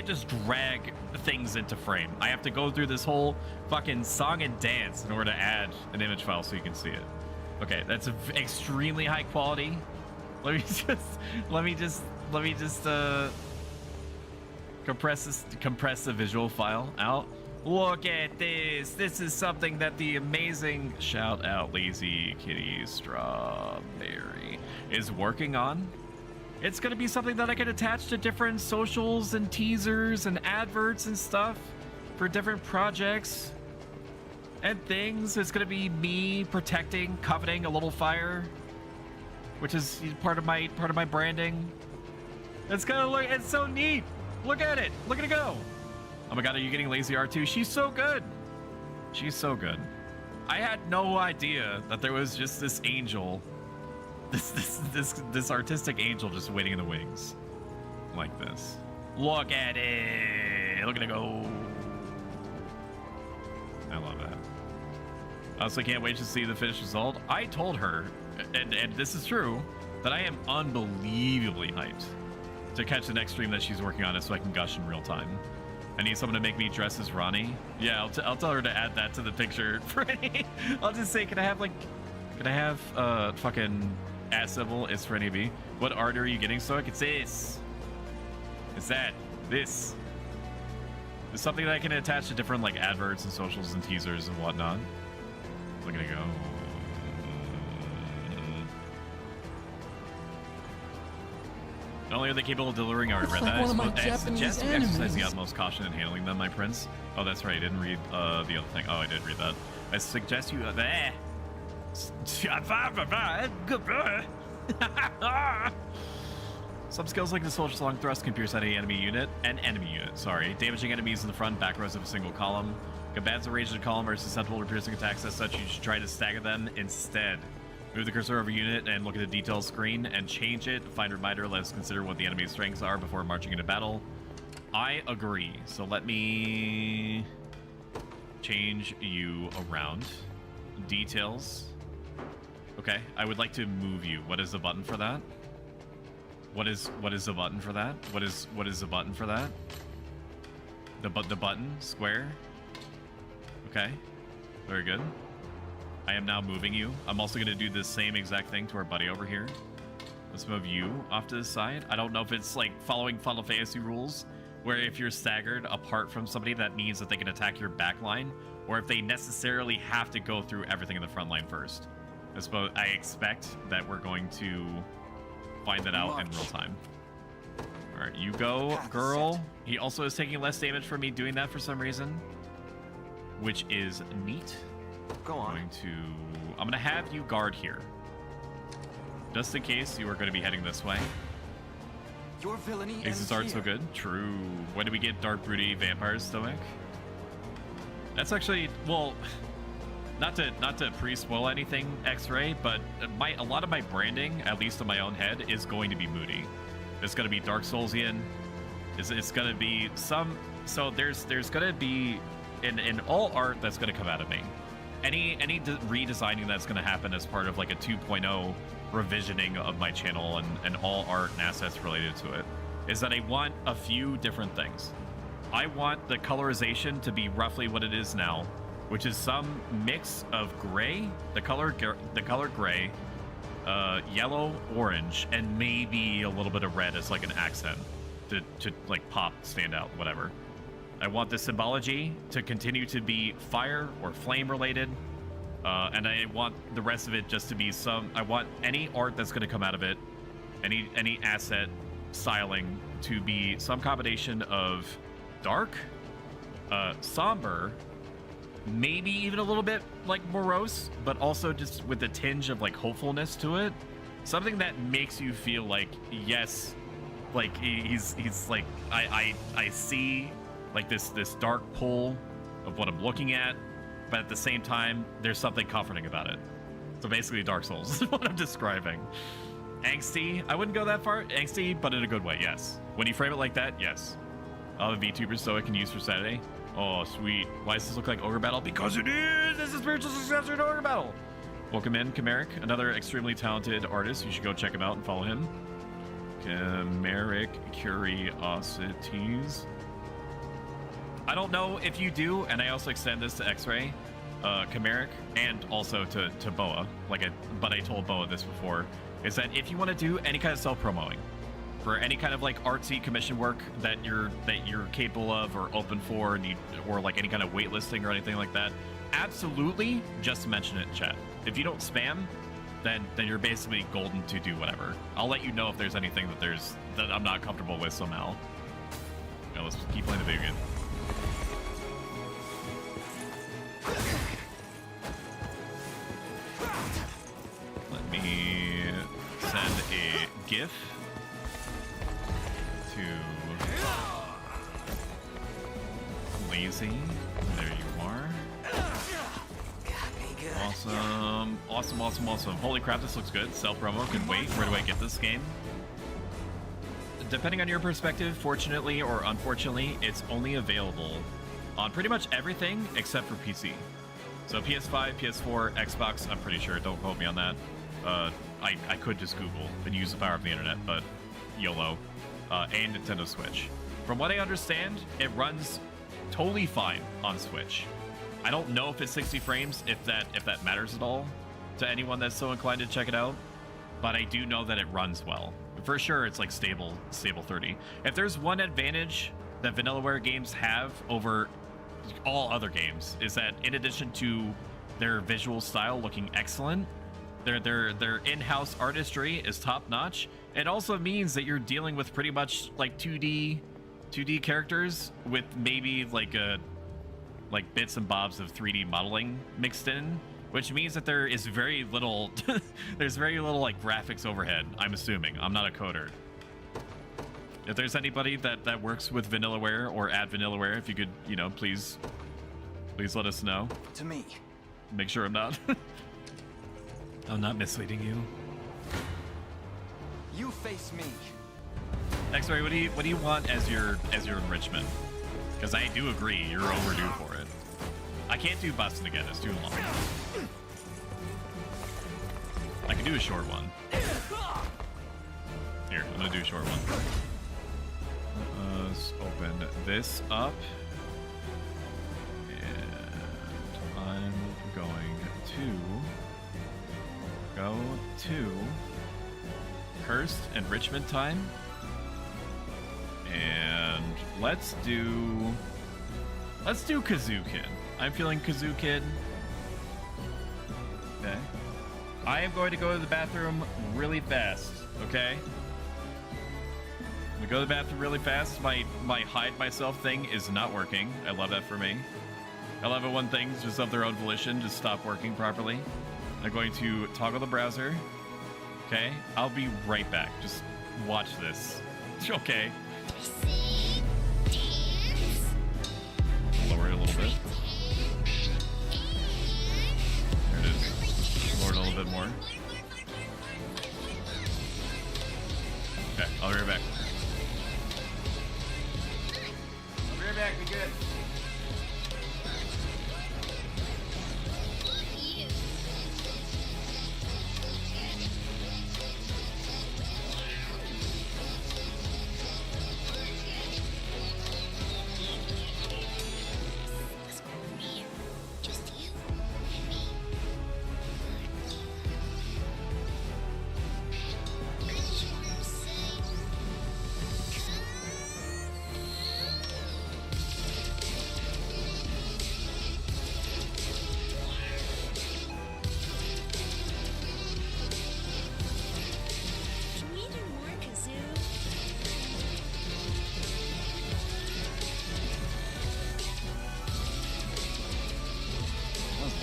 just drag things into frame. I have to go through this whole fucking song and dance in order to add an image file so you can see it. Okay, that's extremely high quality. Let me just compress the visual file out. Look at this. This is something that the amazing shout out Lazy Kitty Strawberry is working on. It's going to be something that I can attach to different socials and teasers and adverts and stuff for different projects and things. It's going to be me protecting, coveting a little fire, which is part of my branding. It's gonna look. It's so neat. Look at it. Look at it go. Oh my god, are you getting Lazy R2? She's so good. She's so good. I had no idea that there was just this angel, this artistic angel just waiting in the wings, like this. Look at it. Look at it go. I love that. I also can't wait to see the finished result. I told her, and this is true, that I am unbelievably hyped to catch the next stream that she's working on it so I can gush in real time. I need someone to make me dress as Ronnie. Yeah, I'll tell her to add that to the picture. I'll just say, can I have fucking @ symbol is for any B? What art are you getting, Stoic? It's this. It's that. This. It's something that I can attach to different like adverts and socials and teasers and whatnot. Look at it go. Not only are they capable of delivering, I read that. I suggest you exercise the utmost caution in handling them, my prince. Oh, that's right. I didn't read the other thing. Oh, I did read that. I suggest you. Some skills like the Soldier's Long Thrust can pierce any enemy unit. Sorry. Damaging enemies in the front and back rows of a single column. Combats a ranged column are susceptible to piercing attacks. As such, you should try to stagger them instead. Move the cursor over unit and look at the details screen and change it. Find reminder. Let us consider what the enemy's strengths are before marching into battle. I agree. So let me change you around. Details. Okay. I would like to move you. What is the button for that? What is the button for that? What is the button for that? The button square. Okay. Very good. I am now moving you. I'm also going to do the same exact thing to our buddy over here. Let's move you off to the side. I don't know if it's like following Final Fantasy rules, where if you're staggered apart from somebody, that means that they can attack your back line, or if they necessarily have to go through everything in the front line first. I expect that we're going to find that out in real time. All right, you go, girl. He also is taking less damage from me doing that for some reason, which is neat. Go on. I'm gonna have you guard here, just in case you are going to be heading this way. Your villainy Exes aren't so good. True. When do we get dark, broody vampires, Stoic? That's actually, well, not to pre-spoil anything, X-Ray, but a lot of my branding, at least in my own head, is going to be moody. It's going to be Dark Soulsian. It's going to be some. So there's going to be in all art that's going to come out of me. Any redesigning that's going to happen as part of like a 2.0 revisioning of my channel and all art and assets related to it is that I want a few different things. I want the colorization to be roughly what it is now, which is some mix of gray, the color gray, yellow, orange, and maybe a little bit of red as like an accent to like pop, stand out, whatever. I want the symbology to continue to be fire or flame related, and I want the rest of it just to be I want any art that's going to come out of it, any asset styling to be some combination of dark, somber, maybe even a little bit like morose, but also just with a tinge of like hopefulness to it. Something that makes you feel like, yes, like he's like, I see like this dark pull of what I'm looking at, but at the same time, there's something comforting about it. So basically Dark Souls is what I'm describing. Angsty, I wouldn't go that far. Angsty, but in a good way, yes. When you frame it like that, yes. All the VTubers so I can use for Saturday. Oh, sweet. Why does this look like Ogre Battle? Because it is! It's a spiritual successor to Ogre Battle! Welcome in, Chimeric, another extremely talented artist. You should go check him out and follow him. Chimeric Curiosities. I don't know if you do, and I also extend this to X-Ray, Chimeric, and also to Boa. But I told Boa this before, is that if you want to do any kind of self-promoting, for any kind of like artsy commission work that you're capable of or open for, or like any kind of waitlisting or anything like that, absolutely just mention it in chat. If you don't spam, then you're basically golden to do whatever. I'll let you know if there's anything that I'm not comfortable with somehow. Yeah, let's keep playing the video game. Let me send a GIF to Lazy. There you are. Awesome. Holy crap, this looks good. Self-promo can wait. Where do I get this game? Depending on your perspective, fortunately or unfortunately, it's only available on pretty much everything except for PC. So PS5, PS4, Xbox, I'm pretty sure. Don't quote me on that. I could just Google and use the power of the internet, but YOLO. And Nintendo Switch. From what I understand, it runs totally fine on Switch. I don't know if it's 60 frames, if that matters at all to anyone that's so inclined to check it out, but I do know that it runs well. For sure, it's like stable 30. If there's one advantage that Vanillaware games have over all other games, is that in addition to their visual style looking excellent, their in-house artistry is top-notch. It also means that you're dealing with pretty much like 2D characters with maybe like bits and bobs of 3D modeling mixed in, which means that there is very little there's very little like graphics overhead, I'm assuming. I'm not a coder. If there's anybody that works with Vanillaware or at Vanillaware, if you could, please let us know. To me. Make sure I'm not misleading you. You face me. X-Ray, what do you want as your enrichment? Because I do agree, you're overdue for it. I can't do busting again, it's too long. I can do a short one. Here, I'm gonna do a short one. Let's open this up. And I'm going to go to Cursed Enrichment Time. And let's do Kazoo Kid. I'm feeling Kazoo Kid. Okay. I am going to go to the bathroom really fast, okay? I'm gonna go to the bathroom really fast. My hide myself thing is not working. I love that for me. I love it when things just of their own volition just stop working properly. I'm going to toggle the browser. Okay, I'll be right back. Just watch this. Okay. Lower it a little bit. There it is. Lower it a little bit more. Okay, I'll be right back. I'll be right back, be good.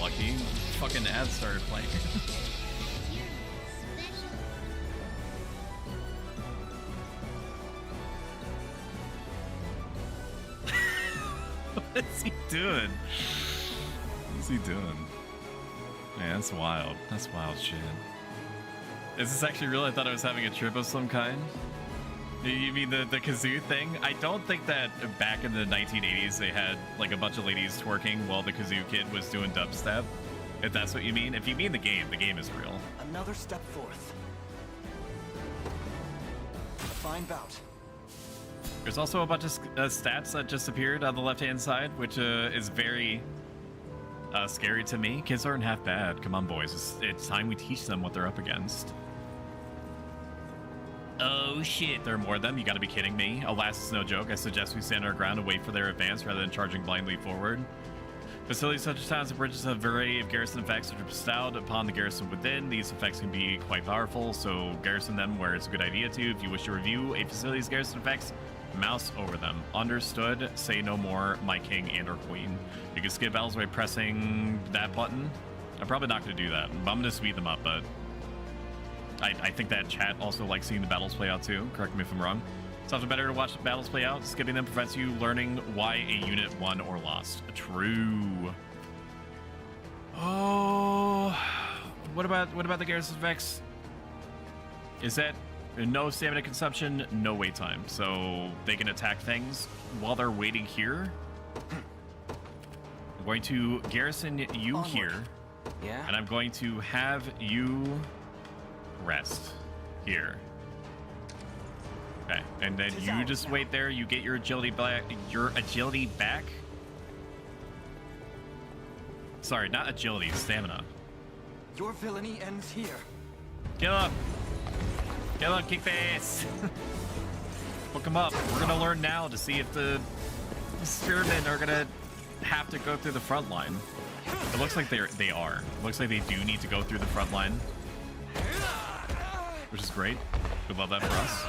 Lucky. Fucking ads started playing. What's he doing? What's he doing? Man, that's wild. That's wild shit. Is this actually real? I thought I was having a trip of some kind. You mean the kazoo thing? I don't think that back in the 1980s they had like a bunch of ladies twerking while the kazoo kid was doing dubstep. If that's what you mean. If you mean the game is real. Another step forth. A fine bout. There's also a bunch of stats that just appeared on the left-hand side, which is very scary to me. Kids aren't half bad. Come on, boys. It's time we teach them what they're up against. Oh shit, there are more of them? You gotta be kidding me. Alas, it's no joke. I suggest we stand our ground and wait for their advance rather than charging blindly forward. Facilities such as towns and bridges have a variety of garrison effects which are bestowed upon the garrison within. These effects can be quite powerful, so garrison them where it's a good idea to. If you wish to review a facility's garrison effects, mouse over them. Understood. Say no more, my king and or queen. You can skip battles by pressing that button. I'm probably not going to do that. I'm going to speed them up, but I think that chat also likes seeing the battles play out too. Correct me if I'm wrong. It's often better to watch the battles play out. Skipping them prevents you learning why a unit won or lost. True. Oh, what about the garrison effects? Is that no stamina consumption, no wait time, so they can attack things while they're waiting here? I'm going to garrison you onward. Here, yeah, and I'm going to have you rest here. Okay, and then you just wait there. You get your agility back. Sorry, not agility, stamina. Your villainy ends here. Kill him! Kill him, Kickface! Hook him up. We're gonna learn now to see if the spearmen are gonna have to go through the front line. It looks like they are. It looks like they do need to go through the front line, which is great. We love that for us.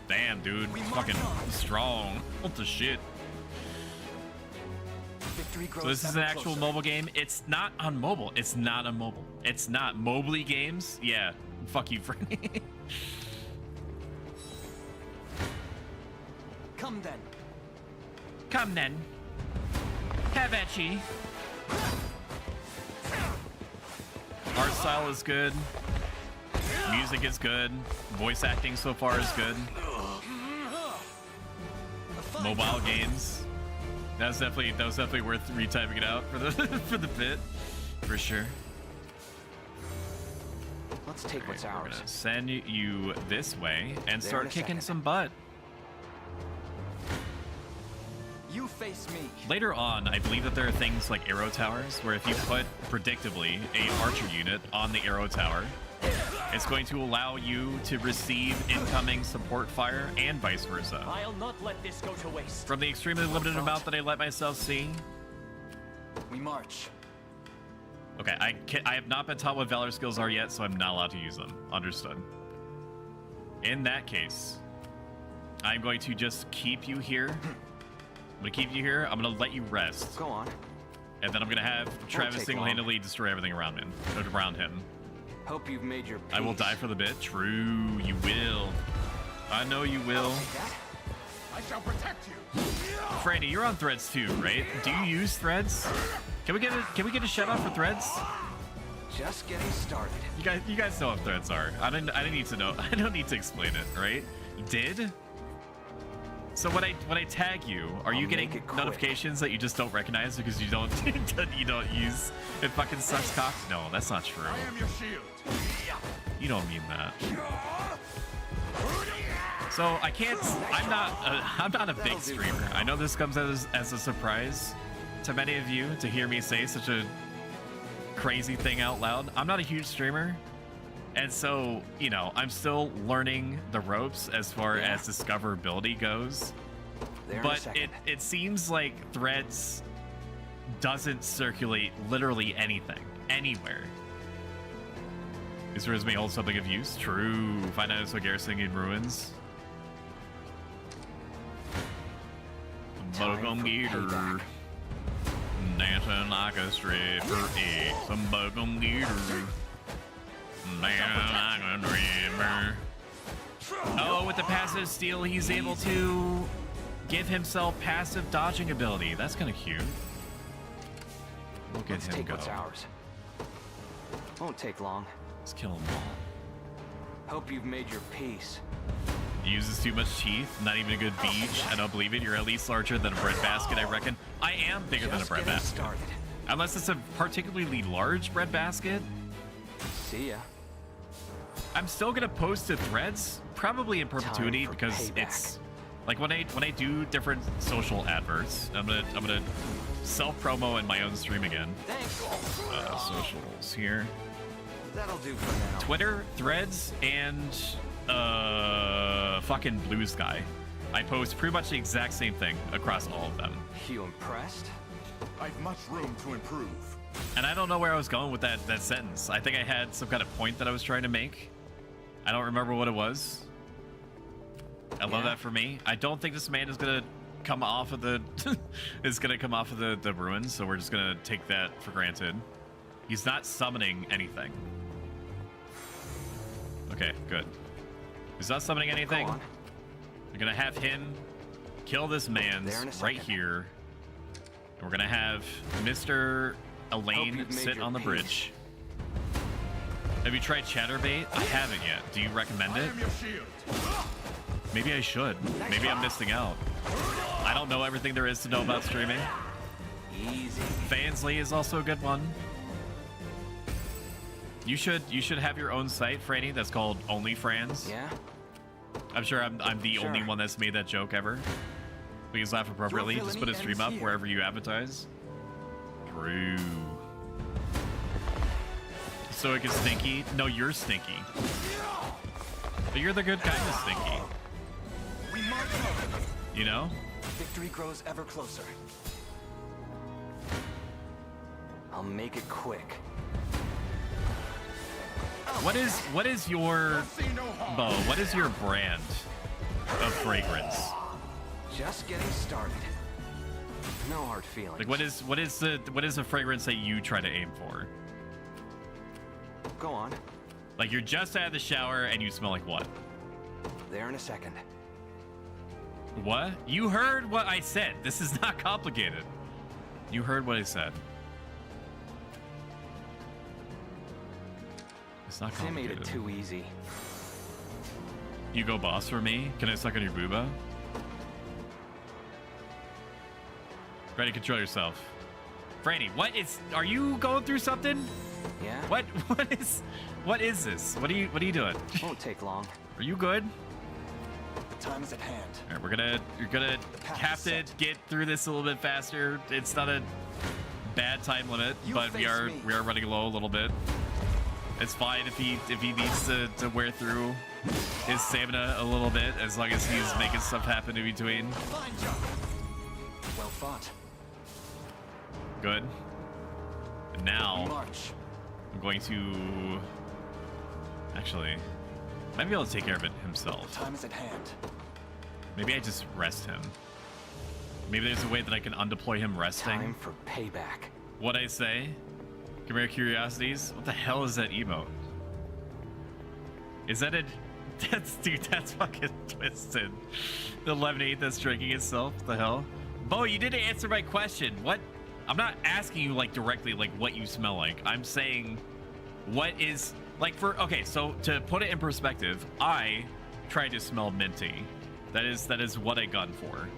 Damn, dude, fucking strong. What the shit? So this is an actual mobile game. It's not on mobile. It's not on mobile. It's not. Mobily games? Yeah. Fuck you, Franny. Come then. Come then. Have at ye. Art style is good. Music is good. Voice acting so far is good. Mobile games. That was definitely worth retyping it out for the for the bit, for sure. Let's take what's ours. We're gonna send you this way and start kicking some butt. You face me. Later on, I believe that there are things like arrow towers, where if you put predictably a archer unit on the arrow tower, it's going to allow you to receive incoming support fire and vice versa. I'll not let this go to waste. From the extremely limited amount that I let myself see, we march. Okay, I have not been taught what Valor skills are yet, so I'm not allowed to use them. Understood. In that case, I'm going to just keep you here. I'm gonna keep you here. I'm gonna let you rest. Go on. And then I'm gonna have Travis single-handedly destroy everything around him. Hope you've made your peace. I will die for the bit. True, you will. I know you will. I shall protect you. Franny, you're on threads too, right? Do you use threads? Can we get a shout out for threads? Just getting started. You guys know what threads are. I didn't need to know. I don't need to explain it, right? Did? So when I tag you, are you getting notifications that you just don't recognize because you don't use it? Fucking sucks cock. No, that's not true. I am your shield. You don't mean that. So I can't. I'm not a big streamer. I know this comes as a surprise to many of you to hear me say such a crazy thing out loud. I'm not a huge streamer, and so I'm still learning the ropes as far as discoverability goes. But it seems like threads doesn't circulate literally anything anywhere. Is resume hold something of use? True. Find out so garrisoning in ruins. Bugum geeter. Dancing like a stripper. Some bugum geeter. Dancing like a dreamer. Oh, with the passive steal, he's able to give himself passive dodging ability. That's kind of cute. Look at him go. What's ours. Won't take long. Let's kill them all. Hope you've made your peace. He uses too much teeth. Not even a good beach. I don't believe it. You're at least larger than a bread basket, I reckon. I am bigger than a bread basket. Unless it's a particularly large bread basket. See ya. I'm still gonna post to threads, probably in perpetuity, because it's like when I do different social adverts, I'm gonna self promo in my own stream again. Socials here. That'll do for now. Twitter, threads, and fucking Blue Sky. I post pretty much the exact same thing across all of them. You impressed? I've much room to improve. And I don't know where I was going with that sentence. I think I had some kind of point that I was trying to make. I don't remember what it was. I love that for me. I don't think this man is gonna come off of the the ruins, so we're just gonna take that for granted. He's not summoning anything. Okay, good. He's not summoning anything. We're gonna have him kill this man right here. And we're gonna have Mr. Elaine sit on the bridge. Have you tried Chatterbait? I haven't yet. Do you recommend it? Maybe I should. Maybe I'm missing out. I don't know everything there is to know about streaming. Easy. Fansly is also a good one. You should have your own site, Franny, that's called OnlyFrans. Yeah. I'm sure I'm the only one that's made that joke ever. Please laugh appropriately. Just put a stream up wherever you advertise. True. So it gets stinky. No, you're stinky. But you're the good kind of stinky. You know? Victory grows ever closer. I'll make it quick. What is your Bo? What is your brand of fragrance? Just getting started. No hard feelings. Like what is the fragrance that you try to aim for? Go on. Like you're just out of the shower and you smell like what? There in a second. What? You heard what I said. This is not complicated. You heard what I said. It's not complicated. They made it too easy. You go boss for me? Can I suck on your booba? Ready, control yourself. Franny, are you going through something? Yeah. What is this? What are you doing? Won't take long. Are you good? The time is at hand. All right, you're gonna have to get through this a little bit faster. It's not a bad time limit, but we are running low a little bit. It's fine if he needs to wear through his stamina a little bit, as long as he's making stuff happen in between. Well fought. Good. And now I'm going to actually might be able to take care of it himself. Time is at hand. Maybe I just rest him. Maybe there's a way that I can undeploy him resting. Time for payback. What'd I say? Come here, curiosities. What the hell is that emote? Is that a... Dude, that's fucking twisted. The lemonade that's drinking itself. What the hell? Bo, you didn't answer my question. What? I'm not asking you, like, directly, like, what you smell like. I'm saying, what is... Like, for... Okay, so, to put it in perspective, I try to smell minty. That is what I gun for.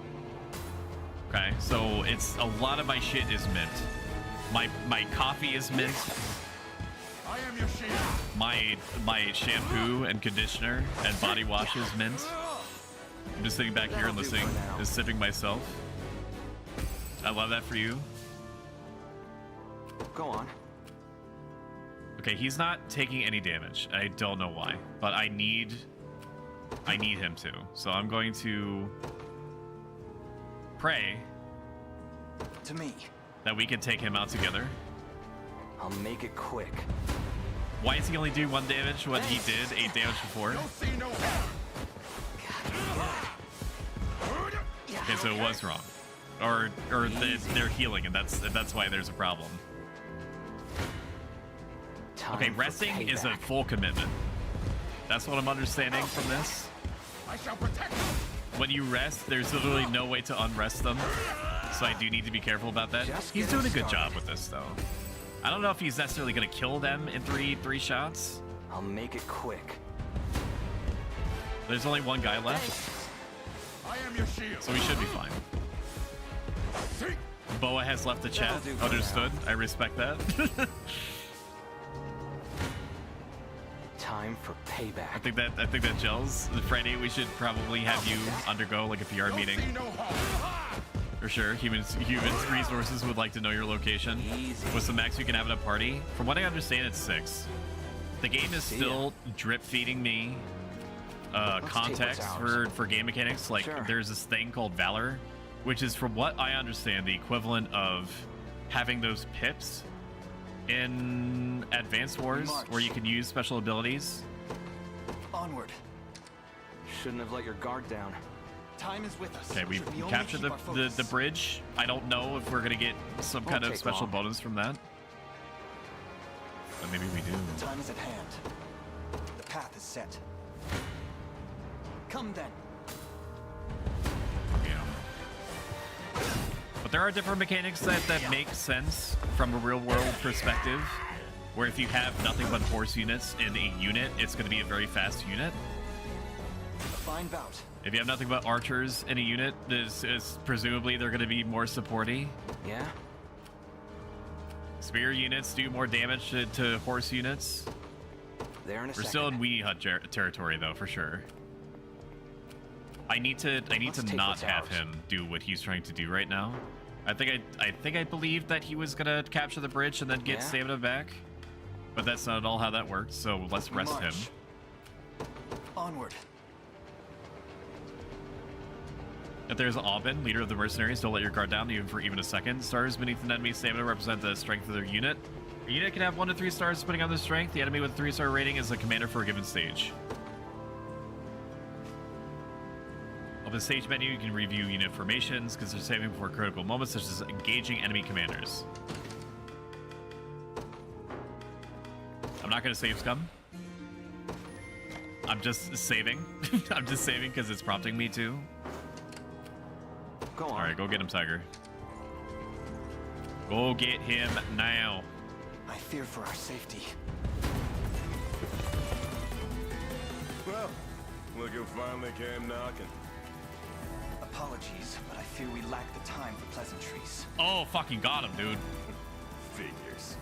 Okay, so it's... A lot of my shit is mint. My coffee is mint. I am your shield. My shampoo and conditioner and body wash is mint. I'm just sitting back here and listening, just sipping myself. I love that for you. Go on. Okay, he's not taking any damage. I don't know why, but I need him to. So I'm going to pray to me that we can take him out together. I'll make it quick. Why does he only do 1 damage when he did 8 damage before? Okay, so it was wrong. Or they're healing, and that's why there's a problem. Okay, resting is a full commitment. That's what I'm understanding from this. I shall protect you. When you rest, there's literally no way to unrest them. So I do need to be careful about that. He's doing a good job with this, though. I don't know if he's necessarily going to kill them in three shots. I'll make it quick. There's only 1 guy left. I am your shield. So we should be fine. Boa has left the chat. Understood. I respect that. Time for payback. I think that gels. Friday we should probably have you undergo like a PR meeting. For sure. Humans resources would like to know your location. What's the max you can have at a party? From what I understand, it's 6. The game is still drip feeding me context for game mechanics. Like there's this thing called Valor, which is, from what I understand, the equivalent of having those pips in Advanced Wars, where you can use special abilities. Onward. Shouldn't have let your guard down. Time is with us. Okay, we captured the bridge. I don't know if we're gonna get some kind of special bonus from that, but maybe we do. Time is at hand. The path is set. Come then. Yeah. But there are different mechanics that make sense from a real-world perspective, where if you have nothing but horse units in a unit, it's going to be a very fast unit. A fine bout. If you have nothing but archers in a unit, presumably they're going to be more supporty. Yeah. Spear units do more damage to horse units. We're still in Weenie Hut territory, though, for sure. I need to not have him do what he's trying to do right now. I think I believed that he was gonna capture the bridge and then get stamina back, but that's not at all how that worked. So let's rest him. Onward. If there's Aubin, leader of the mercenaries, don't let your guard down even for a second. Stars beneath an enemy's stamina represent the strength of their unit. A unit can have 1 to 3 stars depending on their strength. The enemy with a 3-star rating is the commander for a given stage. Of the stage menu, you can review unit formations, because they're saving for critical moments, such as engaging enemy commanders. I'm not going to save scum. I'm just saving. I'm just saving because it's prompting me to. Go on. All right, go get him, Tiger. Go get him now. I fear for our safety. Well, look who finally came knocking. Apologies, but I fear we lack the time for pleasantries. Oh, fucking got him, dude. Figures.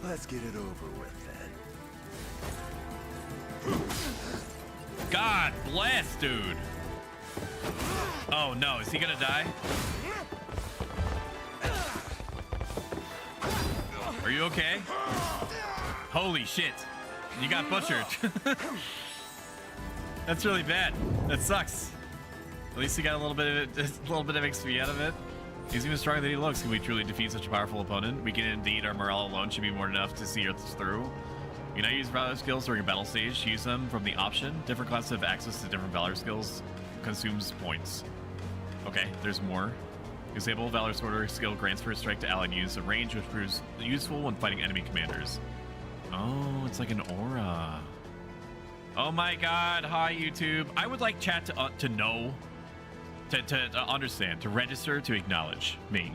Let's get it over with then. God bless, dude. Oh no, is he gonna die? Are you okay? Holy shit. You got butchered. That's really bad. That sucks. At least you got a little bit of XP out of it. He's even stronger than he looks. Can we truly defeat such a powerful opponent? We can indeed. Our morale alone should be more than enough to see us through. You know, use Valor skills during a battle stage. Use them from the option. Different classes have access to different Valor skills. Consumes points. Okay, there's more. Disable Valor Sorter skill grants first strike to allied units at range, which proves useful when fighting enemy commanders. Oh, it's like an aura. Oh my god, hi YouTube. I would like chat to know, to understand, to register, to acknowledge me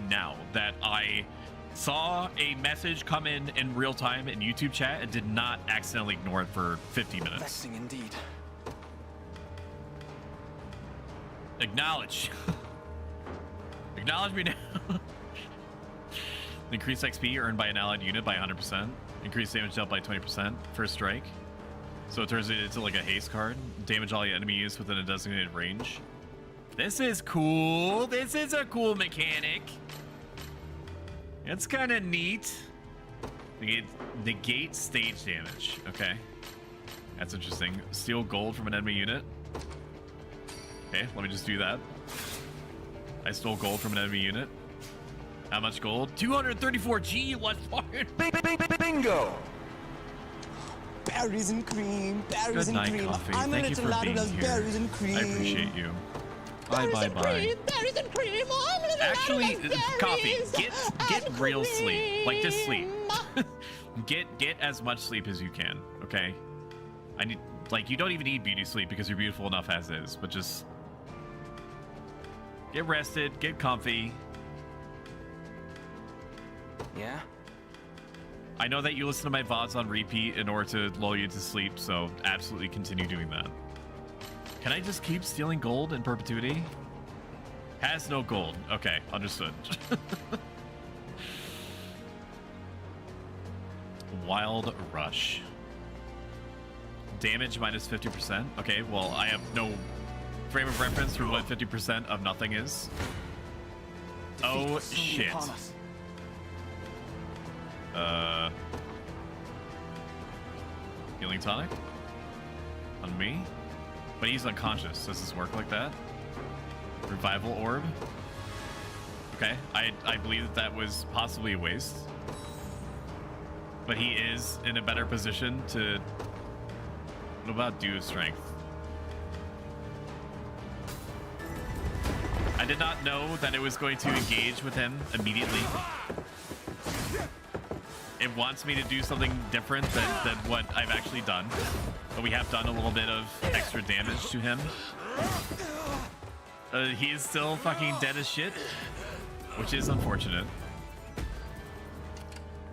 now that I saw a message come in real time in YouTube chat and did not accidentally ignore it for 50 minutes. Vexing indeed. Acknowledge. Acknowledge me now. Increase XP earned by an allied unit by 100%. Increase damage dealt by 20%. First strike. So it turns it into like a haste card. Damage all enemy units within a designated range. This is cool. This is a cool mechanic. It's kind of neat. Negate stage damage. Okay. That's interesting. Steal gold from an enemy unit. Okay, let me just do that. I stole gold from an enemy unit. How much gold? 234G, let's fucking Bingo! Berries and cream, berries Good night, and cream. Coffee. I'm Thank a you little for lad who being loves here. berries and cream. I appreciate you. Bye, Berries bye, and bye. cream, berries and cream. I'm a little Actually, lad who loves Coffee, berries get and real cream. sleep. Like, just sleep. Get as much sleep as you can, okay? I need, like, you don't even need beauty sleep because you're beautiful enough as is, but just get rested, get comfy. Yeah? I know that you listen to my VODs on repeat in order to lull you to sleep, so absolutely continue doing that. Can I just keep stealing gold in perpetuity? Has no gold. Okay, understood. Wild Rush. Damage minus 50%. Okay, well, I have no frame of reference for what 50% of nothing is. Oh, shit. Healing tonic? On me? But he's unconscious. Does this work like that? Revival orb? Okay, I believe that was possibly a waste. But he is in a better position to... What about Dew of Strength? I did not know that it was going to engage with him immediately. It wants me to do something different than what I've actually done. But we have done a little bit of extra damage to him. He is still fucking dead as shit, which is unfortunate.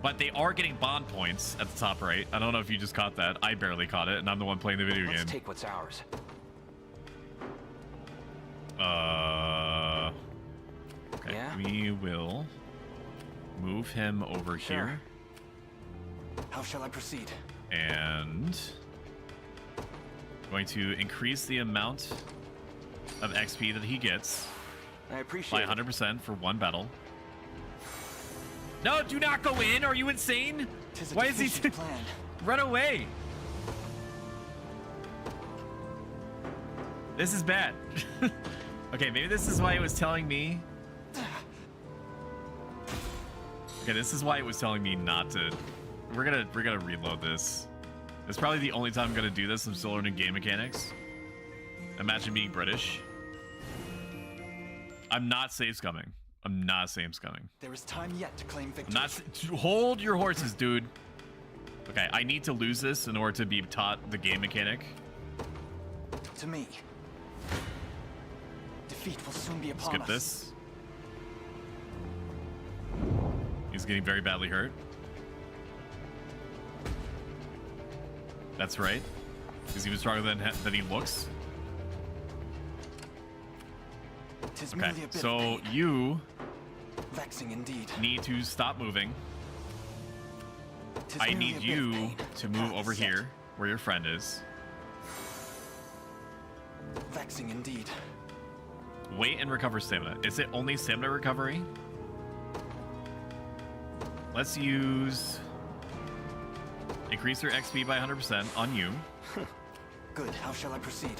But they are getting bond points at the top right. I don't know if you just caught that. I barely caught it, and I'm the one playing the video game. Let's take what's ours. Okay, yeah? we will move him over here. How shall I proceed? And going to increase the amount of XP that he gets I appreciate by 100% for one battle. No, do not go in. Are you insane? Why is he run away? This is bad. Okay, maybe this is why it was telling me. Okay, this is why it was telling me not to. We're gonna reload this. It's probably the only time I'm gonna do this. I'm still learning game mechanics. Imagine being British. I'm not safe scumming. I'm not safe scumming. There is time yet to claim victory. Hold your horses, dude. Okay, I need to lose this in order to be taught the game mechanic. To me, defeat will soon be upon Skip us. this. He's getting very badly hurt. That's right. He's even stronger than he looks. Okay, so you Vexing indeed. need to stop moving. I need you to move over here where your friend is. Vexing indeed. Wait and recover stamina. Is it only stamina recovery? Let's use increase your XP by 100% on you. Good. How shall I proceed?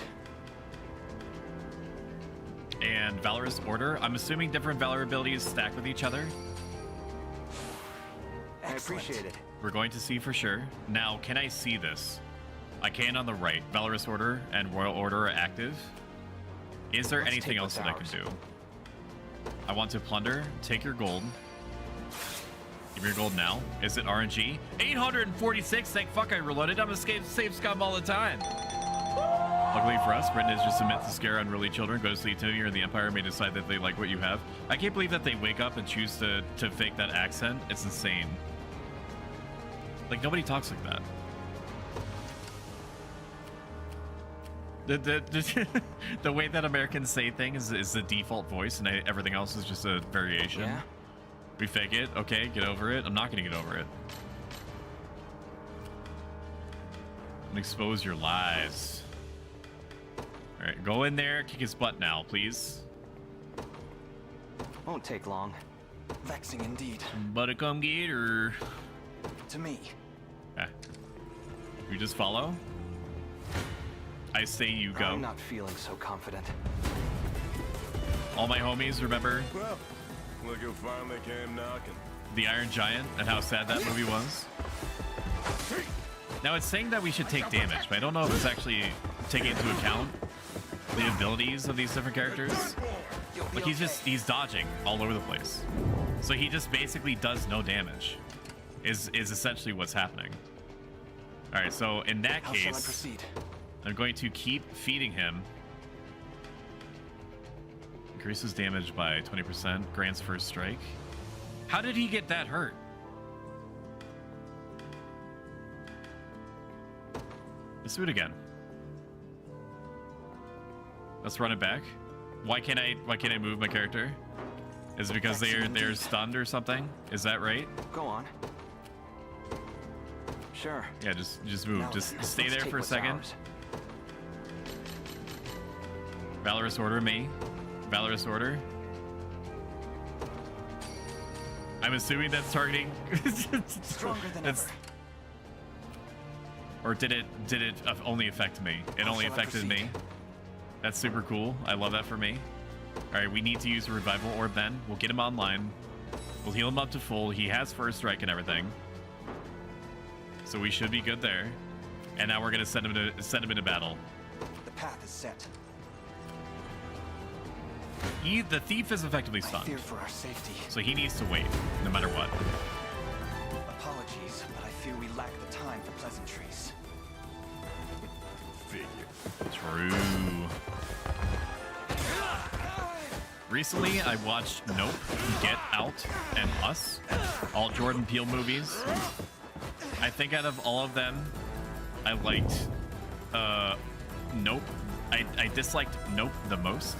and Valorous Order. I'm assuming different Valor abilities stack with each other. I appreciate it. We're going to see for sure. Now, can I see this? I can on the right. Valorous Order and Royal Order are active. Is there anything else that I can do? I want to plunder. Take your gold. Give me your gold now. Is it RNG? 846. Thank fuck I reloaded. I'm a save scum all the time. Luckily for us, Britain is just meant to scare unruly children. Go to sleep, Tony, or the Empire may decide that they like what you have. I can't believe that they wake up and choose to fake that accent. It's insane. Like, nobody talks like that. The way that Americans say things is the default voice, and everything else is just a variation. Yeah. We fake it. Okay, get over it. I'm not gonna get over it. And expose your lies. All right, go in there, kick his butt now, please. Won't take long. Vexing indeed. But come get her. To me. Okay. You just follow. I say you go. I'm not feeling so confident. All my homies, remember? Well, look who finally came knocking. The Iron Giant and how sad that movie was. Now it's saying that we should take damage, but I don't know if it's actually taking into account the abilities of these different characters. Like he's dodging all over the place. So he just basically does no damage. Is essentially what's happening. All right, so in that How shall I case, proceed? I'm going to keep feeding him. Increases damage by 20%, grants first strike. How did he get that hurt? Let's do it again. Let's run it back. Why can't I move my character? Is it because they're stunned or something? Is that right? Go on. Sure. Yeah, just move. Now Just then, stay let's there take for a what's second. ours. Valorous Order me. Valorous Order. I'm assuming that's targeting. Stronger than That's. ever. Or did it only affect me? It How only shall I affected proceed? me. That's super cool. I love that for me. All right, we need to use a revival orb then. We'll get him online. We'll heal him up to full. He has first strike and everything. So we should be good there. And now we're gonna send him into battle. The path is set. The thief is effectively I stunned. fear for our safety. So he needs to wait, no matter what. Apologies, but I fear we lack the time for pleasantries. Figure. True. Recently, I watched Nope, Get Out, and Us, all Jordan Peele movies. I think out of all of them, I liked Nope. I disliked Nope the most.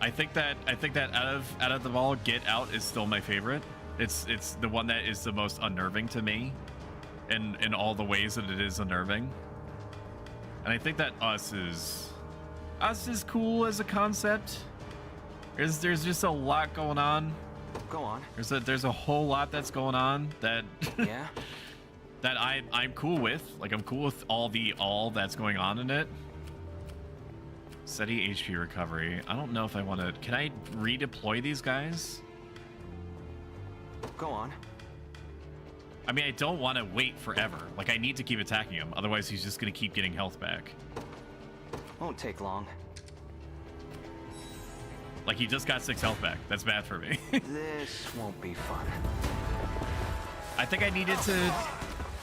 I think that out of them all, Get Out is still my favorite. It's the one that is the most unnerving to me, in all the ways that it is unnerving. And I think that Us is cool as a concept. There's just a lot going on. Go on. There's a whole lot that's going on that Yeah. that I'm cool with. Like I'm cool with all that's going on in it. Steady HP recovery. I don't know if I want to. Can I redeploy these guys? Go on. I mean, I don't want to wait forever. Like I need to keep attacking him, otherwise he's just gonna keep getting health back. Won't take long. Like he just got 6 health back. That's bad for me. This won't be fun. I think I needed to.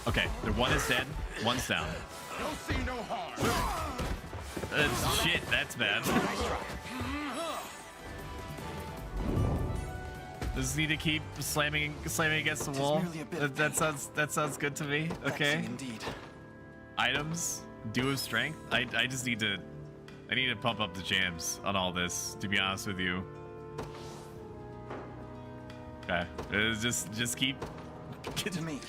Okay, the one is dead. One's down. Don't see no harm. Shit, that's bad. Does need to keep slamming against the wall? That sounds good to me. Okay. Indeed. Items, Dew of Strength. I just need to. I need to pump up the jams on all this. To be honest with you. Okay. Just keep. To me.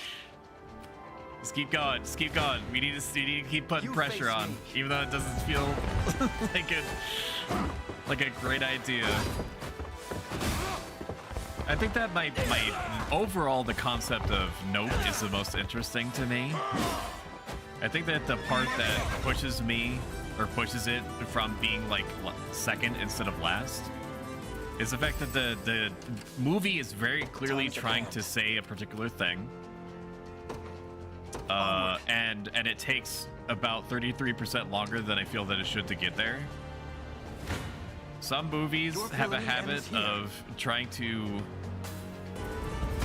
Just keep going. Just keep going. We need to keep putting pressure on, even though it doesn't feel like a great idea. I think that my overall the concept of Nope is the most interesting to me. I think that the part that pushes me, or pushes it from being like second instead of last, is the fact that the movie is very clearly trying to say a particular thing. And it takes about 33% longer than I feel that it should to get there. Some movies have a habit of trying to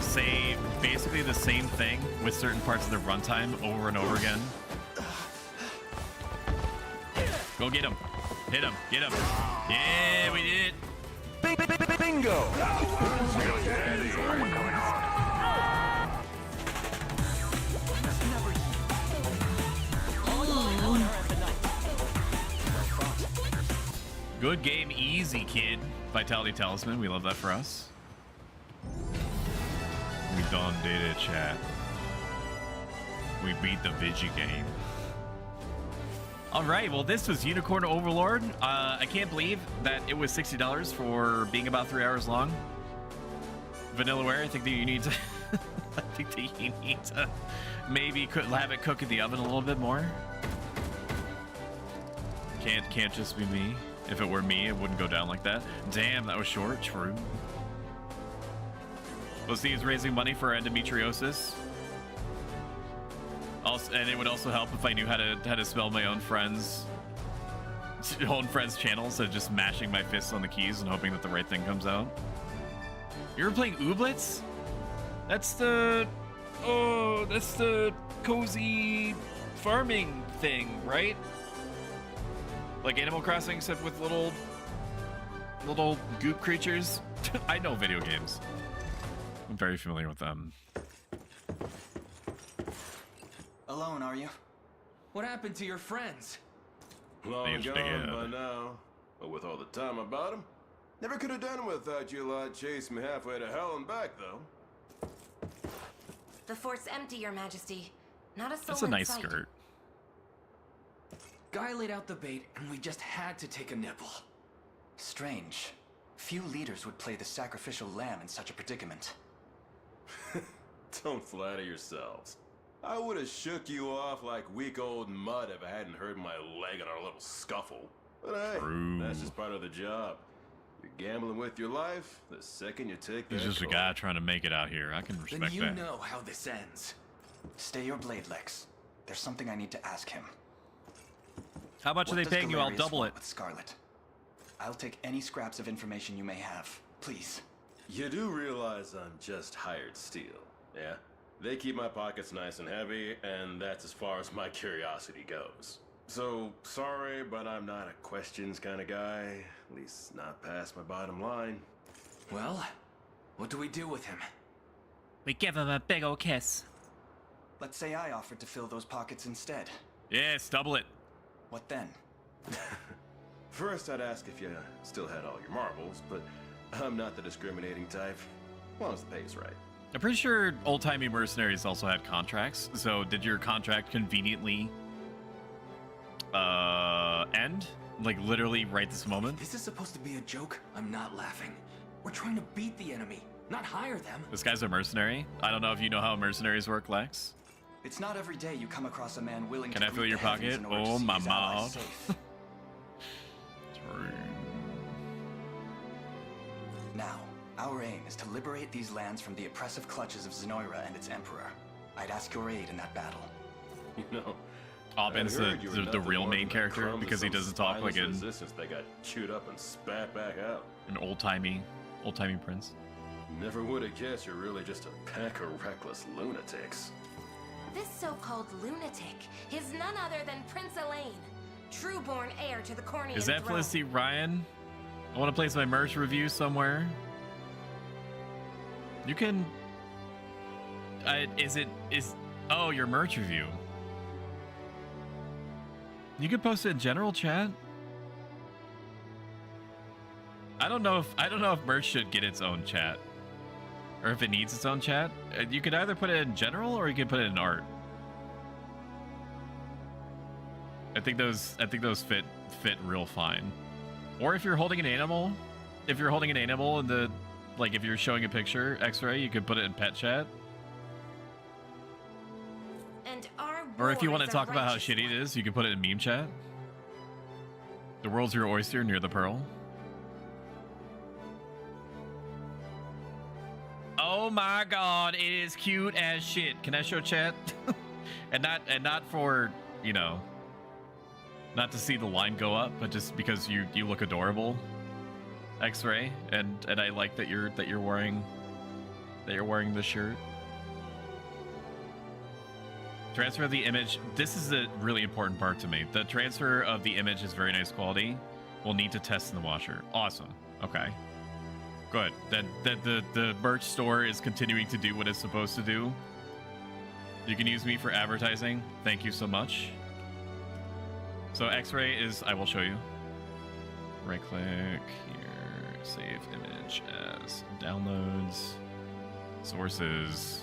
say basically the same thing with certain parts of the runtime over and over again. Go get him. Hit him. Get him. Yeah, we did it. Bingo! Good game, easy, kid. Vitality Talisman, we love that for us. We done did it, chat. We beat the Vigi game. All right, well, this was Unicorn Overlord. I can't believe that it was $60 for being about 3 hours long. Vanillaware, I think that you need to... I think that you need to maybe have it cook in the oven a little bit more. Can't just be me. If it were me, it wouldn't go down like that. Damn, that was short. True. Those things raising money for endometriosis. Also, and it would also help if I knew how to spell my own friends' channels instead of just mashing my fists on the keys and hoping that the right thing comes out. You ever playing Ooblets? That's the cozy farming thing, right? Like Animal Crossing, except with little goop creatures. I know video games. I'm very familiar with them. Alone, are you? What happened to your friends? Long gone by now. But with all the time about them, never could have done it without you lot chasing me halfway to hell and back, though. The fort's empty, Your Majesty. Not a soul. That's a nice in sight. skirt. Guy laid out the bait, and we just had to take a nibble. Strange. Few leaders would play the sacrificial lamb in such a predicament. Don't flatter yourselves. I would have shook you off like weak old mud if I hadn't hurt my leg in our little scuffle. But hey, that's just part of the job. You're gambling with your life the second you take that He's just a guy trying to make it out here. I can respect Then you that. know how this ends. Stay your blade, Lex. There's something I need to ask him. How much are they paying you? I'll double it. With Scarlet. I'll take any scraps of information you may have. Please. You do realize I'm just hired steel, yeah? They keep my pockets nice and heavy, and that's as far as my curiosity goes. So, sorry, but I'm not a questions kind of guy. At least not past my bottom line. Well, what do we do with him? We give him a big ol' kiss. Let's say I offered to fill those pockets instead. Yes, double it. What then? First, I'd ask if you still had all your marbles, but I'm not the discriminating type. As long as the pay's right. I'm pretty sure old-timey mercenaries also had contracts. So did your contract conveniently end? Like literally right this moment? This is supposed to be a joke. I'm not laughing. We're trying to beat the enemy, not hire them. This guy's a mercenary? I don't know if you know how mercenaries work, Lex. It's not every day you come across a man willing Can to I fill your pocket? Oh, my mod. Now, our aim is to liberate these lands from the oppressive clutches of Zenoira and its emperor. I'd ask your aid in that battle. You know, Albin's the real main character because he doesn't talk like a resistance. They got chewed up and spat back out. An old-timey prince. Never would have guessed you're really just a pack of reckless lunatics. This so-called lunatic is none other than Prince Elaine, true-born heir to the Cornian Is that throne. Felicity Ryan? I want to place my merch review somewhere. You can... Oh, your merch review. You can post it in general chat. I don't know if merch should get its own chat. Or if it needs its own chat. You could either put it in general or you could put it in art. I think those fit real fine. Or if you're holding an animal, in the, like if you're showing a picture, X-ray, you could put it in pet chat. And are Or if you want to wars talk are about how righteous shitty it is, you can put it in meme chat. The world's your oyster near the pearl. Oh my god, it is cute as shit. Can I show chat? and not for, you know, not to see the line go up, but just because you look adorable, X-Ray, and I like that you're wearing the shirt. Transfer of the image. This is a really important part to me. The transfer of the image is very nice quality. We'll need to test in the washer. Awesome. Okay. Good. That the merch store is continuing to do what it's supposed to do. You can use me for advertising. Thank you so much. So X-Ray is, I will show you. Right click here, save image as downloads, sources,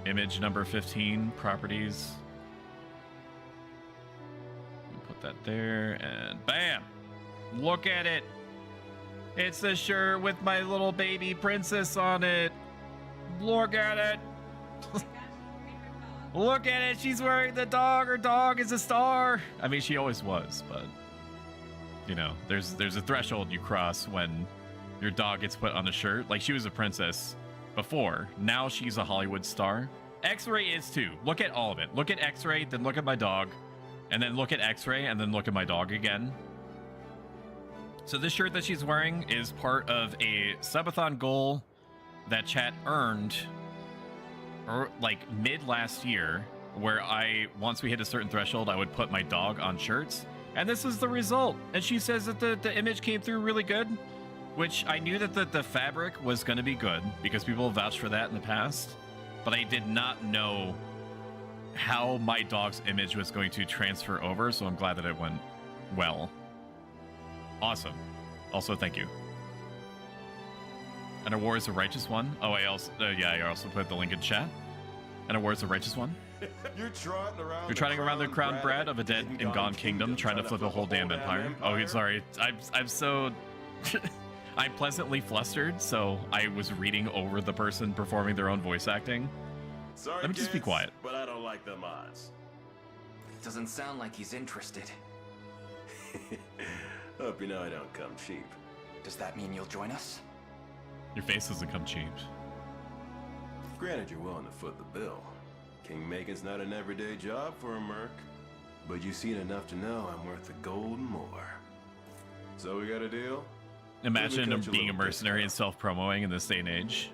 image number 15, properties. Put that there and bam! Look at it. It's a shirt with my little baby princess on it. Look at it. Look at it. She's wearing the dog. Her dog is a star. I mean, she always was, but you know, there's a threshold you cross when your dog gets put on a shirt. Like, she was a princess before. Now she's a Hollywood star. X-Ray is too. Look at all of it. Look at X-Ray, then look at my dog, and then look at X-Ray, and then look at my dog again. So this shirt that she's wearing is part of a subathon goal that chat earned like mid last year, where once we hit a certain threshold, I would put my dog on shirts, and this is the result. And she says that the image came through really good, which I knew that the fabric was going to be good because people have vouched for that in the past, but I did not know how my dog's image was going to transfer over, so I'm glad that it went well. Awesome. Also, thank you. And our war is a righteous one. Oh, I also put the link in chat. And our war is a righteous one. You're trotting around the crowned brat of a dead and gone kingdom, trying to flip a whole damn empire. Oh, sorry. I'm so... I'm pleasantly flustered, so I was reading over the person performing their own voice acting. Sorry, Let me just be quiet. But I don't like them odds. Doesn't sound like he's interested. Hope you know I don't come cheap. Does that mean you'll join us? Your face doesn't come cheap. Granted, you're willing to foot the bill. Kingmaking's not an everyday job for a merc, but you've seen enough to know I'm worth the gold and more. So we got a deal? Imagine him being a mercenary and self-promoing in this day and age.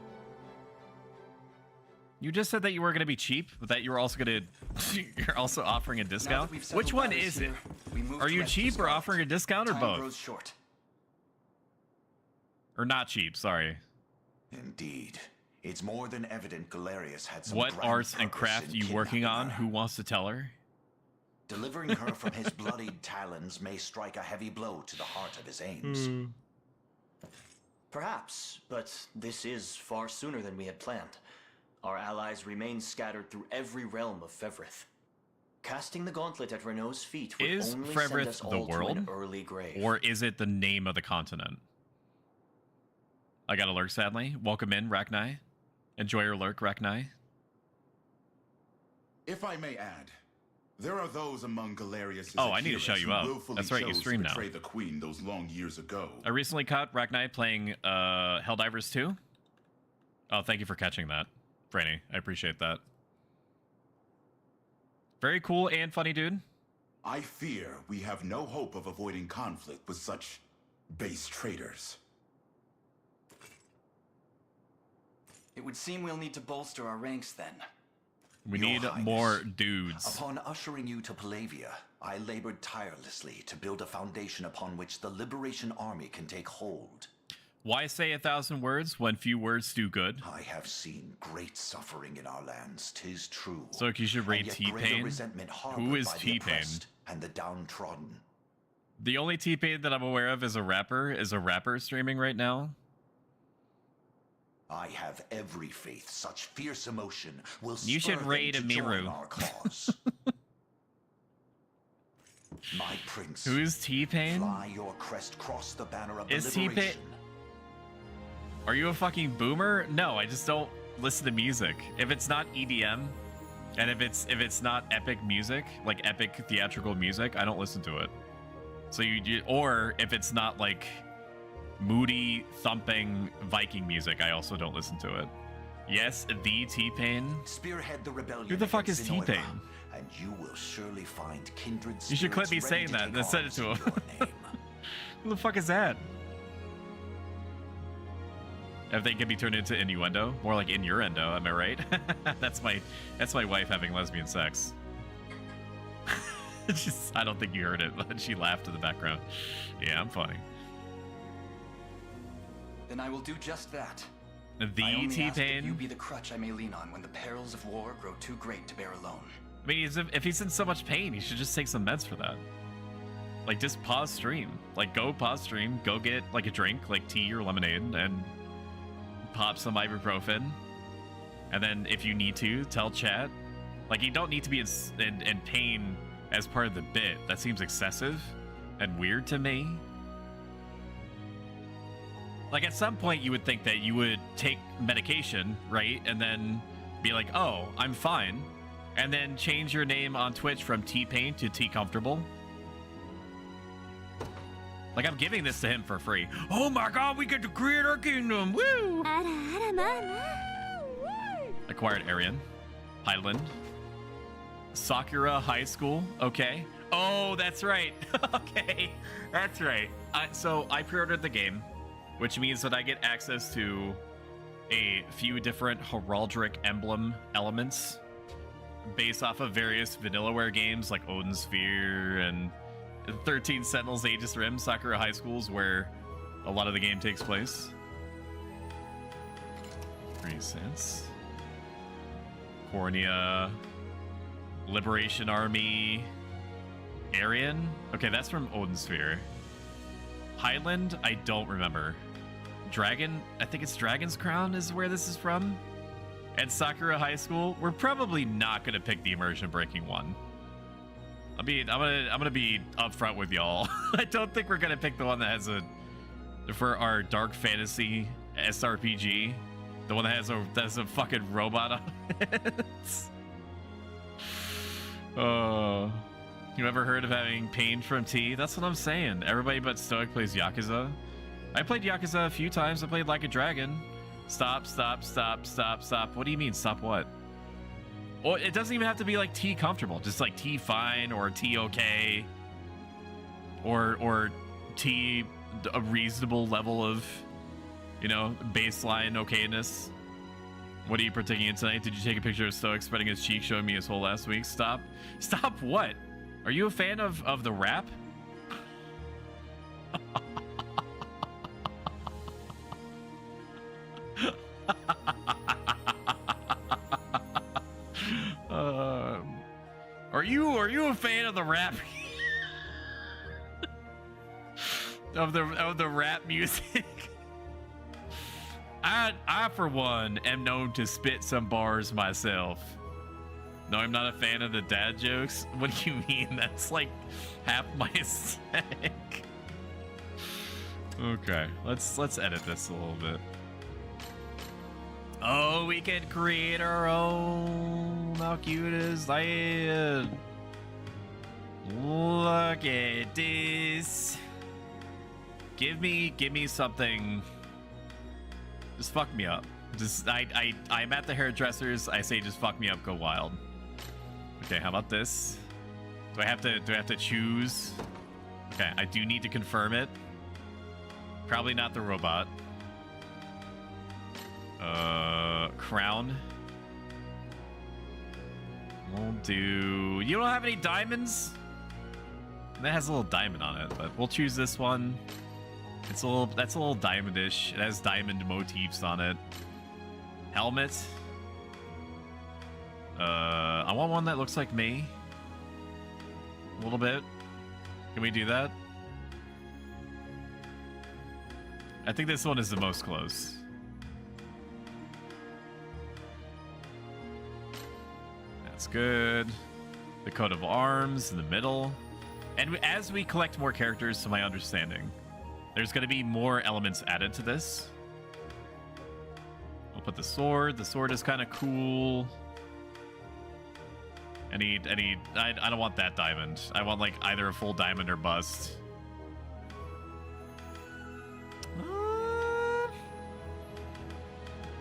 You just said that you were going to be cheap, but that you were also going to... You're also offering a discount? Which one is it? Are you cheap or offering a discount or both? Short. Or not cheap, sorry. Indeed. It's more than evident Galerius had some What grand arts and purpose craft in you working kidnapping on? her. Who wants to tell her? Delivering her from his bloodied talons may strike a heavy blow to the heart of his aims. Perhaps, but this is far sooner than we had planned. Our allies remain scattered through every realm of Fevrith. Casting the gauntlet at Renault's feet would Is only send us Fevrith the all to world? an early grave. Or is it the name of the continent? I got a lurk, sadly. Welcome in, Rachni. Enjoy your lurk, Rachni. If I may add, there are those among Galerius' Oh, I need to show you up. That's right, you stream now. the queen those long years ago. I recently caught Rachni playing Helldivers 2. Oh, thank you for catching that, Franny. I appreciate that. Very cool and funny, dude. I fear we have no hope of avoiding conflict with such base traitors. It would seem we'll need to bolster our ranks then. We Your need Highness, more dudes. Upon ushering you to Palavia, I labored tirelessly to build a foundation upon which the Liberation Army can take hold. Why say 1,000 words when few words do good? I have seen great suffering in our lands, 'tis true. So you should rate And yet greater T-Pain? resentment harbored Who is by the T-Pain? oppressed and the downtrodden. The only T-Pain that I'm aware of is a rapper streaming right now. I have every faith such fierce emotion will You should spur them raid to Amiru. join our cause. My prince, Who's T-Pain? fly your crest cross the banner of Is the T-Pain? liberation. Are you a fucking boomer? No, I just don't listen to music. If it's not EDM, And if it's not epic music, like epic theatrical music, I don't listen to it. So or if it's not like moody, thumping Viking music, I also don't listen to it. Yes, the T-Pain. Spearhead the rebellion. Who the fuck is against T-Pain? Inoira, and you will surely find kindred You should clip spirits me ready saying to that take and then send it to arms him. in your name. Who the fuck is that? If they can be turned into innuendo, more like innuendo, am I right? that's my wife having lesbian sex. I don't think you heard it, but she laughed in the background. Yeah, I'm funny. Then I will do just that. The T-Pain. You be the crutch I may lean on when the perils of war grow too great to bear alone. I mean, if he's in so much pain, he should just take some meds for that. Like, just pause stream. Like, go pause stream, go get like a drink, like tea or lemonade, and pop some ibuprofen. And then if you need to, tell chat. Like, you don't need to be in pain as part of the bit. That seems excessive and weird to me. Like, at some point you would think that you would take medication, right? And then be like, oh, I'm fine. And then change your name on Twitch from T-Pain to T-Comfortable. Like, I'm giving this to him for free. Oh my god, we get to create our kingdom! Woo! Acquired Aryan. Highland. Sakura High School. Okay. Oh, that's right. Okay. That's right. So I pre-ordered the game, which means that I get access to a few different heraldic emblem elements based off of various Vanillaware games like Odin Sphere and 13 Sentinels Aegis Rim. Sakura High School's where a lot of the game takes place. 3 cents. Cornea. Liberation Army. Aryan? Okay, that's from Odin Sphere. Highland, I don't remember. Dragon, I think it's Dragon's Crown is where this is from. And Sakura High School, we're probably not gonna pick the immersion breaking one. I'm gonna be upfront with y'all. I don't think we're gonna pick the one that has for our dark fantasy SRPG, the one that has a fucking robot on it. You ever heard of having pain from tea? That's what I'm saying. Everybody but Stoic plays Yakuza. I played Yakuza a few times. I played Like a Dragon. Stop, stop, stop, stop, stop. What do you mean, stop what? Well, it doesn't even have to be like T comfortable. Just like T fine or T okay. Or T a reasonable level of, you know, baseline okayness. What are you partaking in tonight? Did you take a picture of Stoic spreading his cheek, showing me his hole last week? Stop. Stop what? Are you a fan of the rap? Are you a fan of the rap? of the rap music? I for one am known to spit some bars myself. No, I'm not a fan of the dad jokes. What do you mean? That's like half my aesthetic. Okay, let's edit this a little bit. Oh, we can create our own. How cute is that? Look at this. Give me something. Just fuck me up. Just I'm at the hairdressers. I say just fuck me up, go wild. Okay, how about this? Do I have to choose? Okay, I do need to confirm it. Probably not the robot. Crown. We'll do. You don't have any diamonds? That has a little diamond on it, but we'll choose this one. It's a little. That's a little diamondish. It has diamond motifs on it. Helmet. I want one that looks like me. A little bit. Can we do that? I think this one is the most close. That's good. The coat of arms in the middle. And as we collect more characters, to my understanding, there's going to be more elements added to this. I'll put the sword. The sword is kind of cool. I don't want that diamond. I want like either a full diamond or bust.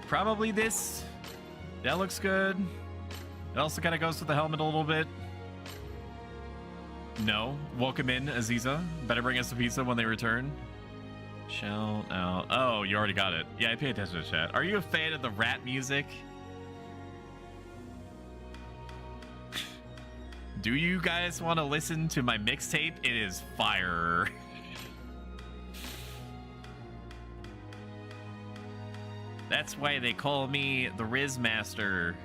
Probably this. That looks good. It also kind of goes with the helmet a little bit. No. Welcome in, Aziza. Better bring us a pizza when they return. Shout out. Oh, you already got it. Yeah, I pay attention to chat. Are you a fan of the rap music? Do you guys want to listen to my mixtape? It is fire. That's why they call me the Riz Master.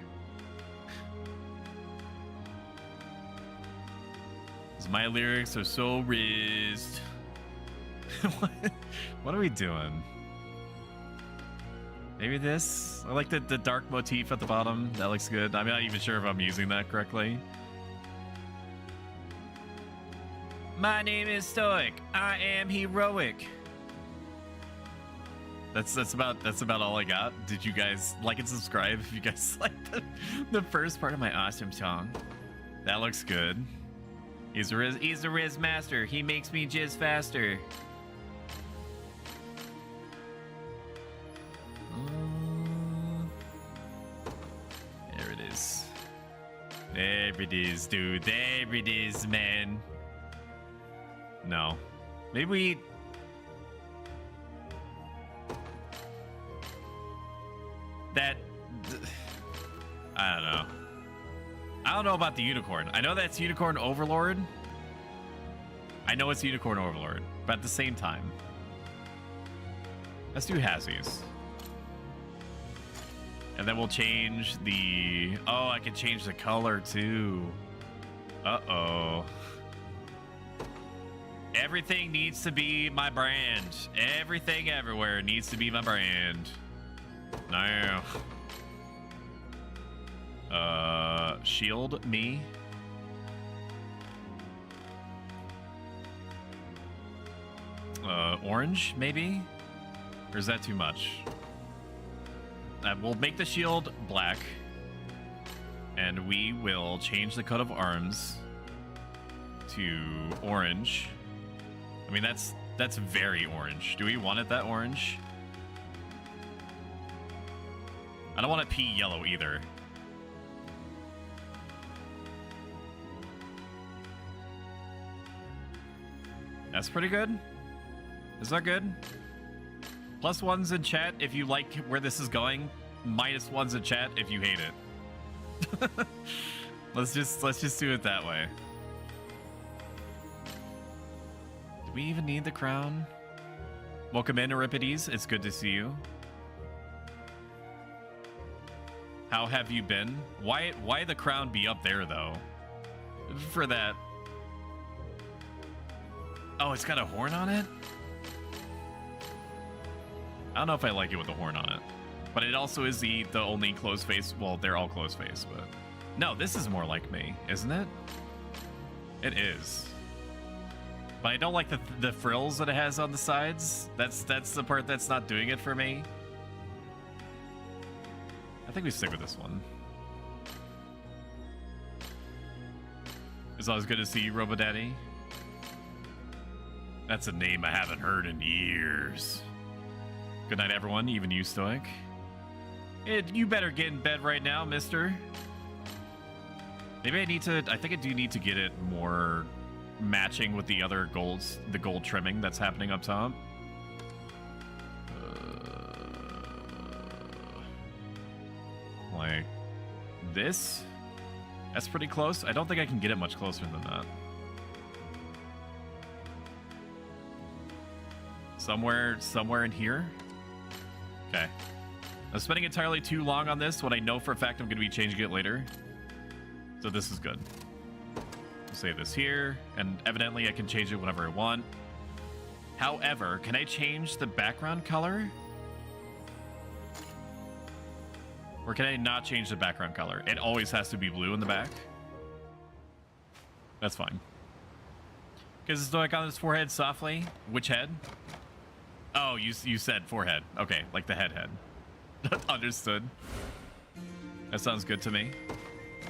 'Cause my lyrics are so rizzed. What are we doing? Maybe this? I like the dark motif at the bottom. That looks good. I'm not even sure if I'm using that correctly. My name is Stoic. I am heroic. That's about all I got. Did you guys like and subscribe if you guys like the first part of my awesome song? That looks good. He's the Riz Master. He makes me jizz faster. There it is. There it is, dude. There it is, man. No. Maybe we... That... I don't know. I don't know about the unicorn. I know that's Unicorn Overlord. I know it's Unicorn Overlord. But at the same time... Let's do Hazzies. And then we'll change the... Oh, I can change the color too. Uh-oh. Everything needs to be my brand. Everything everywhere needs to be my brand. Now. Shield me. Orange, maybe? Or is that too much? We'll make the shield black. And we will change the coat of arms to orange. I mean, that's very orange. Do we want it that orange? I don't want it pea yellow either. That's pretty good. Is that good? +1s in chat if you like where this is going. -1s in chat if you hate it. let's just do it that way. Do we even need the crown? Welcome in, Euripides. It's good to see you. How have you been? Why the crown be up there though? For that. Oh, it's got a horn on it? I don't know if I like it with the horn on it. But it also is the only closed face. Well, they're all closed face, but no, this is more like me, isn't it? It is. But I don't like the frills that it has on the sides. That's the part that's not doing it for me. I think we stick with this one. It's always good to see you, RoboDaddy. That's a name I haven't heard in years. Good night, everyone, even you, Stoic. You better get in bed right now, mister. Maybe I think I do need to get it more matching with the other golds, the gold trimming that's happening up top. Like this? That's pretty close. I don't think I can get it much closer than that. Somewhere in here? Okay. I'm spending entirely too long on this when I know for a fact I'm going to be changing it later. So this is good. I'll save this here, and evidently I can change it whenever I want. However, can I change the background color? Or can I not change the background color? It always has to be blue in the back. That's fine. Because it's like on his forehead softly. Which head? Oh, you said forehead. Okay, like the head. Understood. That sounds good to me.